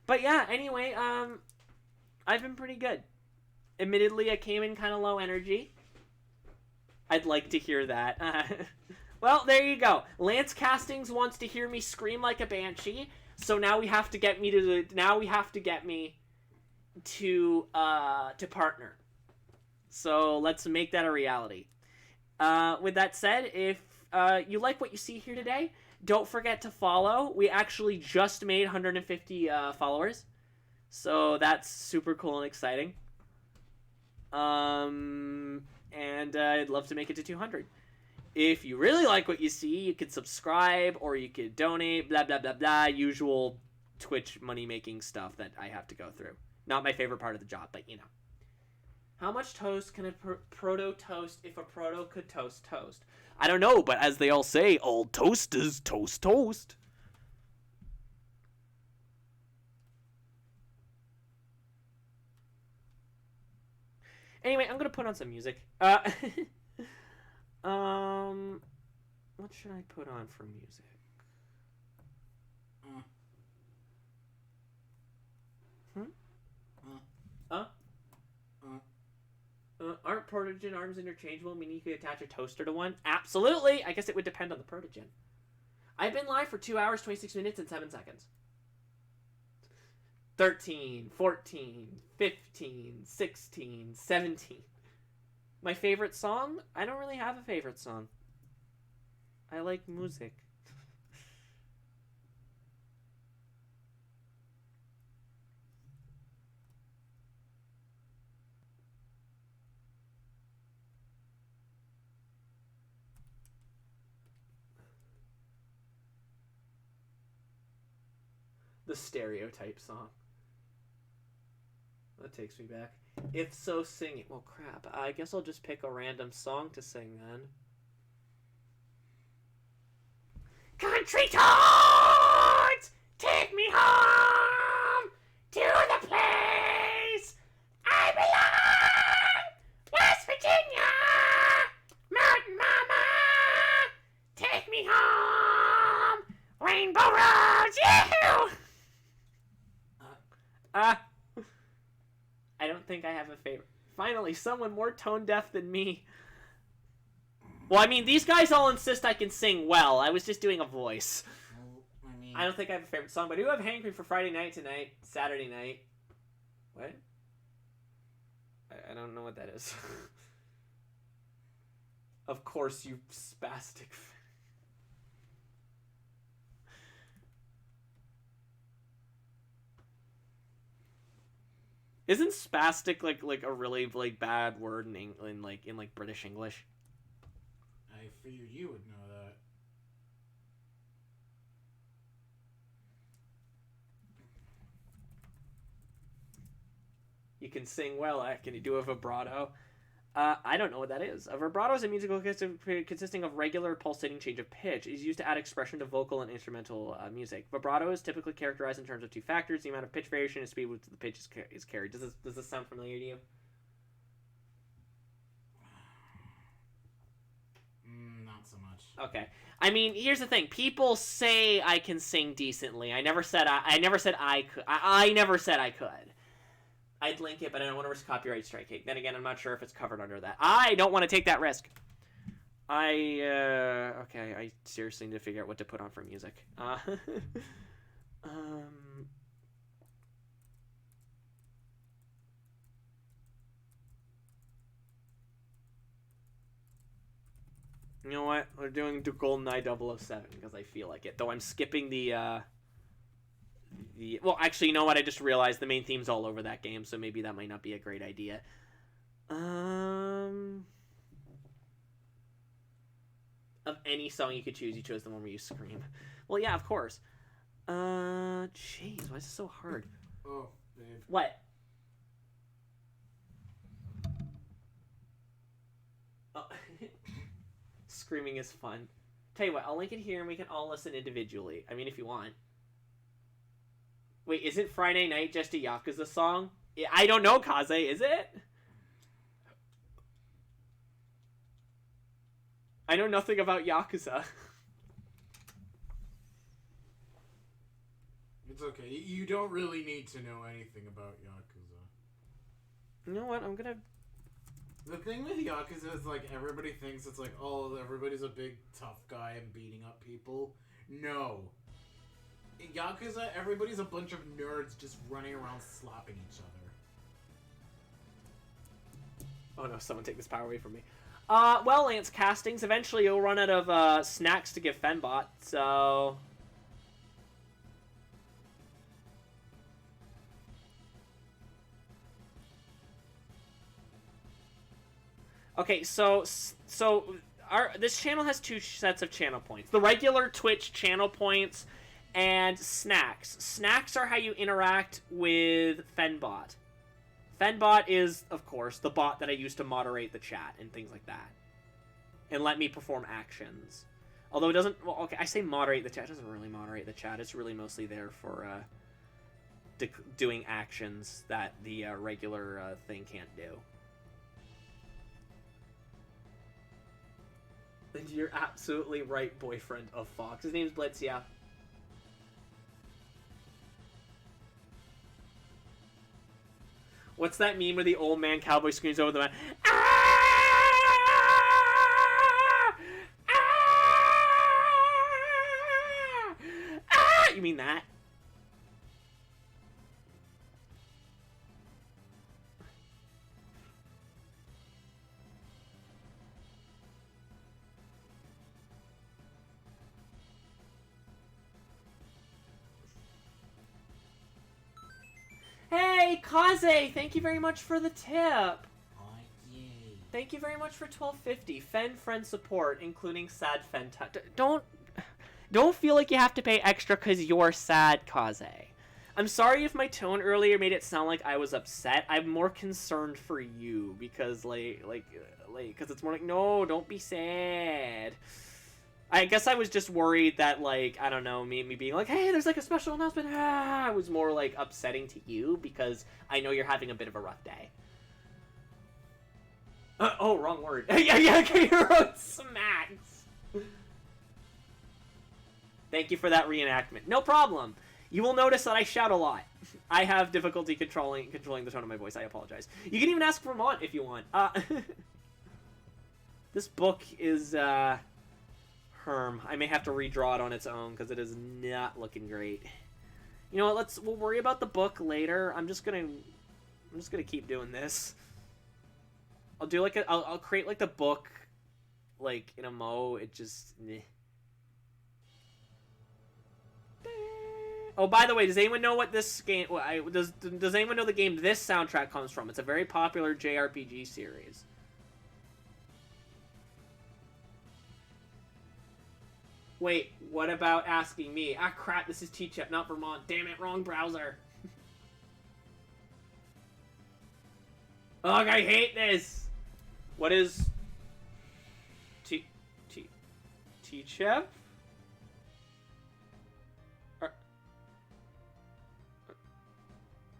But yeah, anyway, I've been pretty good. Admittedly, I came in kind of low energy. I'd like to hear that. Well, there you go. Lance Castings wants to hear me scream like a banshee. So now we have to get me to partner. So let's make that a reality. With that said, if you like what you see here today, don't forget to follow. We actually just made 150 followers, so that's super cool and exciting. And I'd love to make it to 200. If you really like what you see, you could subscribe or you could donate, blah, blah, blah, blah. Usual Twitch money-making stuff that I have to go through. Not my favorite part of the job, but you know. How much toast can a proto toast if a proto could toast toast? I don't know, but as they all say, all toast is toast toast. Anyway, I'm going to put on some music. What should I put on for music? Aren't protogen arms interchangeable, meaning you could attach a toaster to one? Absolutely! I guess it would depend on the protogen. I've been live for 2 hours, 26 minutes, and 7 seconds. 13, 14, 15, 16, 17. My favorite song? I don't really have a favorite song. I like music. The stereotype song. That takes me back. If so, sing it. Well, crap. I guess I'll just pick a random song to sing then. Country toads, take me home to the place I belong. West Virginia, Mountain Mama, take me home. Rainbow Roads, yahoo! I don't think I have a favorite. Finally, someone more tone deaf than me. Well, I mean, these guys all insist I can sing well. I was just doing a voice. Well, I mean... I don't think I have a favorite song, but I do have Hankering for Friday night tonight. Saturday night. What? I don't know what that is. Of course, you spastic... Isn't spastic like a really like bad word in British English? I figured you would know that. You can sing well. Can you do a vibrato? I don't know what that is. A vibrato is a musical consisting of regular pulsating change of pitch. It is used to add expression to vocal and instrumental music. Vibrato is typically characterized in terms of two factors: the amount of pitch variation and speed with which the pitch is carried. Does this sound familiar to you? Not not so much. Okay. I mean, here's the thing. People say I can sing decently. I never said I never said I could. I never said I could. I'd link it, but I don't want to risk copyright striking. Then again, I'm not sure if it's covered under that. I don't want to take that risk. Okay, I seriously need to figure out what to put on for music. You know what? We're doing Goldeneye 007 because I feel like it. Though I'm skipping the well, actually, you know what? I just realized the main theme's all over that game, so maybe that might not be a great idea. Of any song you could choose, you chose the one where you scream. Well, yeah, of course. Jeez, why is this so hard? Oh, babe. What? Oh. Screaming is fun. Tell you what, I'll link it here and we can all listen individually. I mean, if you want. Wait, isn't Friday Night just a Yakuza song? I don't know, Kaze, is it? I know nothing about Yakuza. It's okay. You don't really need to know anything about Yakuza. You know what? I'm gonna... The thing with Yakuza is, like, everybody thinks it's like, oh, everybody's a big tough guy and beating up people. No. In Yakuza, everybody's a bunch of nerds just running around slapping each other. Oh no, someone take this power away from me. Well, Lance Castings, eventually you'll run out of, snacks to give Fenbot, so... Okay, so this channel has two sets of channel points. The regular Twitch channel points and snacks. Snacks are how you interact with Fenbot. Fenbot is, of course, the bot that I use to moderate the chat and things like that. And let me perform actions. Although it doesn't... Well, okay, I say moderate the chat. It doesn't really moderate the chat. It's really mostly there for doing actions that the regular thing can't do. And you're absolutely right, boyfriend of Fox. His name's Blitz, yeah. What's that meme where the old man cowboy screams over the man? Ah! Ah! Ah! You mean that? Hey, Kaze! Thank you very much for the tip. Yay. Thank you very much for $12.50. Fen friend support, including sad Fen. Don't feel like you have to pay extra because you're sad, Kaze. I'm sorry if my tone earlier made it sound like I was upset. I'm more concerned for you because because it's more like, no, don't be sad. I guess I was just worried that, like, I don't know, me being like, hey, there's, like, a special announcement, was more, like, upsetting to you, because I know you're having a bit of a rough day. Oh, wrong word. yeah, okay, you wrote smacks. Thank you for that reenactment. No problem. You will notice that I shout a lot. I have difficulty controlling the tone of my voice. I apologize. You can even ask Vermont if you want. This book is, Herm. I may have to redraw it on its own because it is not looking great. You know what? We'll worry about the book later. I'm just gonna keep doing this. I'll do like I'll create like the book, like in a mo. It just. Meh. Oh, by the way, does anyone know what this game? Does anyone know the game this soundtrack comes from? It's a very popular JRPG series. Wait, what about asking me? Ah, crap, this is T-Chep, not Vermont. Damn it, wrong browser. Ugh, I hate this. What is... T-Chep?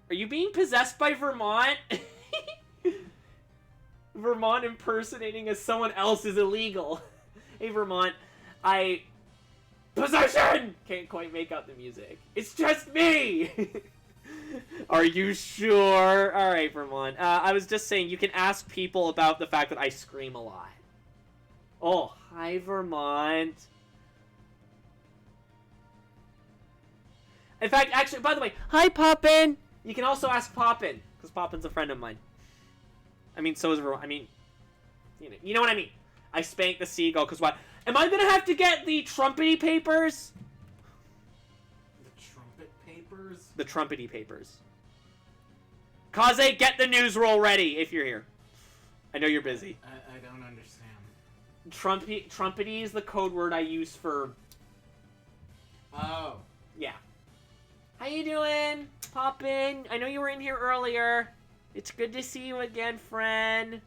Are you being possessed by Vermont? Vermont impersonating as someone else is illegal. Hey, Vermont. Possession! Can't quite make out the music. It's just me! Are you sure? Alright, Vermont. I was just saying, you can ask people about the fact that I scream a lot. Oh, hi, Vermont. In fact, actually, by the way, hi, Poppin! You can also ask Poppin, because Poppin's a friend of mine. I mean, so is Vermont. I mean, you know what I mean. I spanked the seagull, because what? Am I gonna have to get the trumpety papers? The trumpet papers? The trumpety papers. Kaze, get the news roll ready if you're here. I know you're busy. I don't understand. Trumpety is the code word I use for... Oh. Yeah. How you doing? Pop in. I know you were in here earlier. It's good to see you again, friend.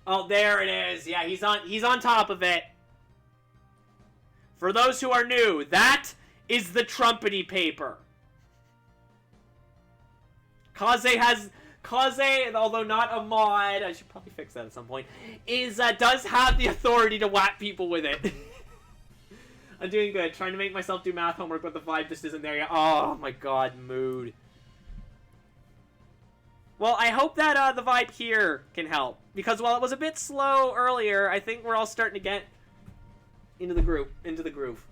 Oh, there it is. Yeah, he's on top of it. For those who are new, that is the trumpety paper. Kaze, although not a mod, I should probably fix that at some point, does have the authority to whack people with it. I'm doing good. Trying to make myself do math homework, but the vibe just isn't there yet. Oh my god, mood. Well, I hope that the vibe here can help. Because while it was a bit slow earlier, I think we're all starting to get into the groove.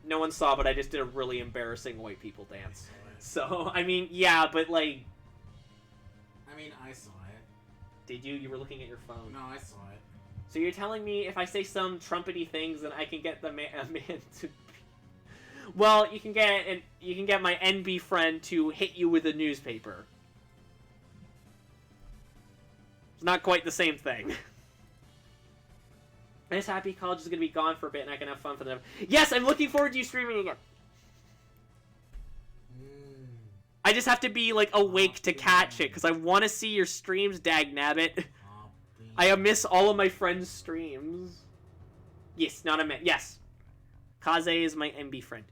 No one saw, but I just did a really embarrassing white people dance. So, I mean, yeah, but like... I mean, I saw it. Did you? You were looking at your phone. No, I saw it. So you're telling me if I say some trumpety things, then I can get a man to... Well, you can get my NB friend to hit you with a newspaper. It's not quite the same thing. I'm just happy college is going to be gone for a bit and I can have fun for them. Yes, I'm looking forward to you streaming again. I just have to be, like, awake to catch it, because I want to see your streams, dagnabbit. I miss all of my friends' streams. Yes, not a man. Yes. Kaze is my MB friend.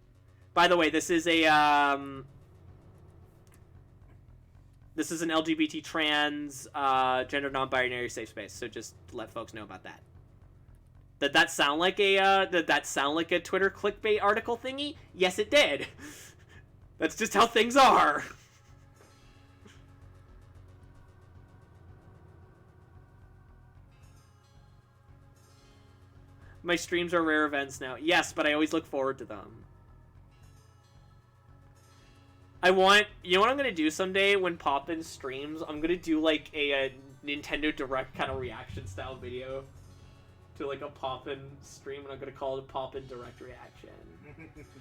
By the way, this is a, this is an LGBT trans, gender non-binary safe space, so just let folks know about that. Did that sound like a, Twitter clickbait article thingy? Yes, it did. That's just how things are. My streams are rare events now. Yes, but I always look forward to them. You know what I'm gonna do someday when Poppin streams? I'm gonna do like a Nintendo Direct kind of reaction style video to like a Poppin stream, and I'm gonna call it a Poppin Direct Reaction.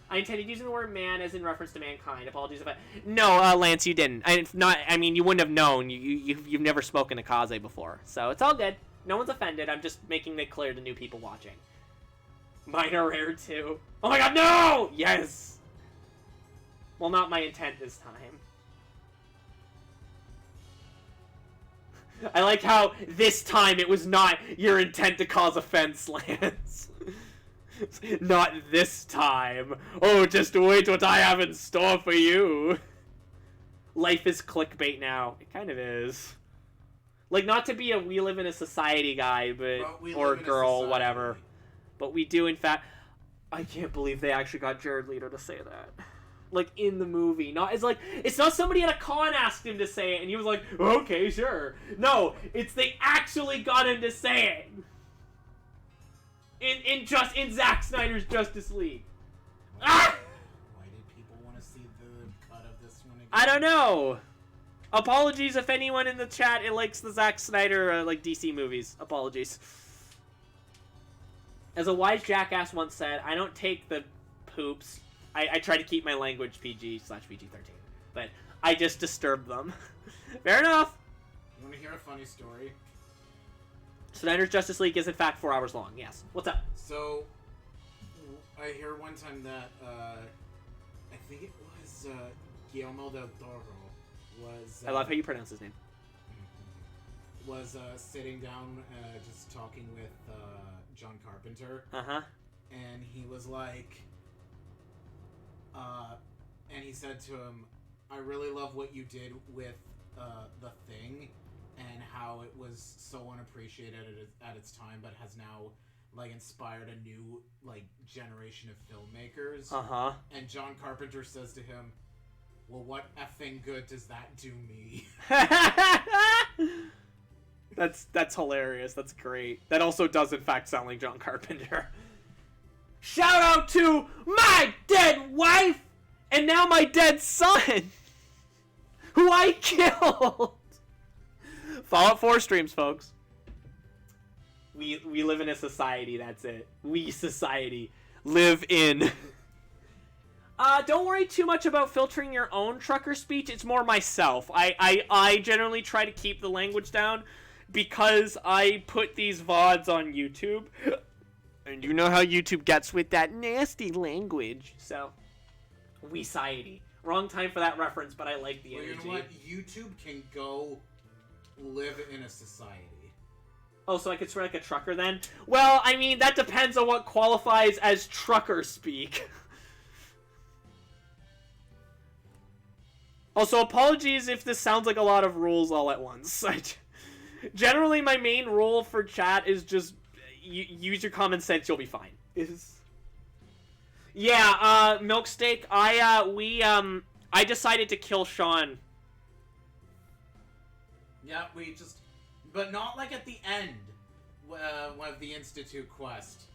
I intended using the word man as in reference to mankind. Apologies if I... No, Lance, you didn't. I mean, you wouldn't have known. You've never spoken to Kaze before. So it's all good. No one's offended. I'm just making it clear to new people watching. Mine are rare, too. Oh my god, no! Yes! Well, not my intent this time. I like how this time it was not your intent to cause offense, Lance. Not this time. Oh, just wait what I have in store for you. Life is clickbait now. It kind of is. Like, not to be a we live in a society guy, or girl, whatever. But we do, in fact... I can't believe they actually got Jared Leto to say that. Like, in the movie. It's not somebody at a con asked him to say it, and he was like, okay, sure. No, it's they actually got him to say it. In Zack Snyder's Justice League. Why did people want to see the cut of this one again? I don't know. Apologies if anyone in the chat likes the Zack Snyder DC movies. Apologies. As a wise jackass once said, I don't take the poops. I try to keep my language PG/PG-13, but I just disturb them. Fair enough. You want to hear a funny story? Snyder's Justice League is in fact 4 hours long. Yes. What's up? So, I hear one time that I think it was Guillermo del Toro was. I love how you pronounce his name. Was sitting down, just talking with John Carpenter. Uh-huh. and he was like, and he said to him, I really love what you did with The Thing, and how it was so unappreciated at its time, but has now, like, inspired a new, like, generation of filmmakers. Uh-huh. And John Carpenter says to him, well, what effing good does that do me? That's hilarious. That's great. That also does, in fact, sound like John Carpenter. Shout out to my dead wife and now my dead son, who I killed. Fallout 4 streams, folks. We live in a society, that's it. We, society, live in... don't worry too much about filtering your own trucker speech. It's more myself. I generally try to keep the language down because I put these VODs on YouTube. And you know how YouTube gets with that nasty language. So, we society. Wrong time for that reference, but I like the energy. You know what? YouTube can go live in a society. Oh, so I could swear like a trucker then? Well, I mean, that depends on what qualifies as trucker speak. Also, apologies if this sounds like a lot of rules all at once. Generally, my main rule for chat is just use your common sense, you'll be fine. Yeah, Milksteak, I decided to kill Sean. Yeah, but not like at the end of the Institute quest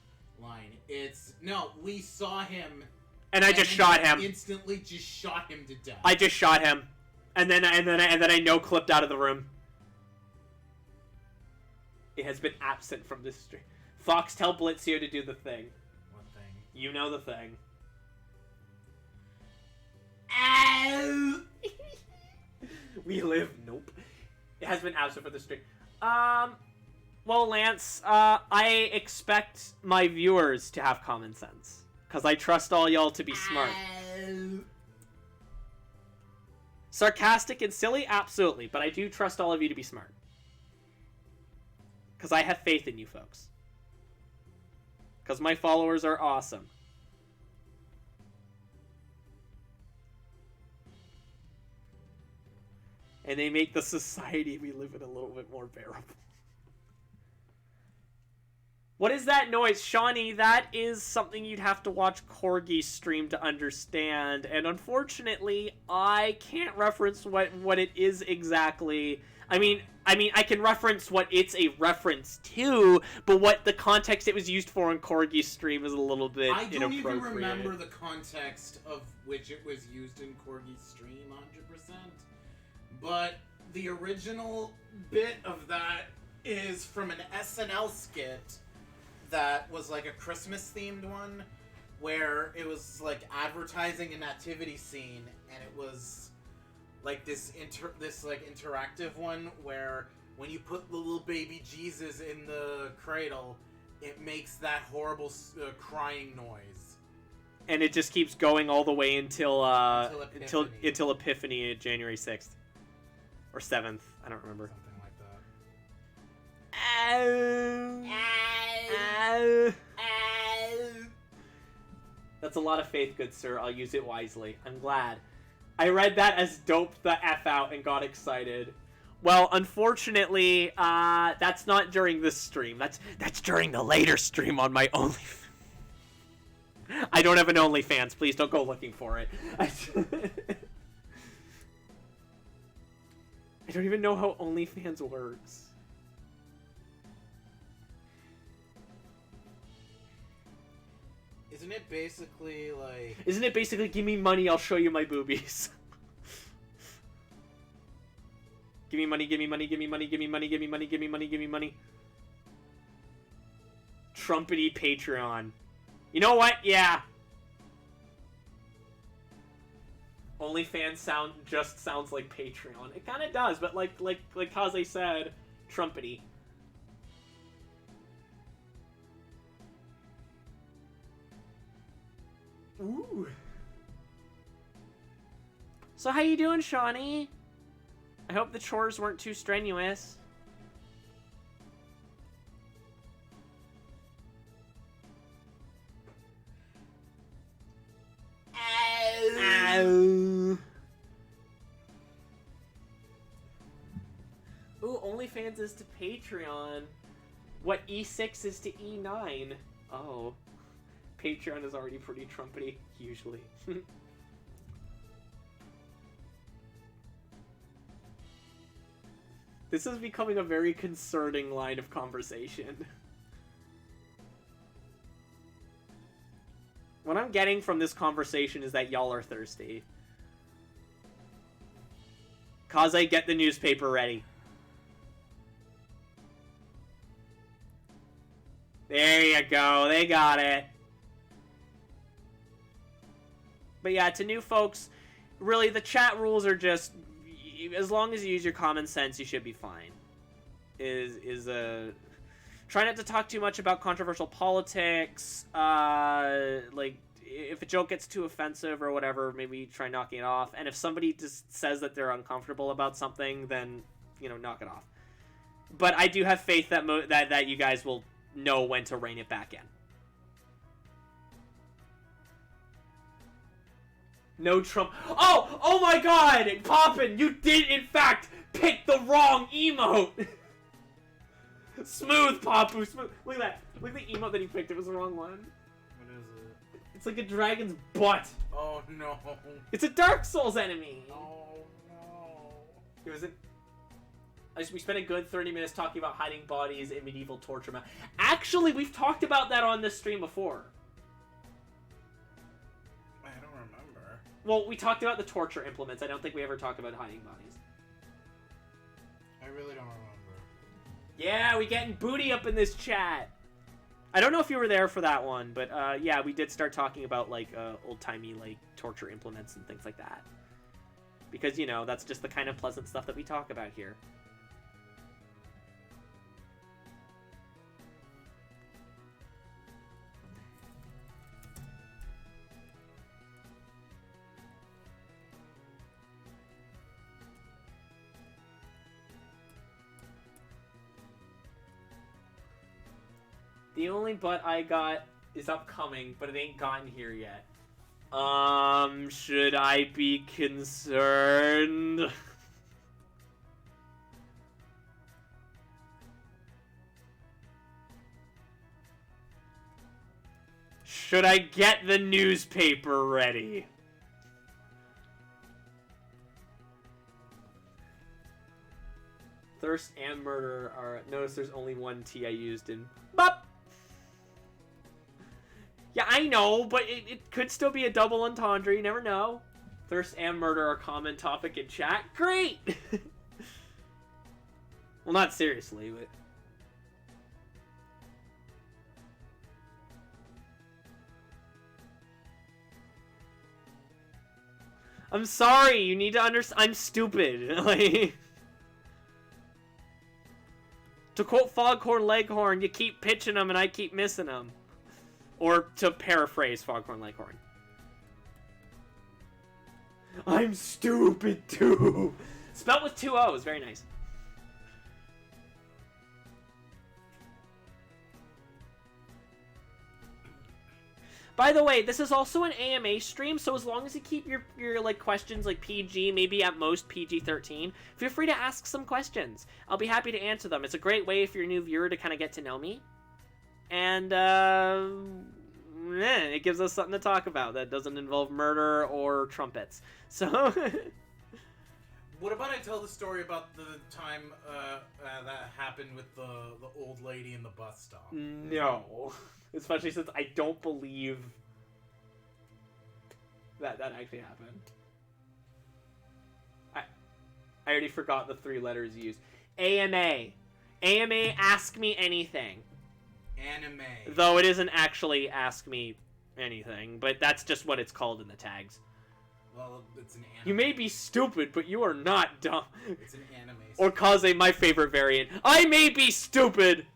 line. No, we saw him. And I just shot him. Instantly just shot him to death. I just shot him. And then I no-clipped out of the room. It has been absent from this stream. Fox, tell Blitzio to do the thing. What thing? You know the thing. Ow! We live. Nope. It has been absent from the stream. Well, Lance, I expect my viewers to have common sense. Because I trust all y'all to be smart. Sarcastic and silly? Absolutely. But I do trust all of you to be smart. Because I have faith in you folks. Because my followers are awesome. And they make the society we live in a little bit more bearable. What is that noise? Shawnee, that is something you'd have to watch Corgi's stream to understand. And unfortunately, I can't reference what it is exactly. I mean, I can reference what it's a reference to, but what the context it was used for in Corgi's stream is a little bit inappropriate. I don't even remember the context of which it was used in Corgi's stream 100%. But the original bit of that is from an SNL skit that was like a Christmas-themed one, where it was like advertising a nativity scene, and it was like this interactive one where when you put the little baby Jesus in the cradle, it makes that horrible crying noise. And it just keeps going all the way until Epiphany, January 6th or 7th. I don't remember. Something like that. That's a lot of faith, good sir. I'll use it wisely. I'm glad. I read that as dope the F out and got excited. Well, unfortunately, that's not during this stream. That's during the later stream on my OnlyFans. I don't have an OnlyFans. Please don't go looking for it. I don't even know how OnlyFans works. Isn't it basically like... Isn't it basically, give me money, I'll show you my boobies? Give me money, give me money, give me money, give me money, give me money, give me money, give me money. Trumpety Patreon. You know what? Yeah. OnlyFans just sounds like Patreon. It kind of does, but like Kaze said, trumpety. Ooh. So how you doing, Shawnee? I hope the chores weren't too strenuous. OnlyFans is to Patreon what E6 is to E9. Oh. Patreon is already pretty Trumpety, usually. This is becoming a very concerning line of conversation. What I'm getting from this conversation is that y'all are thirsty. Kaze, get the newspaper ready. There you go, they got it. But yeah, to new folks, really the chat rules are just, as long as you use your common sense, you should be fine. Try not to talk too much about controversial politics. Like, if a joke gets too offensive or whatever, maybe try knocking it off. And if somebody just says that they're uncomfortable about something, then, you know, knock it off. But I do have faith that that you guys will know when to rein it back in. No Trump. Oh my God, Poppin, you did in fact pick the wrong emote. Smooth, Papu, smooth. Look at that. Look at the emote that he picked. It was the wrong one. What is it? It's like a dragon's butt. Oh no. It's a Dark Souls enemy. Oh no. It was we spent a good 30 minutes talking about hiding bodies in medieval torture map. Actually, we've talked about that on this stream before. I don't remember. Well, we talked about the torture implements. I don't think we ever talked about hiding bodies. I really don't remember. Yeah, we getting booty up in this chat. I don't know if you were there for that one, but yeah, we did start talking about like old-timey like torture implements and things like that. Because, you know, that's just the kind of pleasant stuff that we talk about here. The only butt I got is upcoming, but it ain't gotten here yet. Should I be concerned? Should I get the newspaper ready? Thirst and murder are... Notice there's only one T I used in... Bop! Yeah, I know, but it could still be a double entendre. You never know. Thirst and murder are a common topic in chat. Great! Well, not seriously, but... I'm sorry, you need to understand. I'm stupid. Like... To quote Foghorn Leghorn, you keep pitching them and I keep missing them. Or to paraphrase Foghorn Leghorn. I'm stupid too. Spelt with 2 O's. Very nice. By the way, this is also an AMA stream, so as long as you keep your like questions like PG, maybe at most PG-13, feel free to ask some questions. I'll be happy to answer them. It's a great way if you're a new viewer to kind of get to know me. And it gives us something to talk about that doesn't involve murder or trumpets. So What about I tell the story about the time that happened with the old lady in the bus stop? No. Especially since I don't believe that actually happened. I already forgot the 3 letters used. AMA. AMA, ask me anything. Anime. Though it isn't actually ask me anything, but that's just what it's called in the tags. Well, it's an anime. You may be stupid, but you are not dumb. It's an anime. Or Kaze, my favorite variant. I may be stupid!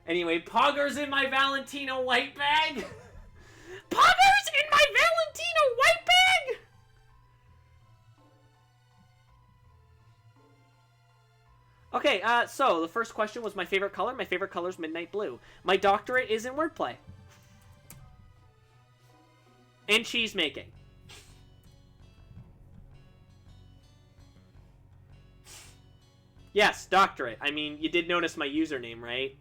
Anyway, Poggers in my Valentino white bag! Poggers in my Valentino white bag! Okay, so the first question was my favorite color. My favorite color is midnight blue. My doctorate is in wordplay. And cheese making. Yes, doctorate. I mean, you did notice my username, right?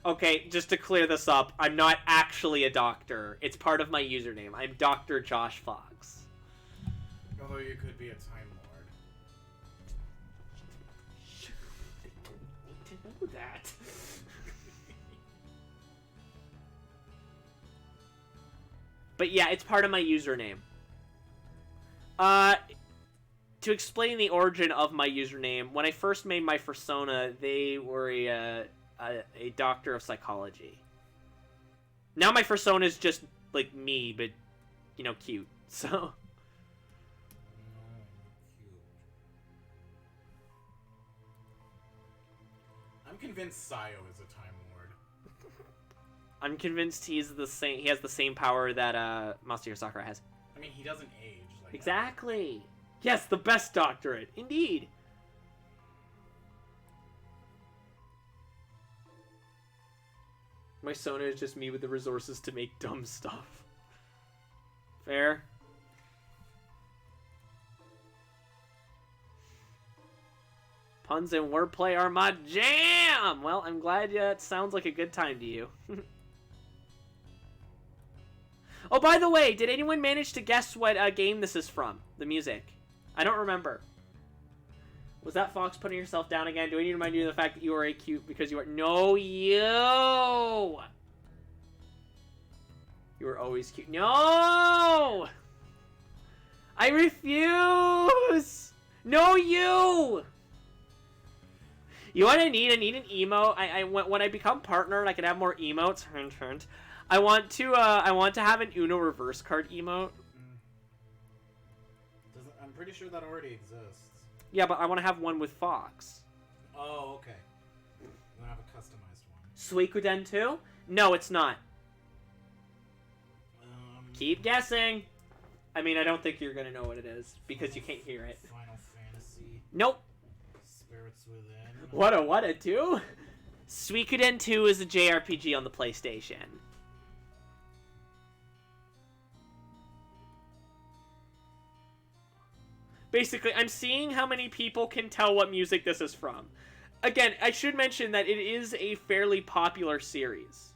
Okay, just to clear this up, I'm not actually a doctor. It's part of my username. I'm Dr. Josh Fox. Although you could be a Time Lord. I didn't know that. But yeah, it's part of my username. To explain the origin of my username, when I first made my persona, they were a doctor of psychology. Now my persona is just like me, but you know, cute. So. Cute. I'm convinced Sayo is a Time Lord. I'm convinced he's the same. He has the same power that Masahiro Sakura has. I mean, he doesn't age. Like Exactly. Yes, the best doctorate, indeed. My Sona is just me with the resources to make dumb stuff. Fair. Puns and wordplay are my jam! Well, I'm glad it sounds like a good time to you. Oh, by the way, did anyone manage to guess what game this is from? The music. I don't remember. Was that Fox putting yourself down again? Do I need to remind you of the fact that you are a cute because you are... No, you! You were always cute. No! I refuse! No, you! You know what I need? I need an emote. When I become partner and I can have more emotes. I want to have an Uno reverse card emote. I'm pretty sure that already exists. Yeah, but I want to have one with Fox. Oh, okay. You want to have a customized one. Suikuden 2? No, it's not. Keep guessing. I mean, I don't think you're going to know what it is because you can't hear it. Final Fantasy. Nope. Spirits Within. What a 2? Suikuden 2 is a JRPG on the PlayStation. Basically, I'm seeing how many people can tell what music this is from. Again, I should mention that it is a fairly popular series.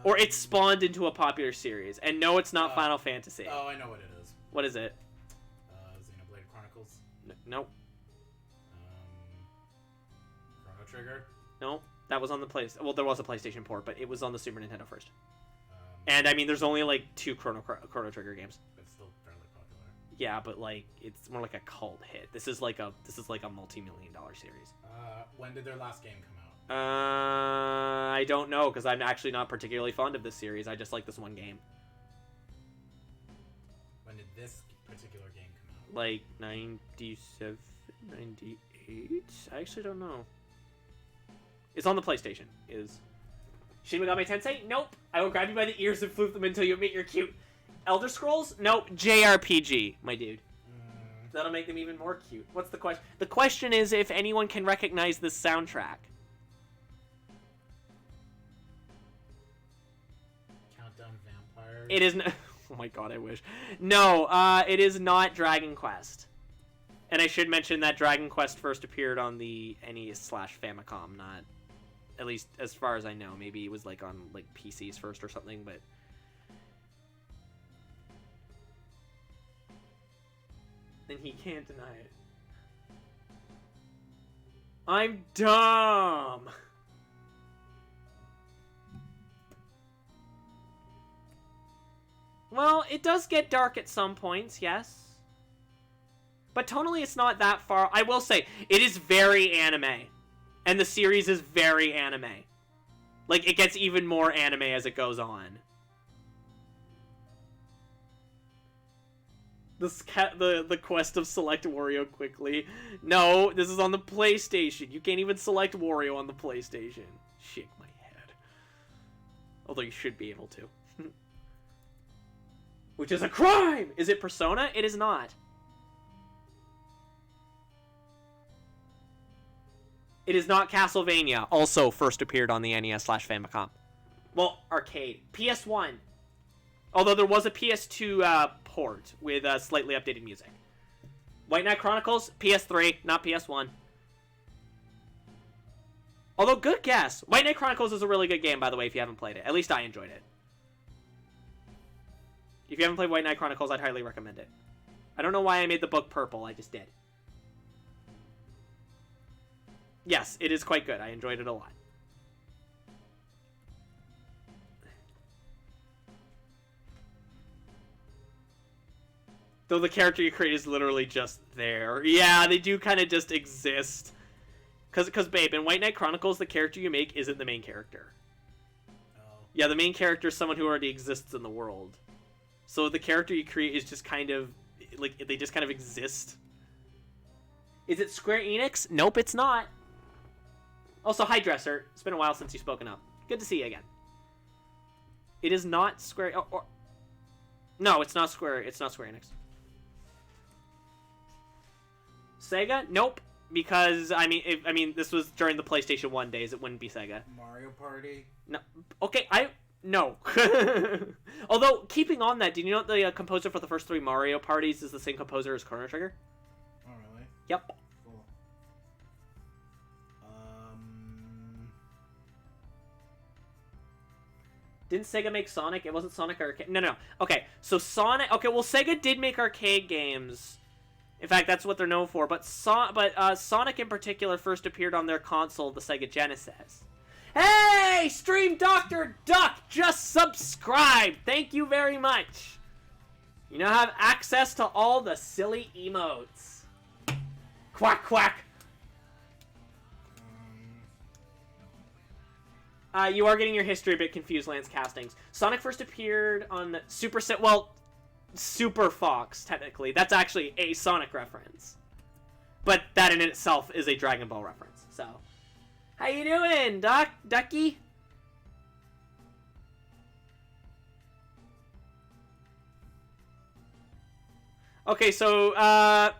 Or it spawned into a popular series. And no, it's not Final Fantasy. Oh, I know what it is. What is it? Xenoblade Chronicles. Nope. Chrono Trigger. No, that was on the PlayStation. Well, there was a PlayStation port, but it was on the Super Nintendo first. And I mean, there's only like 2 Chrono Trigger games. But still fairly popular. Yeah, but like it's more like a cult hit. This is like a multi-million-dollar series. When did their last game come out? I don't know because I'm actually not particularly fond of this series. I just like this one game. When did this particular game come out? Like 97, 98? I actually don't know. It's on the PlayStation. Is Shin Megami Tensei? Nope. I will grab you by the ears and flip them until you admit you're cute. Elder Scrolls? Nope. JRPG, my dude. That'll make them even more cute. What's the question? The question is if anyone can recognize this soundtrack. Countdown Vampires. It is not. Oh my god, I wish. No, it is not Dragon Quest. And I should mention that Dragon Quest first appeared on the NES/Famicom, not, at least as far as I know. Maybe it was like on like PCs first or something, but. And he can't deny it. I'm dumb! Well, it does get dark at some points, yes. But tonally, it's not that far. I will say, it is very anime. And the series is very anime. Like, it gets even more anime as it goes on. The quest of select Wario quickly. No, this is on the PlayStation. You can't even select Wario on the PlayStation. Shake my head. Although you should be able to. Which is a crime! Is it Persona? It is not. It is not Castlevania. Also first appeared on the NES/Famicom. Well, arcade. PS1. Although there was a PS2 port with slightly updated music. White Knight Chronicles, PS3, not PS1. Although, good guess. White Knight Chronicles is a really good game, by the way, if you haven't played it. At least I enjoyed it. If you haven't played White Knight Chronicles, I'd highly recommend it. I don't know why I made the book purple, I just did. Yes, it is quite good. I enjoyed it a lot. Though the character you create is literally just there. Yeah, they do kind of just exist. Because, babe, in White Knight Chronicles, the character you make isn't the main character. Oh. Yeah, the main character is someone who already exists in the world. So the character you create is just kind of, like, they just kind of exist. Is it Square Enix? Nope, it's not. Also, hi, Dresser. It's been a while since you've spoken up. Good to see you again. It is not Square... No, it's not Square... It's not Square Enix. Sega? Nope. Because, I mean, this was during the PlayStation 1 days. It wouldn't be Sega. Mario Party? No. Okay, No. Although, keeping on that, did you know that the composer for the first 3 Mario Parties is the same composer as Chrono Trigger? Oh, really? Yep. Cool. Didn't Sega make Sonic? It wasn't Sonic Arcade. No. Okay, so Sonic... Okay, well, Sega did make arcade games. In fact, that's what they're known for. But Sonic in particular first appeared on their console, the Sega Genesis. Hey! Stream Dr. Duck just subscribed! Thank you very much. You now have access to all the silly emotes. Quack, quack. You are getting your history a bit confused, Lance Castings. Sonic first appeared on the Super Fox, technically. That's actually a Sonic reference. But that in itself is a Dragon Ball reference, so... How you doing, Ducky? Okay, so,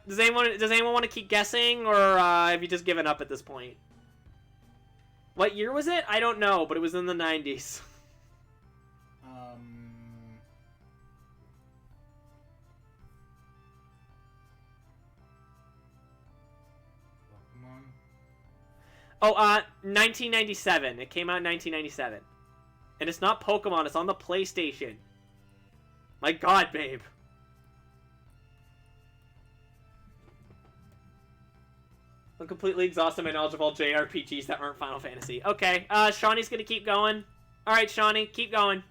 does anyone want to keep guessing, or, have you just given up at this point? What year was it? I don't know, but it was in the 90s. Oh, 1997. It came out in 1997. And it's not Pokemon, it's on the PlayStation. My god, babe. I'm completely exhausted my knowledge of all JRPGs that aren't Final Fantasy. Okay, Shawnee's gonna keep going. Alright, Shawnee, keep going.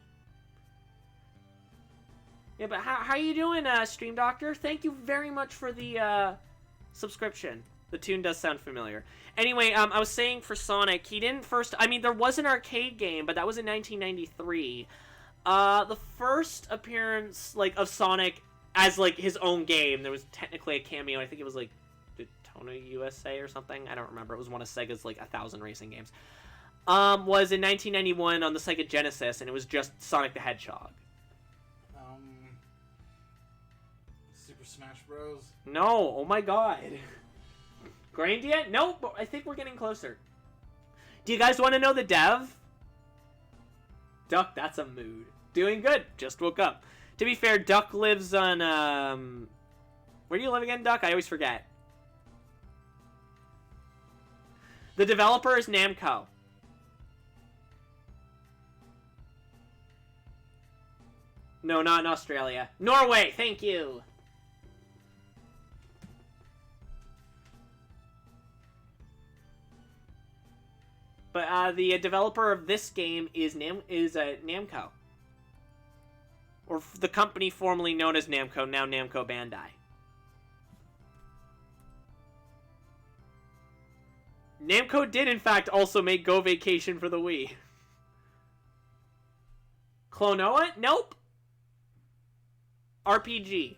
Yeah, but how are you doing, Stream Doctor? Thank you very much for the, subscription. The tune does sound familiar. Anyway, I was saying for Sonic, he didn't first... I mean, there was an arcade game, but that was in 1993. The first appearance, like, of Sonic as, like, his own game, there was technically a cameo. I think it was, like, Daytona USA or something. I don't remember. It was one of Sega's, like, 1,000 racing games. Was in 1991 on the Sega Genesis, and it was just Sonic the Hedgehog. Super Smash Bros? No, oh my god. Grandia? No, but I think we're getting closer. Do you guys want to know the dev? Duck, that's a mood. Doing good. Just woke up. To be fair, Duck lives on, where do you live again, Duck? I always forget. The developer is Namco. No, not in Australia. Norway, thank you. But the developer of this game is Namco. Or the company formerly known as Namco, now Namco Bandai. Namco did, in fact, also make Go Vacation for the Wii. Klonoa? Nope. RPG.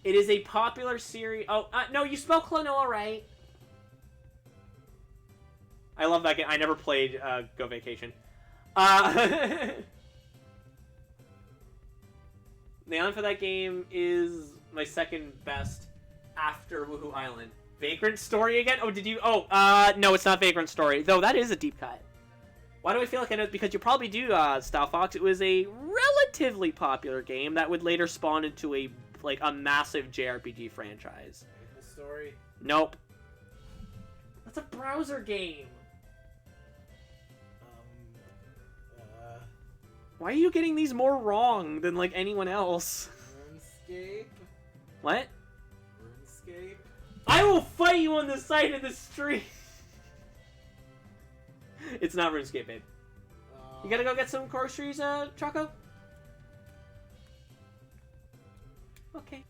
It is a popular series. Oh, no, you spell Klonoa right. I love that game. I never played Go Vacation. The island for that game is my second best after Woohoo Island. Vagrant Story again? Oh, did you... Oh, no, it's not Vagrant Story. Though, that is a deep cut. Why do I feel like I know? Because you probably do, Star Fox. It was a relatively popular game that would later spawn into a massive JRPG franchise. Maple Story. Nope. That's a browser game. Why are you getting these more wrong than anyone else? RuneScape. What? RuneScape. I will fight you on the side of the street. It's not RuneScape, babe. You gotta go get some groceries, Choco? Okay.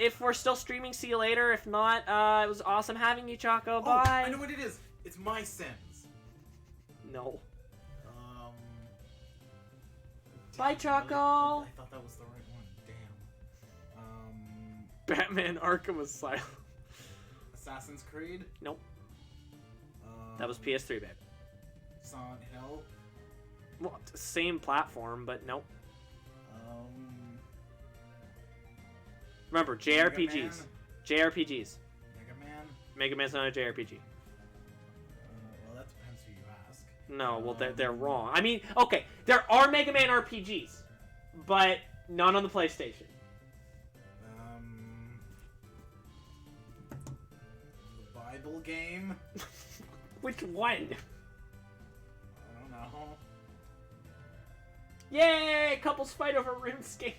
If we're still streaming, see you later. If not, it was awesome having you, Choco. Bye. I know what it is. It's My Sims. No. Damn, Bye, Choco. I thought that was the right one. Damn. Batman Arkham Asylum. Assassin's Creed. Nope. That was PS3, babe. Silent Hill. Well, same platform, but nope. Remember, JRPGs. Mega Man. JRPGs. Mega Man. Mega Man's not a JRPG. Well, that depends who you ask. No, well, they're wrong. I mean, okay, there are Mega Man RPGs, but not on the PlayStation. The Bible game. Which one? I don't know. Yay! Couples fight over RuneScape.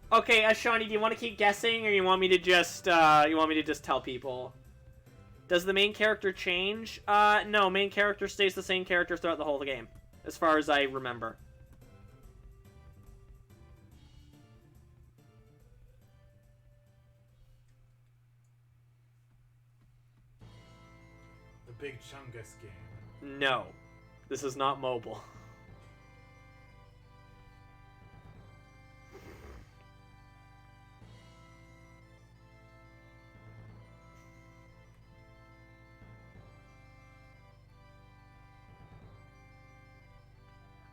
Okay, Shawnee, do you want to keep guessing, or you want me to just tell people? Does the main character change? No, main character stays the same character throughout the whole game, as far as I remember. The Big Chungus game. No, this is not mobile.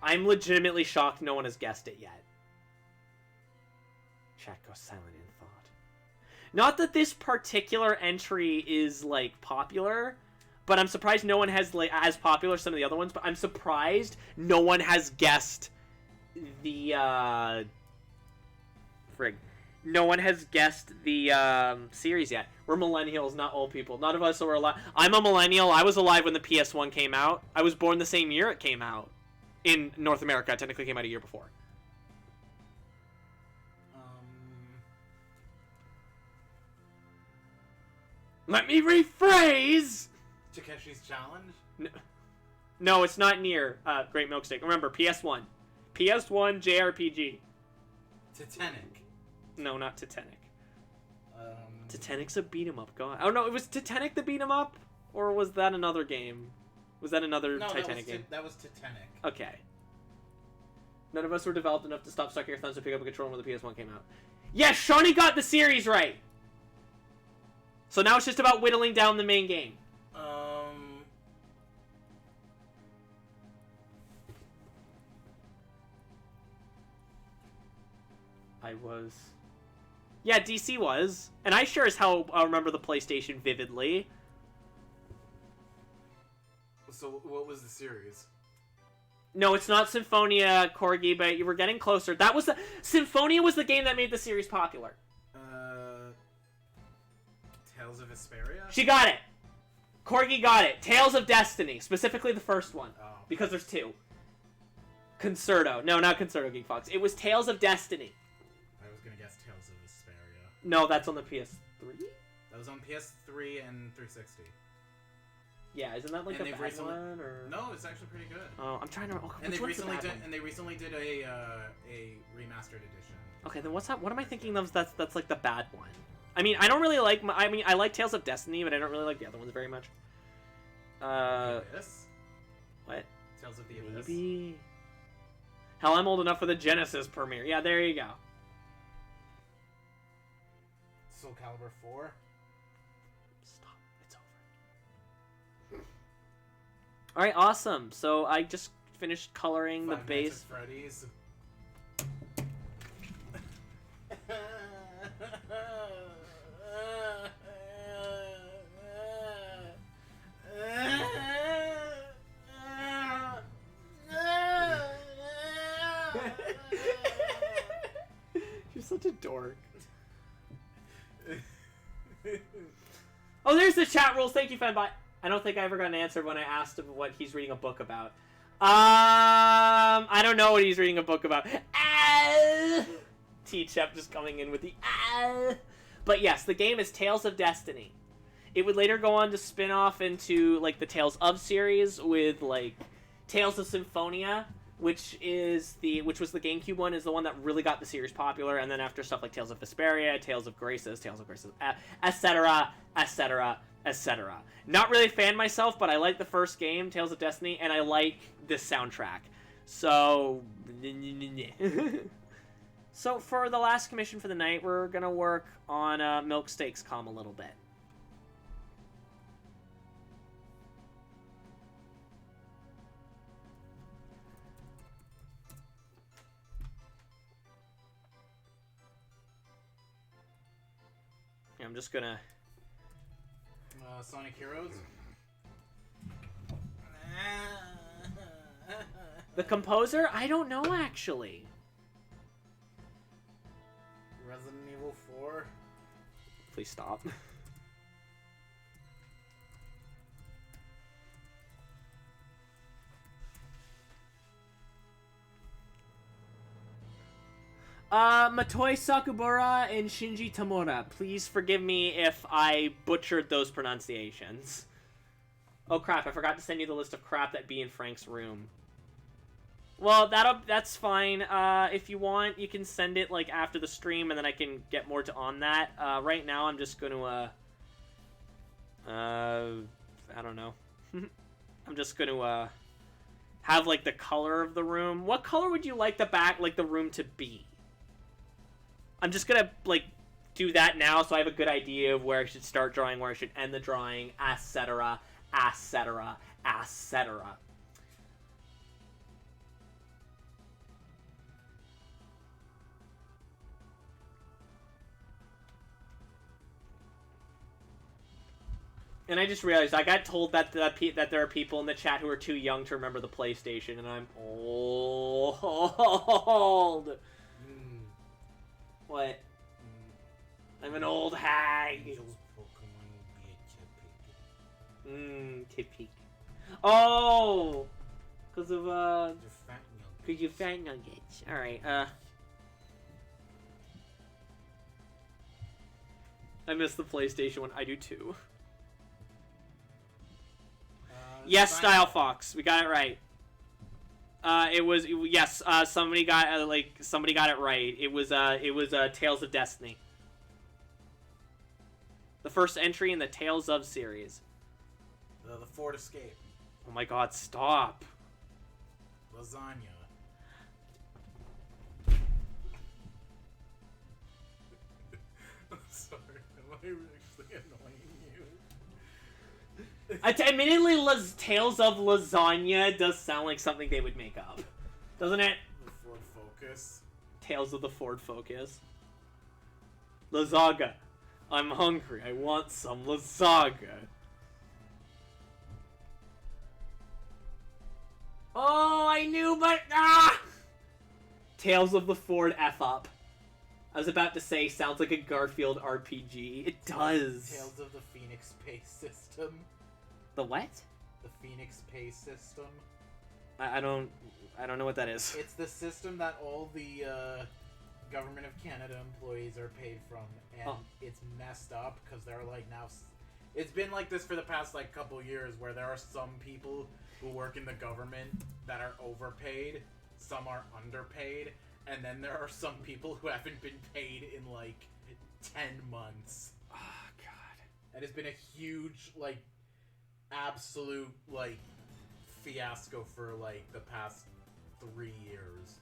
I'm legitimately shocked no one has guessed it yet. Chat goes silent in thought. Not that this particular entry is, popular, but I'm surprised no one has, as popular as some of the other ones, but I'm surprised no one has guessed the, no one has guessed the, series yet. We're millennials, not old people. None of us are alive. I'm a millennial. I was alive when the PS1 came out. I was born the same year it came out. In North America, it technically came out a year before. Let me rephrase! Takeshi's Challenge? No, it's not near Great Milkshake. Remember, PS1. PS1 JRPG. Titanic. No, not Titanic. Titanic's a beat-em-up. God. Oh, no, it was Titanic the beat-em-up? Or was that another game? Was that another Titanic game? That was Titanic. Okay. None of us were developed enough to stop sucking your thumbs and pick up a controller when the PS1 came out. Yes, Shawnee got the series right! So now it's just about whittling down the main game. Yeah, DC was. And I sure as hell remember the PlayStation vividly. So, what was the series? No, it's not Symphonia, Corgi, but you were getting closer. That was Symphonia was the game that made the series popular. Tales of Vesperia? She got it! Corgi got it. Tales of Destiny, specifically the first one. Oh. Because there's two. Concerto. No, not Concerto, Geek Fox. It was Tales of Destiny. I was gonna guess Tales of Vesperia. No, that's on the PS3? That was on PS3 and 360. Yeah, isn't that a bad one? Or... No, it's actually pretty good. Oh, I'm trying to... Oh, And they recently did a remastered edition. Okay, then what's that? What am I thinking of that's the bad one? I mean, I don't really like... I like Tales of Destiny, but I don't really like the other ones very much. Abyss? What? Tales of the Abyss? Maybe... Hell, I'm old enough for the Genesis premiere. Yeah, there you go. Soul Calibur 4? Stop. It's over. Alright, awesome. So I just finished coloring the base. Five Nights at Freddy's. You're such a dork. Oh, there's the chat rules. Thank you, Fanbot. I don't think I ever got an answer when I asked him what he's reading a book about. I don't know what he's reading a book about. T-Chep just coming in with the But yes, the game is Tales of Destiny. It would later go on to spin off into like the Tales of series with like Tales of Symphonia, which was the GameCube one, is the one that really got the series popular, and then after stuff like Tales of Vesperia, Tales of Graces, etc., etc., etc. Not really a fan myself, but I like the first game, Tales of Destiny, and I like this soundtrack. So, so for the last commission for the night, we're gonna work on Milk Steaks Calm a little bit. I'm just gonna... Sonic Heroes? The composer? I don't know, actually. Resident Evil 4? Please stop. Matoi Sakubura and Shinji Tamura. Please forgive me if I butchered those pronunciations. Oh crap, I forgot to send you the list of crap that'd be in Frank's room. Well, that's fine. If you want, you can send it like after the stream and then I can get more on that. Right now I'm just gonna I don't know. I'm just gonna have like the color of the room. What color would you like the room to be? I'm just gonna like do that now so I have a good idea of where I should start drawing, where I should end the drawing, etc., etc., etc. And I just realized I got told that there are people in the chat who are too young to remember the PlayStation, and I'm old. What? I'm an old hag. Tippy. Oh! Because of, because you fat nuggets. Alright, I missed the PlayStation one. I do too. Yes, Style Fox. We got it right. Yes, somebody got it right. It was Tales of Destiny. The first entry in the Tales of series. The Ford Escape. Oh my god, stop. Lasagna. I'm sorry, am I actually annoying you? Admittedly, Tales of Lasagna does sound like something they would make up. Doesn't it? The Ford Focus. Tales of the Ford Focus. Lasagna. I'm hungry. I want some lasagna. Oh, I knew, but Tales of the Ford F-Up. I was about to say, sounds like a Garfield RPG. It does. Tales of the Phoenix Pay System. The what? The Phoenix Pay System. I don't know what that is. It's the system that all the Government of Canada employees are paid from, and it's messed up because they're like now. It's been like this for the past like couple years, where there are some people who work in the government that are overpaid, some are underpaid, and then there are some people who haven't been paid in like 10 months. Oh god. And it's been a huge like absolute like fiasco for like the past 3 years.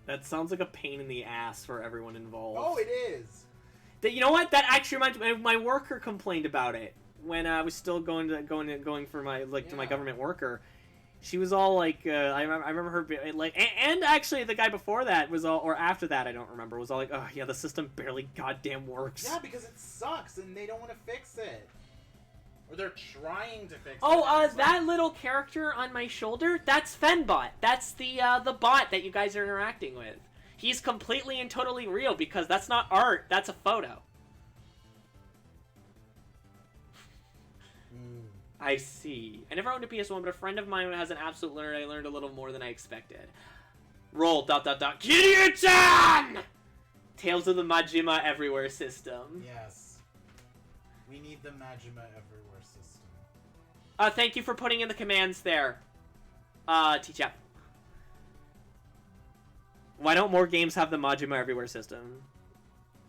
That sounds like a pain in the ass for everyone involved. Oh, it is. You know what? That actually reminds me. My worker complained about it when I was still going for my to my government worker. She was all like, I remember her like, and actually the guy before that was all, or after that I don't remember, was all like, oh yeah, the system barely goddamn works. Yeah, because it sucks and they don't want to fix it. Or they're trying to fix it. Oh, that little character on my shoulder, that's Fenbot. That's the bot that you guys are interacting with. He's completely and totally real because that's not art, that's a photo. I see. I never owned a PS1, but a friend of mine who has an absolute learner, I learned a little more than I expected. Roll, ... Kiryu-chan! Tales of the Majima Everywhere system. Yes. We need the Majima Everywhere system. Thank you for putting in the commands there. T-Chap. Why don't more games have the Majima Everywhere system?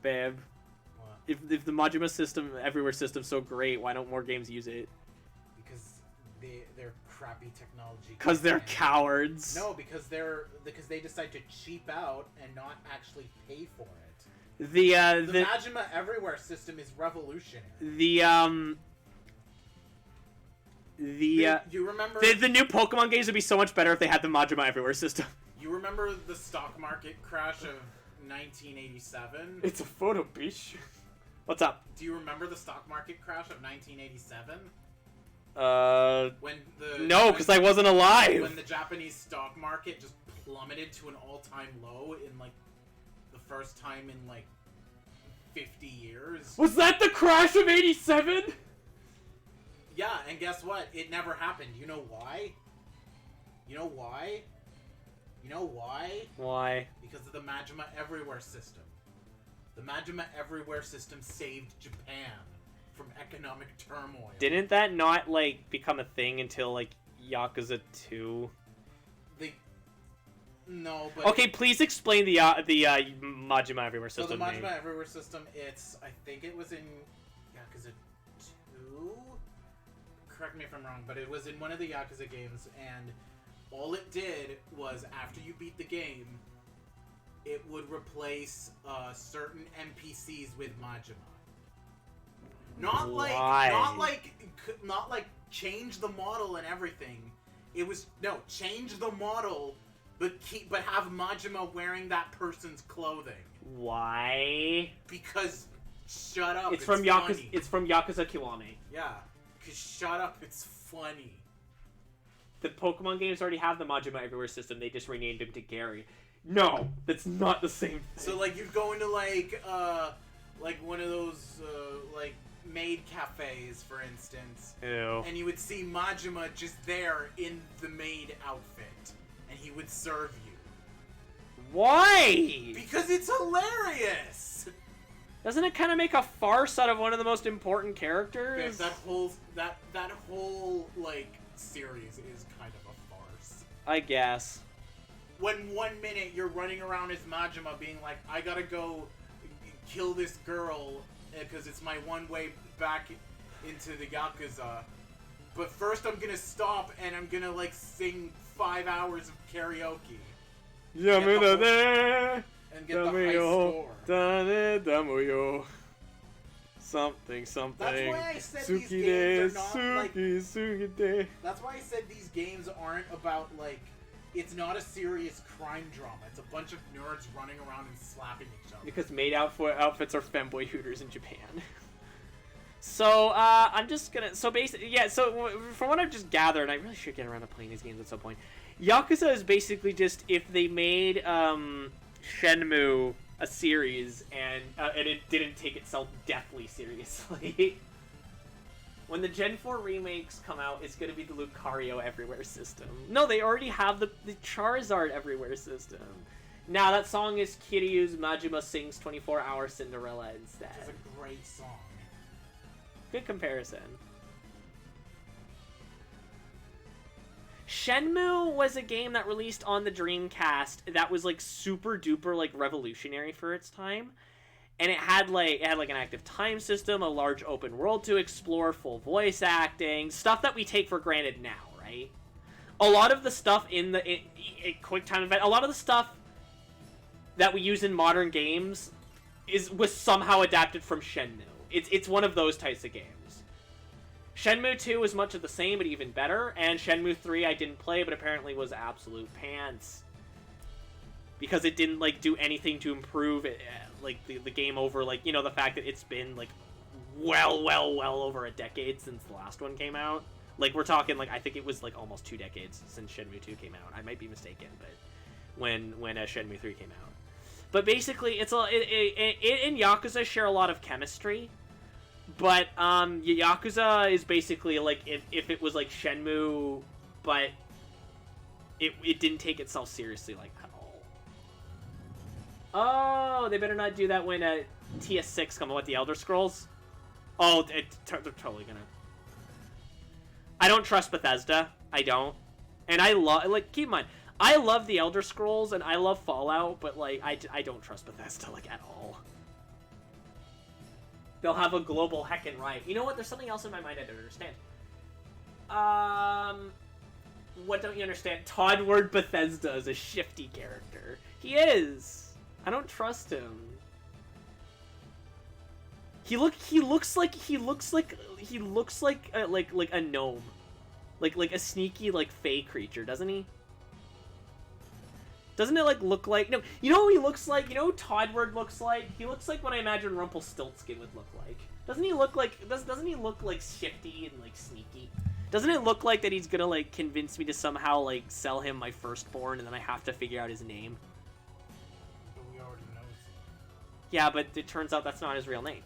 Babe. What? If the Majima system, Everywhere system's so great, why don't more games use it? Because they're crappy technology. Because they're cowards. No, because they decide to cheap out and not actually pay for it. The Majima Everywhere system is revolutionary. You remember the new Pokemon games would be so much better if they had the Majima Everywhere system. You remember the stock market crash of 1987? It's a photo, bitch. What's up? Do you remember the stock market crash of 1987? No, because I wasn't alive. When the Japanese stock market just plummeted to an all-time low in, like, the first time in, like, 50 years. Was that the crash of 87? Yeah, and guess what? It never happened. You know why? You know why? You know why? Why? Because of the Majima Everywhere system. The Majima Everywhere system saved Japan from economic turmoil. Didn't that not, like, become a thing until, like, Yakuza 2? No, but... Okay, please explain the Majima Everywhere system. So the Majima Everywhere system, I think it was in Yakuza 2? Correct me if I'm wrong, but it was in one of the Yakuza games, and all it did was, after you beat the game, it would replace certain NPCs with Majima. Not like change the model and everything. It was change the model, but have Majima wearing that person's clothing. Why? Because shut up. It's from Yakuza. Funny. It's from Yakuza Kiwami. Yeah. Cause shut up. It's funny. The Pokemon games already have the Majima Everywhere system. They just renamed him to Gary. No, that's not the same thing. So like you'd go into like one of those like maid cafes, for instance. Ew. And you would see Majima just there in the maid outfit, and he would serve you. Why? Because it's hilarious. Doesn't it kind of make a farce out of one of the most important characters? Yes, that whole like series is kind of a farce. I guess. When 1 minute you're running around as Majima being like, I gotta go kill this girl because it's my one way back into the Yakuza. But first I'm gonna stop and I'm gonna like sing 5 hours of karaoke. And get the high score. Something. That's why I said these games are not like... That's why I said these games aren't about like... It's not a serious crime drama. It's a bunch of nerds running around and slapping each other. Because maid outfits are femboy hooters in Japan. So, I'm just gonna... So, basically, yeah, so, from what I've just gathered, I really should get around to playing these games at some point. Yakuza is basically just if they made, Shenmue a series, and it didn't take itself deathly seriously. When the Gen 4 remakes come out, it's going to be the Lucario Everywhere system. No, they already have the Charizard Everywhere system. Now, that song is Kiryu's Majima Sings 24-Hour Cinderella instead. Which is a great song. Good comparison. Shenmue was a game that released on the Dreamcast that was, like, super duper, like, revolutionary for its time. And it had an active time system, a large open world to explore, full voice acting, stuff that we take for granted now, right? A lot of the stuff in the quick time event, a lot of the stuff that we use in modern games was somehow adapted from Shenmue. It's one of those types of games. Shenmue 2 was much of the same, but even better, and Shenmue 3 I didn't play, but apparently was absolute pants. Because it didn't, like, do anything to improve it, like, the game over, like, you know, the fact that it's been, like, well over a decade since the last one came out. Like, we're talking, like, I think it was, like, almost 2 decades since Shenmue 2 came out. I might be mistaken, but when Shenmue 3 came out. But basically, it and Yakuza share a lot of chemistry. But, Yakuza is basically, like, if it was, like, Shenmue, but it didn't take itself seriously, like, at all. Oh, they better not do that when, TS6 come out with the Elder Scrolls. Oh, they're totally gonna... I don't trust Bethesda. I don't. And I love... Like, keep in mind, I love the Elder Scrolls, and I love Fallout, but, like, I don't trust Bethesda, like, at all. They'll have a global heckin' riot. You know what? There's something else in my mind I don't understand. What don't you understand? Toddward Bethesda is a shifty character. He is. I don't trust him. He looks like a gnome, like a sneaky like fey creature, doesn't he? Doesn't it like look like no? You know what he looks like? You know who Toddward looks like? He looks like what I imagine Rumpelstiltskin would look like. Doesn't he look like doesn't he look like shifty and like sneaky? Doesn't it look like that he's gonna like convince me to somehow like sell him my firstborn and then I have to figure out his name? But we already know. Yeah, but it turns out that's not his real name.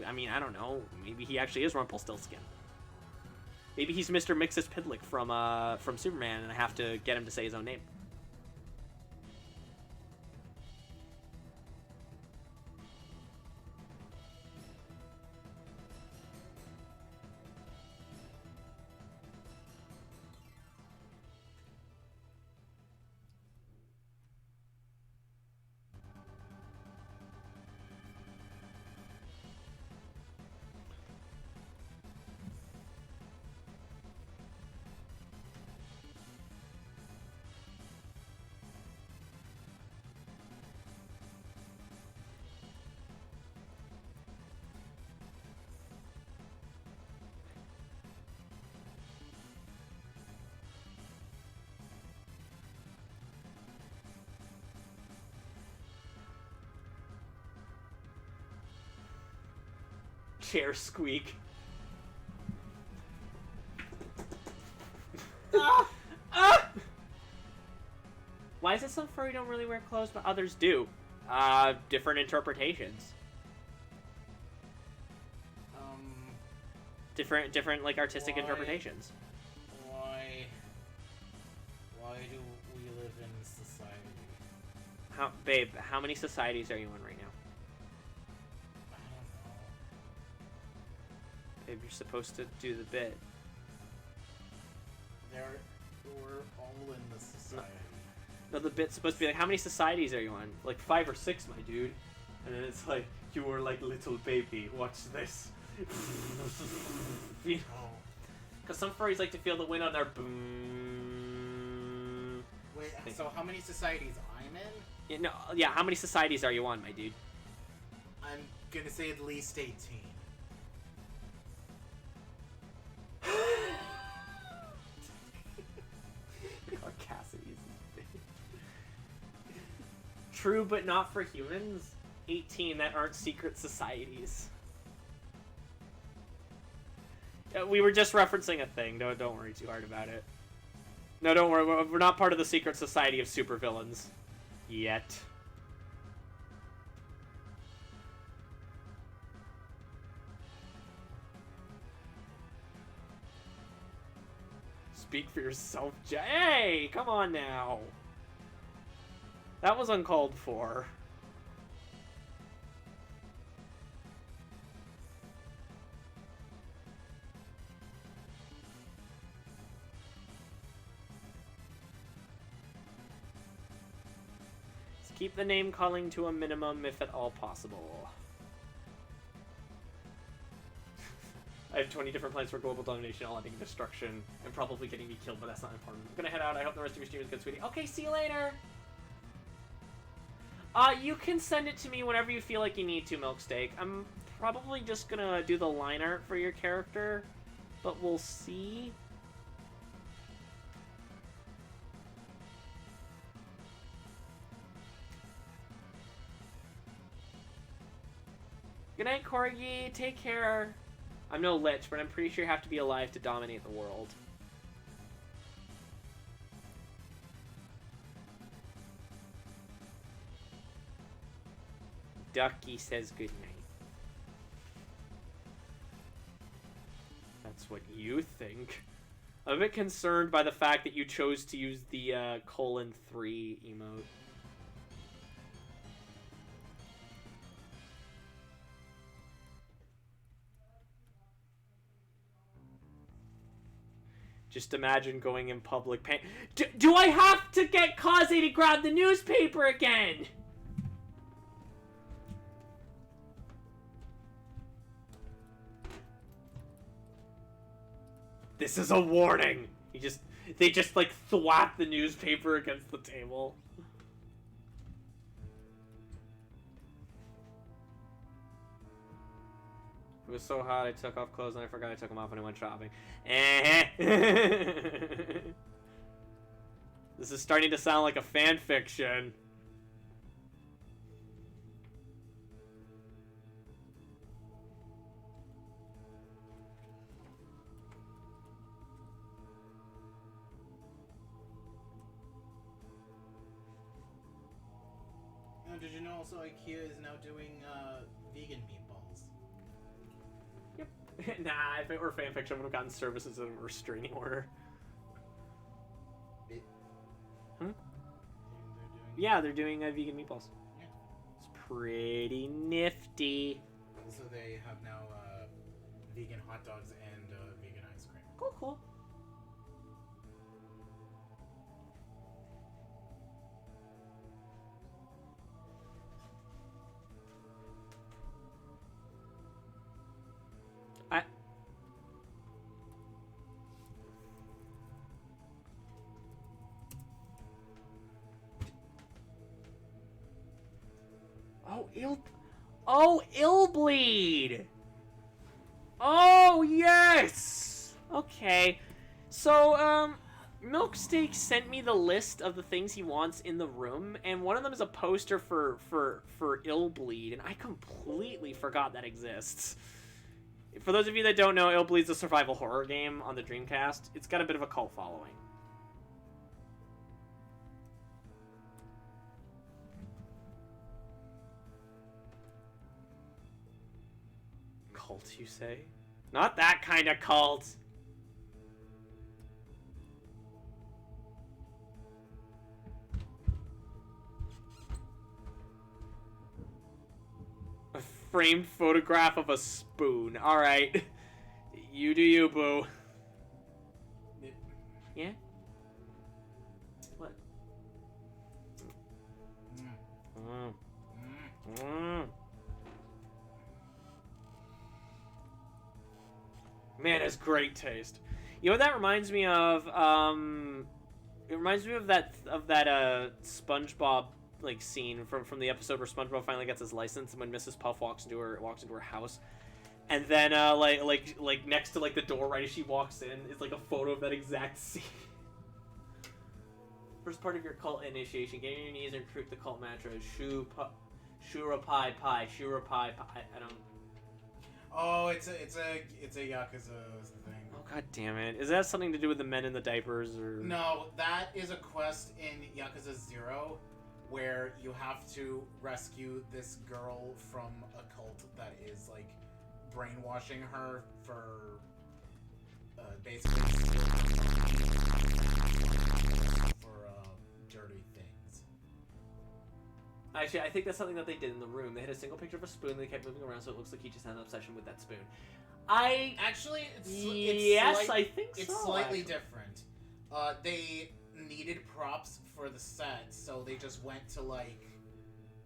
I mean, I don't know. Maybe he actually is Rumpelstiltskin. Maybe he's Mr. Mxyzptlk from Superman, and I have to get him to say his own name. Chair squeak. Why is it some furry don't really wear clothes, but others do? Different interpretations. Different like artistic interpretations. Why do we live in society? Babe, how many societies are you in right now? I don't know. Babe, you're supposed to do the bit. We're all in the society. No, the bit's supposed to be like, how many societies are you on? Like 5 or 6, my dude. And then it's like, you were like little baby, watch this. You know? Because some furries like to feel the wind on their boom. Wait, so how many societies I'm in? Yeah, how many societies are you on, my dude? I'm gonna say at least 18. Cassidy's true, but not for humans. 18 that aren't secret societies. We were just referencing a thing. Don't worry too hard about it. No, don't worry. We're not part of the secret society of supervillains yet. Speak for yourself, Hey, come on now. That was uncalled for. Let's keep the name calling to a minimum if at all possible. I have 20 different plans for global domination, all ending destruction, and probably getting me killed, but that's not important. I'm gonna head out. I hope the rest of your stream is good, sweetie. Okay, see you later! You can send it to me whenever you feel like you need to, Milksteak. I'm probably just gonna do the line art for your character, but we'll see. Good night, Corgi. Take care. I'm no lich, but I'm pretty sure you have to be alive to dominate the world. Ducky says good night. That's what you think. I'm a bit concerned by the fact that you chose to use the :3 emote. Just imagine going in public do I have to get Kaze to grab the newspaper again? This is a warning. They just like thwap the newspaper against the table. It was so hot I took off clothes and I forgot I took them off when I went shopping. This is starting to sound like a fan fiction. Now, did you know also IKEA is now doing vegan meatballs? Yep. Nah, if it were fanfiction, I would have gotten services of a restraining order. Yeah, they're doing vegan meatballs. Yeah. It's pretty nifty. So they have now vegan hot dogs and vegan ice cream. Cool, cool. Illbleed! Oh, yes! Okay. So, Milksteak sent me the list of the things he wants in the room, and one of them is a poster for Illbleed, and I completely forgot that exists. For those of you that don't know, Illbleed's a survival horror game on the Dreamcast. It's got a bit of a cult following. Cult, you say? Not that kind of cult. A framed photograph of a spoon. All right. You do you, boo. Yeah? What? Man, that's great taste. You know what that reminds me of? It reminds me of that SpongeBob like scene from the episode where SpongeBob finally gets his license, and when Mrs. Puff walks into her house, and then like next to like the door right as she walks in is like a photo of that exact scene. First part of your cult initiation: get on your knees and recruit the cult mantra. Shura Pai Pai. Shura Pai Pai. I don't. Oh, it's a Yakuza thing. Oh, god damn it. Is that something to do with the men in the diapers, or...? No, that is a quest in Yakuza 0, where you have to rescue this girl from a cult that is, like, brainwashing her for, basically... for, dirty things. Actually, I think that's something that they did in the room. They had a single picture of a spoon they kept moving around, so it looks like he just had an obsession with that spoon. Actually, I think so. It's slightly different. They needed props for the set, so they just went to, like,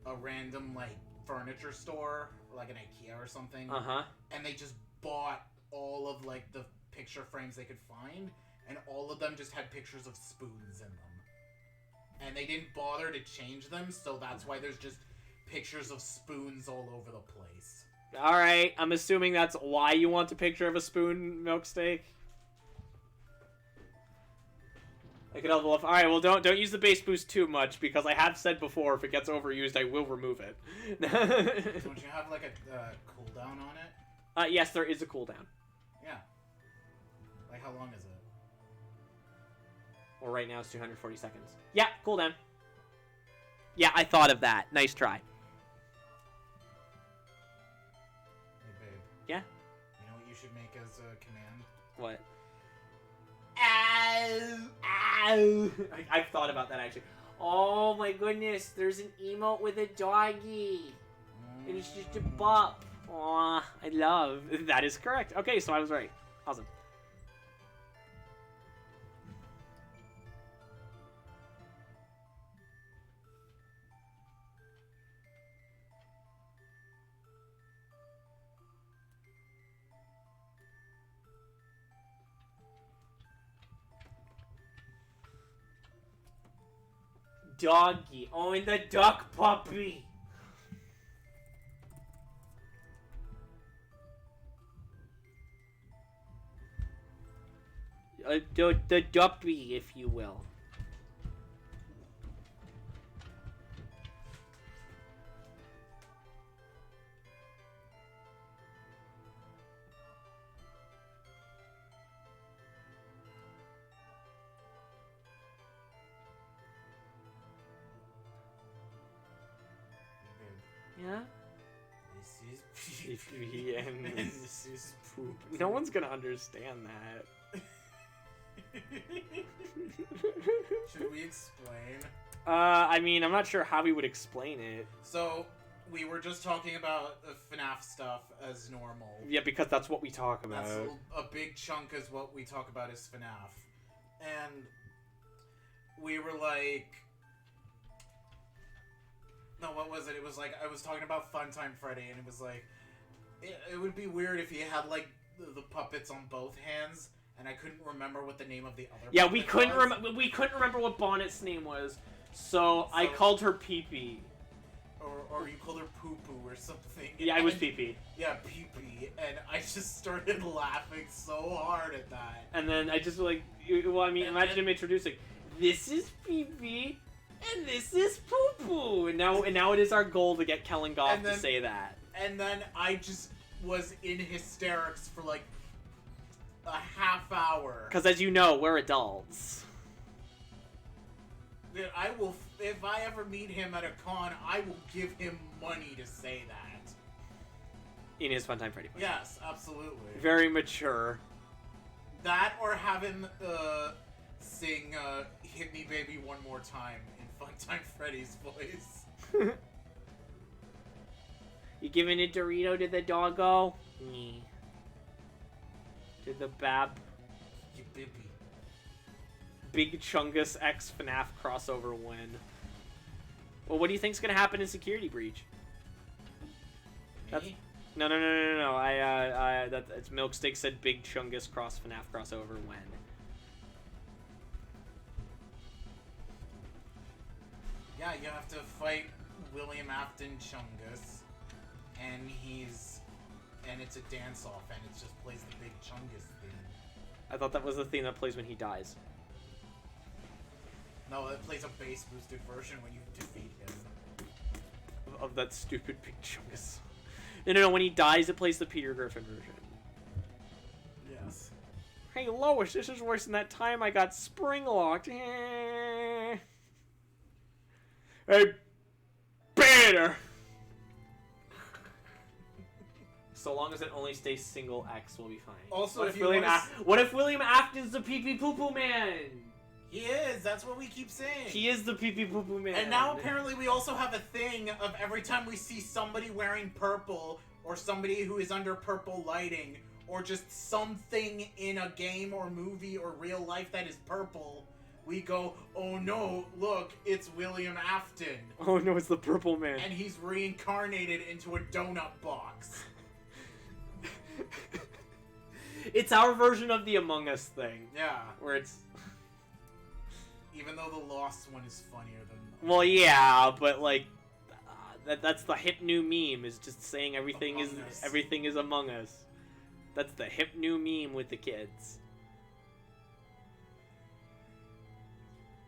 a random, like, furniture store, like an IKEA or something. Uh-huh. And they just bought all of, like, the picture frames they could find, and all of them just had pictures of spoons in them. And they didn't bother to change them, so that's why there's just pictures of spoons all over the place. Alright, I'm assuming that's why you want a picture of a spoon, Milksteak. I could level up. All right, well, don't use the base boost too much, because I have said before, if it gets overused, I will remove it. Don't you have like a cooldown on it? Yes, there is a cooldown. Yeah. Like how long is it? Well, right now it's 240 seconds. Yeah, cooldown. Yeah, I thought of that. Nice try. Hey babe. Yeah. You know what you should make as a command? What? Ow! Ow! I've thought about that, actually. Oh my goodness, there's an emote with a doggy. And it's just a pup. Aw, I love. That is correct. Okay, so I was right. Awesome. Doggy. Oh, and the duck puppy. The duppy, if you will. Yeah? This is Pee and this is poop. no one's gonna understand that. Should we explain? I mean, I'm not sure how we would explain it. So, we were just talking about the FNAF stuff as normal. Yeah, because that's what we talk about. That's a big chunk is what we talk about as FNAF. And we were like... No, what was it? It was like, I was talking about Funtime Freddy, and it was like, it would be weird if he had, like, the puppets on both hands, and I couldn't remember what the name of the other Yeah, puppet we couldn't was. we couldn't remember what Bonnet's name was, so I called her Pee-Pee. Or you called her Poo-Poo or something. Yeah, it was Pee-Pee. Yeah, Pee-Pee, and I just started laughing so hard at that. And then I just, like, well, I mean, imagine him introducing, this is Pee-Pee, and this is Poo-Poo, and now it is our goal to get Kellen Goff to say that. And then I just was in hysterics for like a half hour. Because as you know, we're adults. Dude, I will, if I ever meet him at a con, I will give him money to say that. In his Funtime Freddy voice. Yes, absolutely. Very mature. That or have him sing Hit Me Baby One More Time in Funtime Freddy's voice. You giving a Dorito to the doggo? Me. To the Bab. You baby. Big Chungus X FNAF crossover win. Well, what do you think's gonna happen in Security Breach? Me? No. It's Milkstick said Big Chungus cross FNAF crossover win. Yeah, you have to fight William Afton Chungus, and it's a dance-off, and it just plays the Big Chungus theme. I thought that was the theme that plays when he dies. No, it plays a bass-boosted version when you defeat him. Of that stupid Big Chungus. No, when he dies, it plays the Peter Griffin version. Yes. Hey, Lois, this is worse than that time I got spring locked. Hey, Peter! So long as it only stays single X, we'll be fine. Also, what if if you William wanna what if William Afton's the Pee Pee Poo Poo Man? He is, that's what we keep saying. He is the Pee Pee Poo Poo Man. And now apparently we also have a thing of every time we see somebody wearing purple, or somebody who is under purple lighting, or just something in a game or movie or real life that is purple, we go, oh no, look, it's William Afton. Oh no, it's the Purple Man. And he's reincarnated into a donut box. It's our version of the Among Us thing. Yeah. Where it's... Even though the Lost one is funnier than... Well, yeah, but like... that's the hip new meme, is just saying everything is Among Us. That's the hip new meme with the kids.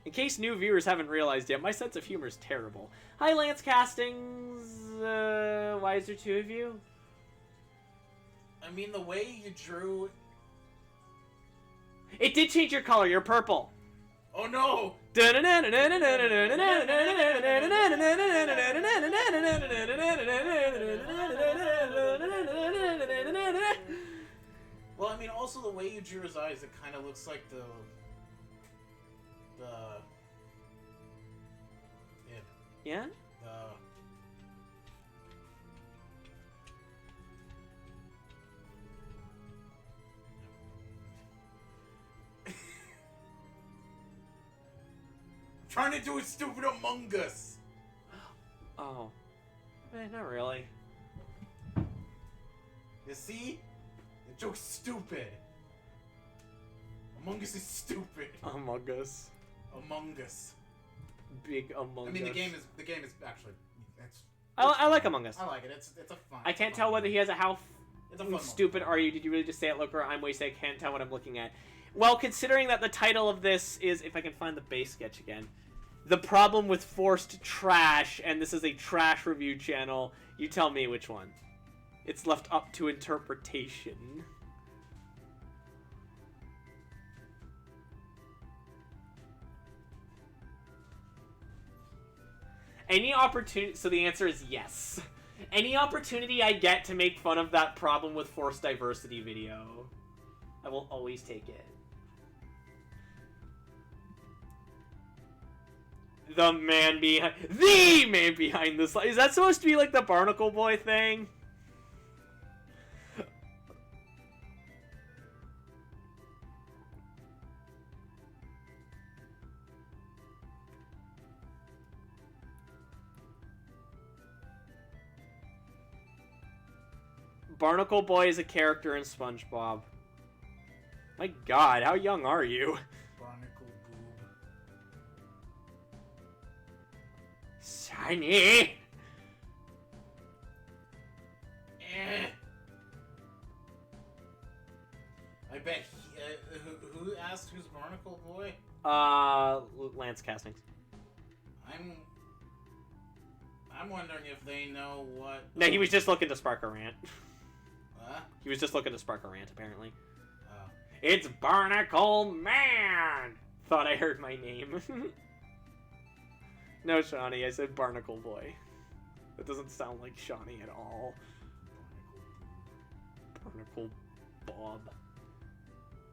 In case new viewers haven't realized yet, my sense of humor is terrible. Hi, Lance Castings. Why is there two of you? I mean, the way you drew... It did change your color. You're purple. Oh no! Well, I mean, also the way you drew his eyes, it kind of looks like the... Yeah? Trying to do a stupid Among Us. Oh. Not really. You see? The joke's stupid. Among Us is stupid. Among Us. Among Us. Big Among Us. I mean, the game is actually. I like Among Us. I like it. It's a fun. I can't tell whether he has a how It's a fun stupid are you. Did you really just say it, Look, or I'm wasted. I can't tell what I'm looking at. Well, considering that the title of this is, if I can find the base sketch again, The Problem with Forced Trash, and this is a trash review channel, you tell me which one. It's left up to interpretation. Any opportunity... So the answer is yes. Any opportunity I get to make fun of that problem with forced diversity video, I will always take it. The man behind the slide. Is that supposed to be like the Barnacle Boy thing? Barnacle Boy is a character in SpongeBob. My God, how young are you? Barnacle boob. Shiny! I bet who asked who's Barnacle Boy? Lance Castings. I'm wondering if they know what... No, he was just looking to spark a rant. What? He was just looking to spark a rant, apparently. Oh. It's Barnacle Man! Thought I heard my name. No, Shawnee, I said Barnacle Boy. That doesn't sound like Shawnee at all. Barnacle Bob.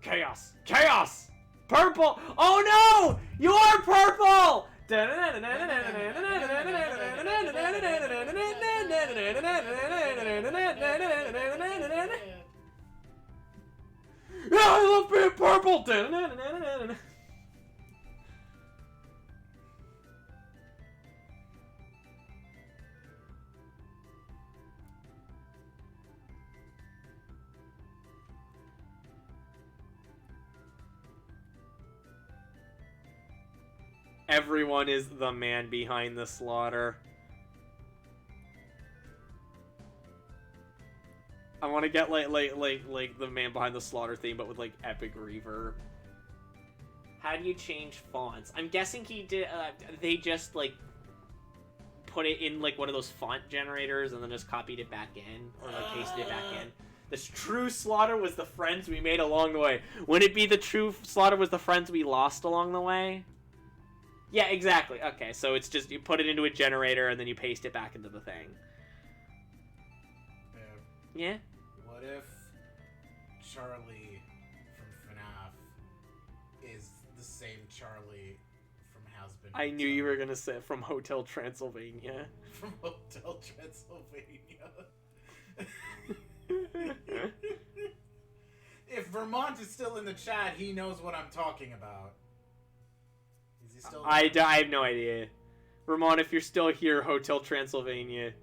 Chaos! Chaos! Purple! Oh no! You are purple! I love being purple! Everyone is the man behind the slaughter. I want to get like the man behind the slaughter theme, but with like epic reverb. How do you change fonts? I'm guessing he did. They just like put it in like one of those font generators and then just copied it back in, or like pasted it back in. The true slaughter was the friends we made along the way. Wouldn't it be the true slaughter was the friends we lost along the way? Yeah, exactly. Okay, so it's just you put it into a generator and then you paste it back into the thing. Yeah? What if Charlie from FNAF is the same Charlie from Has Been I knew you were gonna say from Hotel Transylvania. From Hotel Transylvania. If Vermont is still in the chat, he knows what I'm talking about. Is he still there? I have no idea. Ramon, if you're still here, Hotel Transylvania.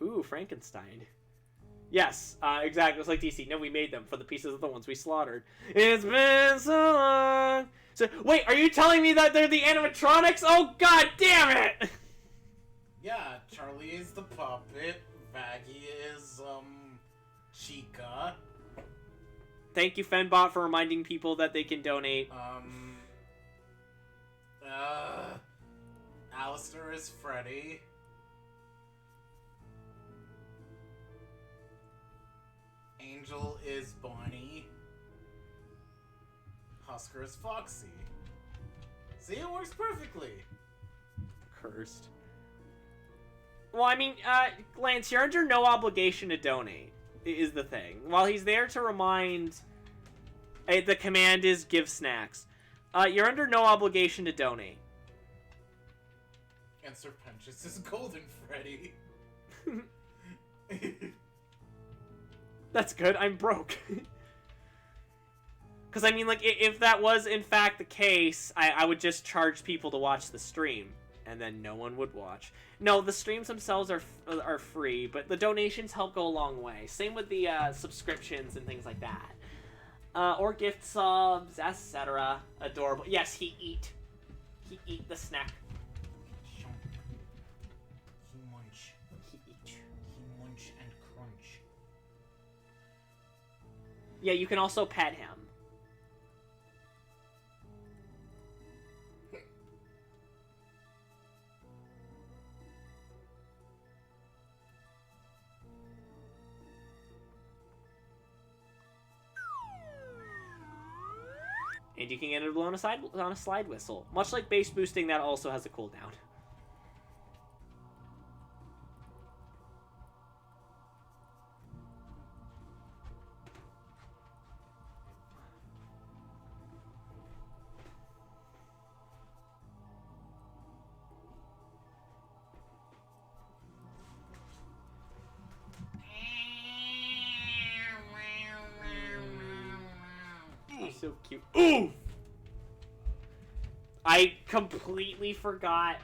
Ooh, Frankenstein. Yes, exactly. It's like DC. No, we made them for the pieces of the ones we slaughtered. It's been so long. So, wait, are you telling me that they're the animatronics? Oh, god damn it! Yeah, Charlie is the puppet. Vaggie is, Chica. Thank you, Fenbot, for reminding people that they can donate. Alistair is Freddy. Angel is Bonnie. Husker is Foxy. See, it works perfectly. Cursed. Well, I mean, Lance, you're under no obligation to donate, is the thing. While he's there to remind... the command is give snacks. You're under no obligation to donate. And Serpentious is Golden Freddy. That's good, I'm broke. Because, I mean, like, if that was, in fact, the case, I would just charge people to watch the stream. And then no one would watch. No, the streams themselves are free, but the donations help go a long way. Same with the subscriptions and things like that. Or gift subs, etc. Adorable. Yes, he eat the snack. He munch. He eat. He munch and crunch. Yeah, you can also pet him. And you can get it on a slide whistle. Much like base boosting, that also has a cooldown. So cute. Ooh! I completely forgot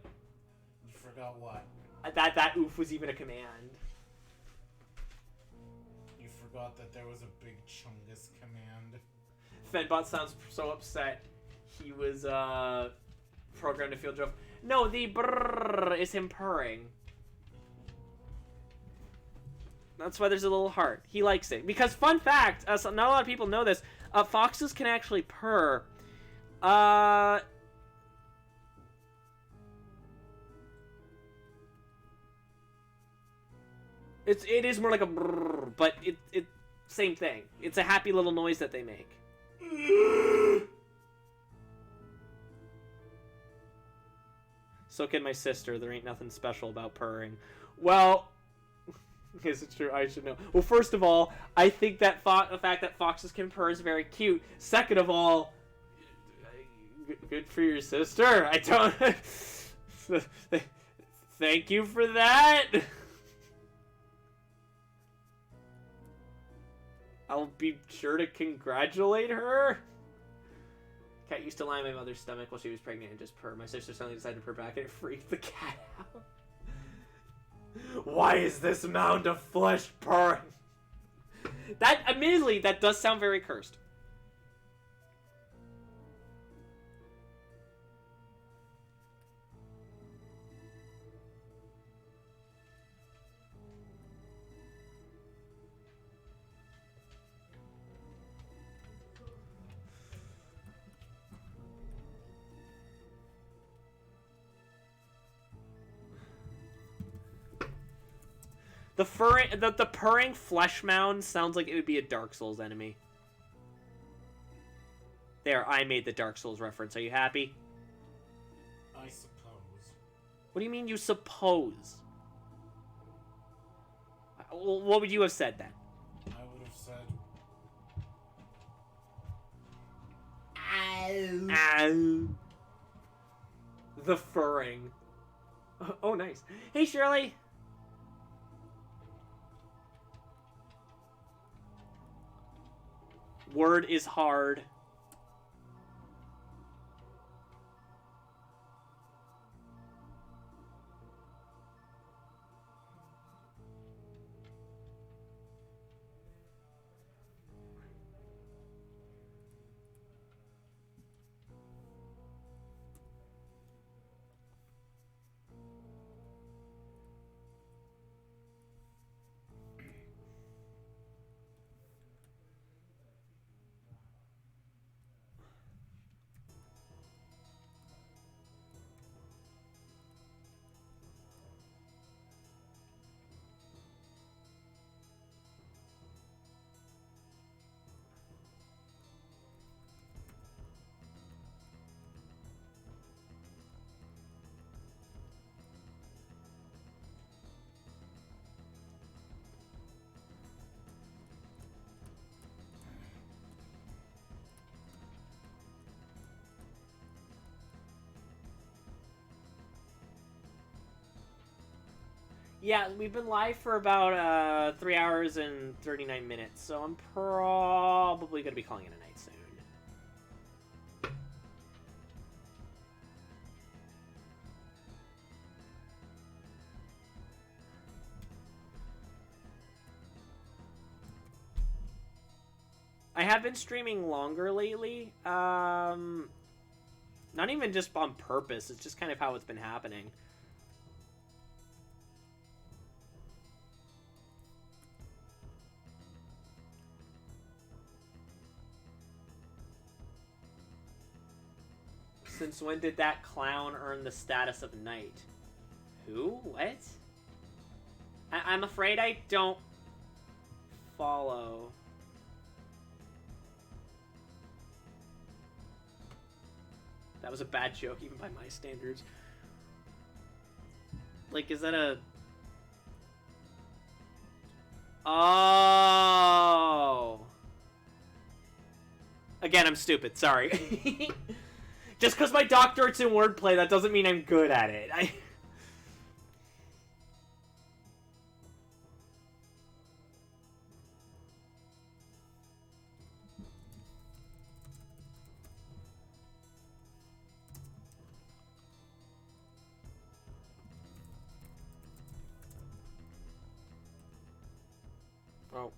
You forgot what? that oof was even a command. You forgot that there was a big Chungus command. Fedbot sounds so upset. He was programmed to feel drove. No, the brrrr is him purring. That's why there's a little heart. He likes it. Because, fun fact, so not a lot of people know this, foxes can actually purr. It is more like a brrrr, but it same thing. It's a happy little noise that they make. So can my sister. There ain't nothing special about purring. Well... Is it true? I should know. Well, first of all, I think that the fact that foxes can purr is very cute. Second of all, good for your sister. I don't... Thank you for that. I'll be sure to congratulate her. Cat used to lie on my mother's stomach while she was pregnant and just purr. My sister suddenly decided to purr back and it freaked the cat out. Why is this mound of flesh purring? That, admittedly, that does sound very cursed. The purring flesh mound sounds like it would be a Dark Souls enemy. There, I made the Dark Souls reference. Are you happy? I suppose. What do you mean you suppose? Well, what would you have said then? I would have said... Ow. The furring. Oh, nice. Hey, Shirley. Word is hard. Yeah, we've been live for about 3 hours and 39 minutes, so I'm probably going to be calling it a night soon. I have been streaming longer lately. Not even just on purpose, it's just kind of how it's been happening. Since when did that clown earn the status of knight? Who? What? I'm afraid I don't follow. That was a bad joke, even by my standards. Like, is that a... Oh! Again, I'm stupid, sorry. Just because my doctorate's in wordplay, that doesn't mean I'm good at it. Oh.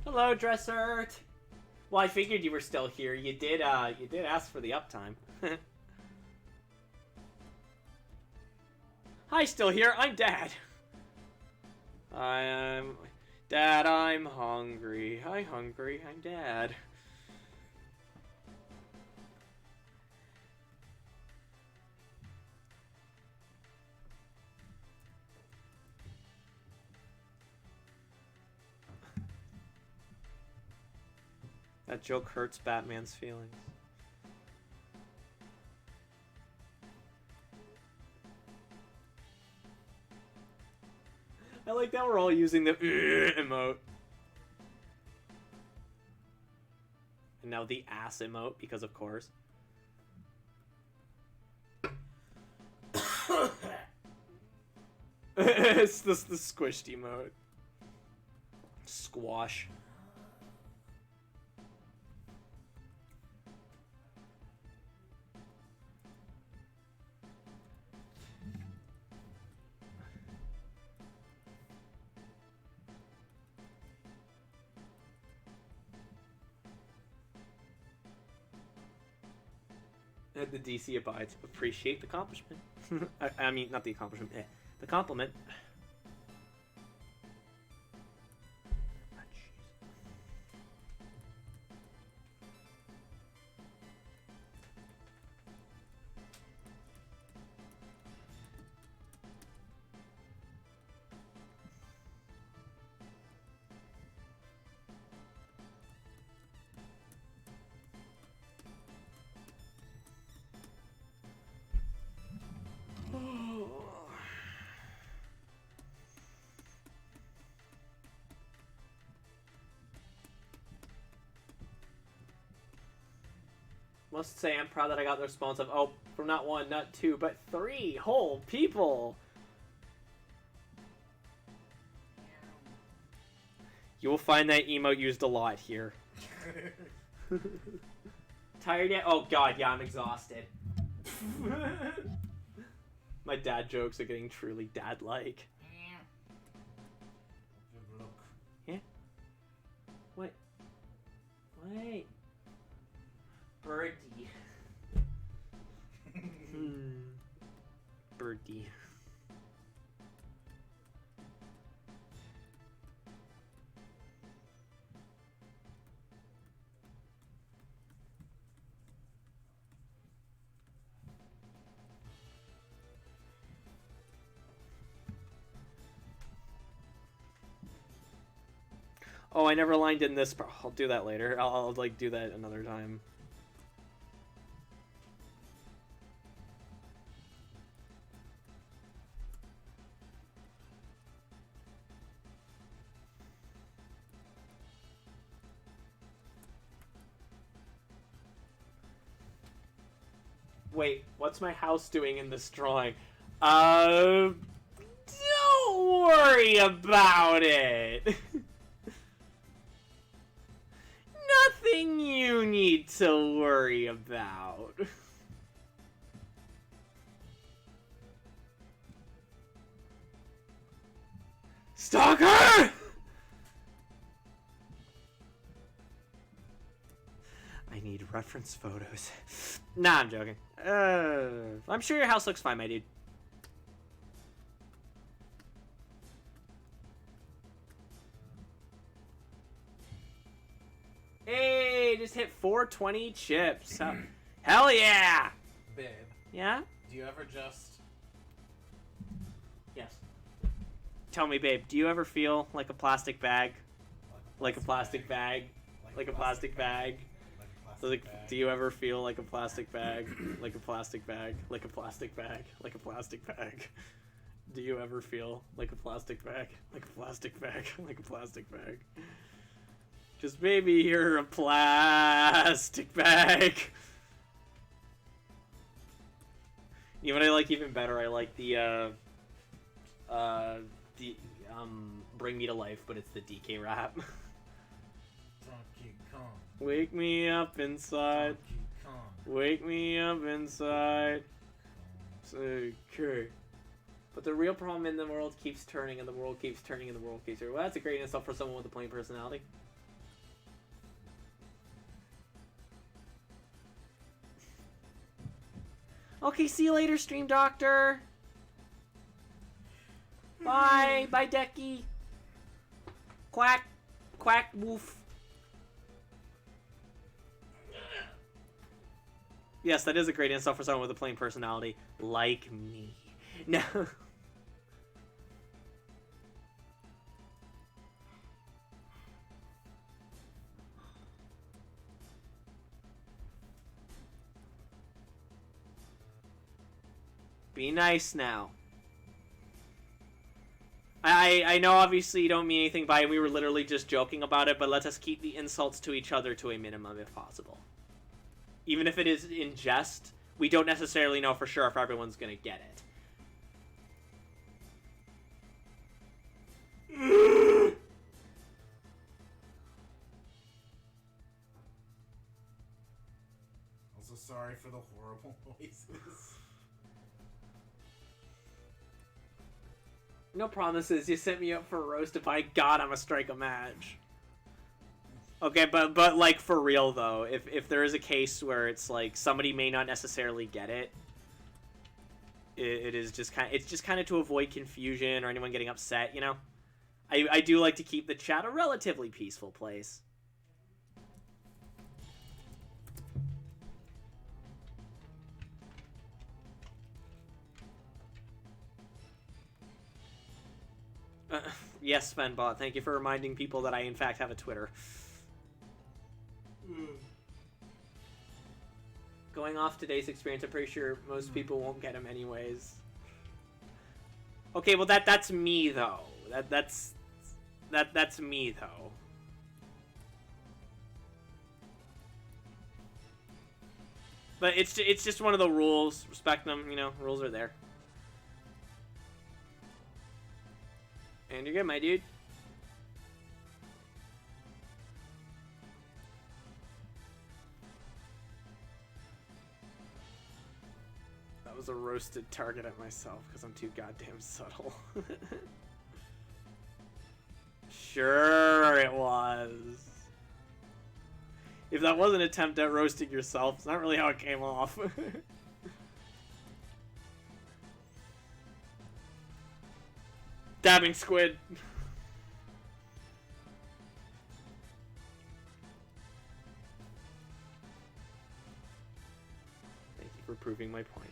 Hello, Dresser. Well, I figured you were still here. You did ask for the uptime. Hi, still here. I'm Dad. I'm Dad. I'm hungry. Hi, hungry. I'm Dad. That joke hurts Batman's feelings. I like that we're all using the emote. And now the ass emote, because of course. It's the squished emote. Squash. The DC abides. Appreciate the accomplishment. I mean, not the accomplishment. The compliment. Must say I'm proud that I got the response of, oh, from not one, not two, but 3 whole people. You will find that emote used a lot here. Tired yet? Oh god, yeah, I'm exhausted. My dad jokes are getting truly dad-like. What? Birdie. Birdie. Oh, I never lined in this part. I'll do that later. I'll like do that another time. Wait, what's my house doing in this drawing? Don't worry about it. Nothing you need to worry about. Stalker! I need reference photos. Nah, I'm joking. I'm sure your house looks fine, my dude. Hey, just hit 420 chips. Hell yeah! Babe. Yeah? Do you ever just... Yes. Tell me, babe, do you ever feel like a plastic bag? Like a plastic bag? Like a plastic bag? Like, do you ever feel like a plastic bag? Like a plastic bag? Like a plastic bag? Like a plastic bag? Do you ever feel like a plastic bag? Like a plastic bag? Like a plastic bag? Just maybe you're a plastic bag. You know what I like even better? I like the Bring Me to Life, but it's the DK rap. Donkey Kong. Wake me up inside. Donkey Kong. Wake me up inside. Okay. But the real problem in the world keeps turning, and the world keeps turning, and the world keeps turning. Well, that's a great insult for someone with a plain personality. Okay, see you later, Stream Doctor. Bye. Bye, Decky. Quack. Quack, woof. Yes, that is a great insult for someone with a plain personality. Like me. No. Be nice now. I know obviously you don't mean anything by it. We were literally just joking about it, but let us keep the insults to each other to a minimum if possible. Even if it is in jest, we don't necessarily know for sure if everyone's gonna get it. Also sorry for the horrible noises. No promises. You sent me up for a roast. If by God, I'm gonna strike a match. Okay, but like for real though, if there is a case where it's like somebody may not necessarily get it, it is just kind of to avoid confusion or anyone getting upset, you know. I do like to keep the chat a relatively peaceful place. Yes, Svenbot, thank you for reminding people that I in fact have a Twitter. Going off today's experience, I'm pretty sure most people won't get him anyways. Okay, well that's me though. That's me though. But it's just one of the rules. Respect them, you know. Rules are there. And you're good, my dude. That was a roasted target at myself because I'm too goddamn subtle. Sure it was. If that was an attempt at roasting yourself, it's not really how it came off. Dabbing squid. Thank you for proving my point.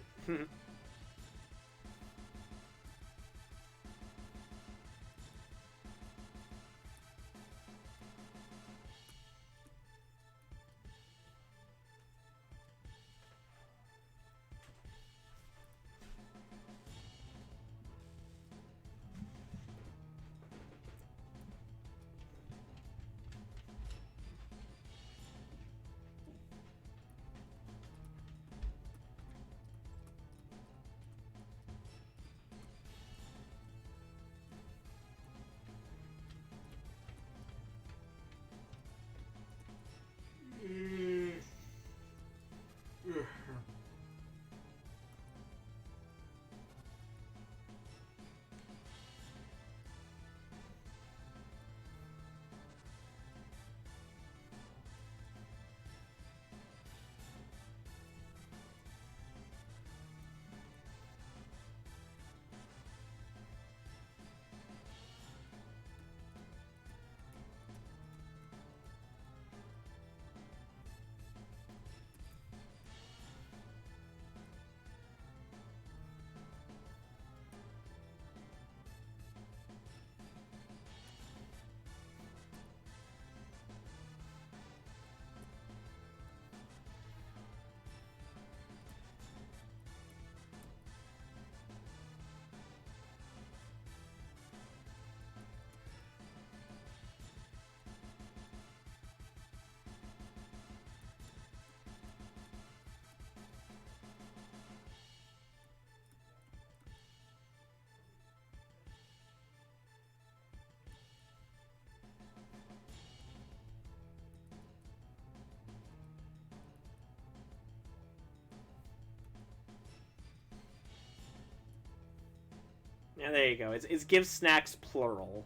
Yeah, there you go. It's give snacks plural.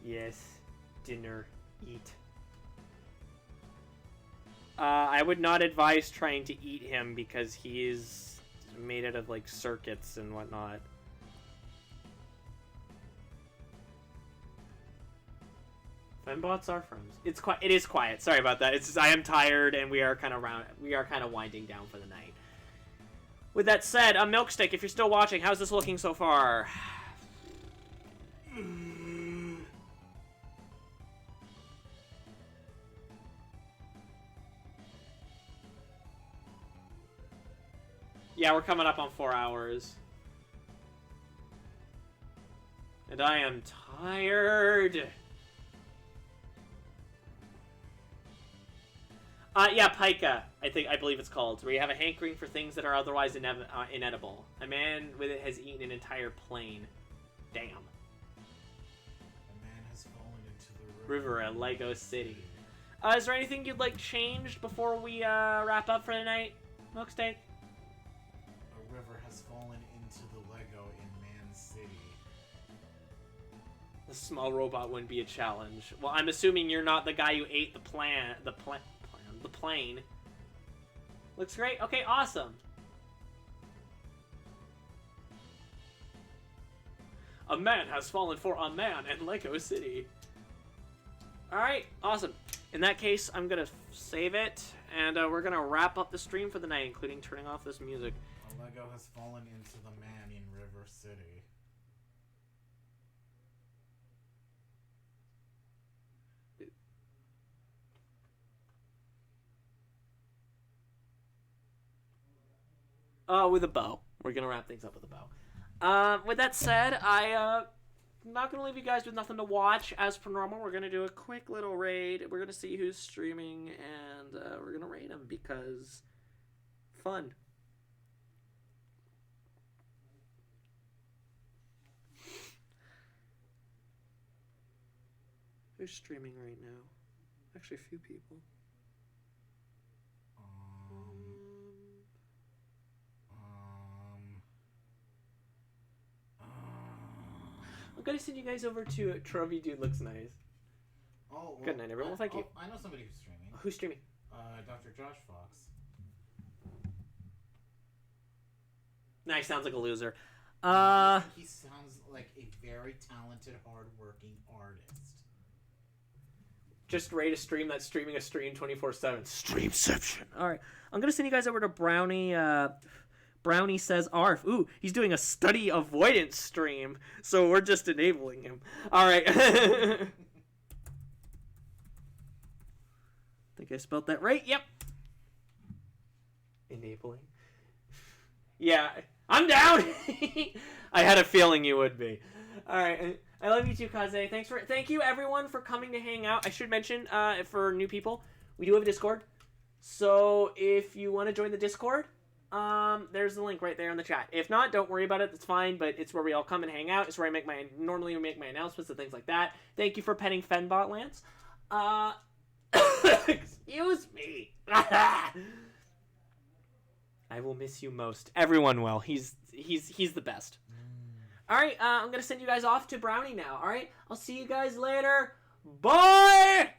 Yes, dinner, eat. I would not advise trying to eat him because he is made out of like circuits and whatnot. Fembots are friends. It's quiet. It is quiet. Sorry about that. It's just, I am tired and we are kind of winding down for the night. With that said, Milkstick, if you're still watching, how's this looking so far? Yeah, we're coming up on 4 hours. And I am tired. Yeah, pica, I believe it's called, where you have a hankering for things that are otherwise inedible. A man with it has eaten an entire plane. Damn. A man has fallen into the River at Lego City. Is there anything you'd like changed before we wrap up for the night, Milksteak? A river has fallen into the Lego in Man's City. The small robot wouldn't be a challenge. Well, I'm assuming you're not the guy who ate the plane. Looks great. Okay, awesome. A man has fallen for a man in Lego City. Alright, awesome. In that case, I'm gonna save it, and we're gonna wrap up the stream for the night, including turning off this music. A Lego has fallen into the man in River City. With a bow. We're gonna wrap things up with a bow. With that said, I'm not gonna leave you guys with nothing to watch. As per normal, we're gonna do a quick little raid. We're gonna see who's streaming, and we're gonna raid them because fun. Who's streaming right now? Actually, a few people. I'm gonna send you guys over to Trophy Dude Looks Nice. Oh, well, Good night, everyone. Well, thank you. I know somebody who's streaming. Who's streaming? Dr. Josh Fox. Nice, sounds like a loser. He sounds like a very talented, hard-working artist. Just rate a stream that's streaming a stream 24/7. Streamception. All right, I'm gonna send you guys over to Brownie. Brownie says ARF. Ooh, he's doing a study avoidance stream, so we're just enabling him. All right. Think I spelled that right? Yep. Enabling. Yeah, I'm down. I had a feeling you would be. All right. I love you too, Kaze. Thank you everyone for coming to hang out. I should mention for new people, we do have a Discord. So if you want to join the Discord, there's the link right there in the chat. If not, don't worry about it. That's fine. But it's where we all come and hang out. It's where I normally make my announcements and things like that. Thank you for petting Fenbot Lance. Excuse me. I will miss you most. Everyone will. He's the best. All right, I'm gonna send you guys off to Brownie now. All right, I'll see you guys later. Bye.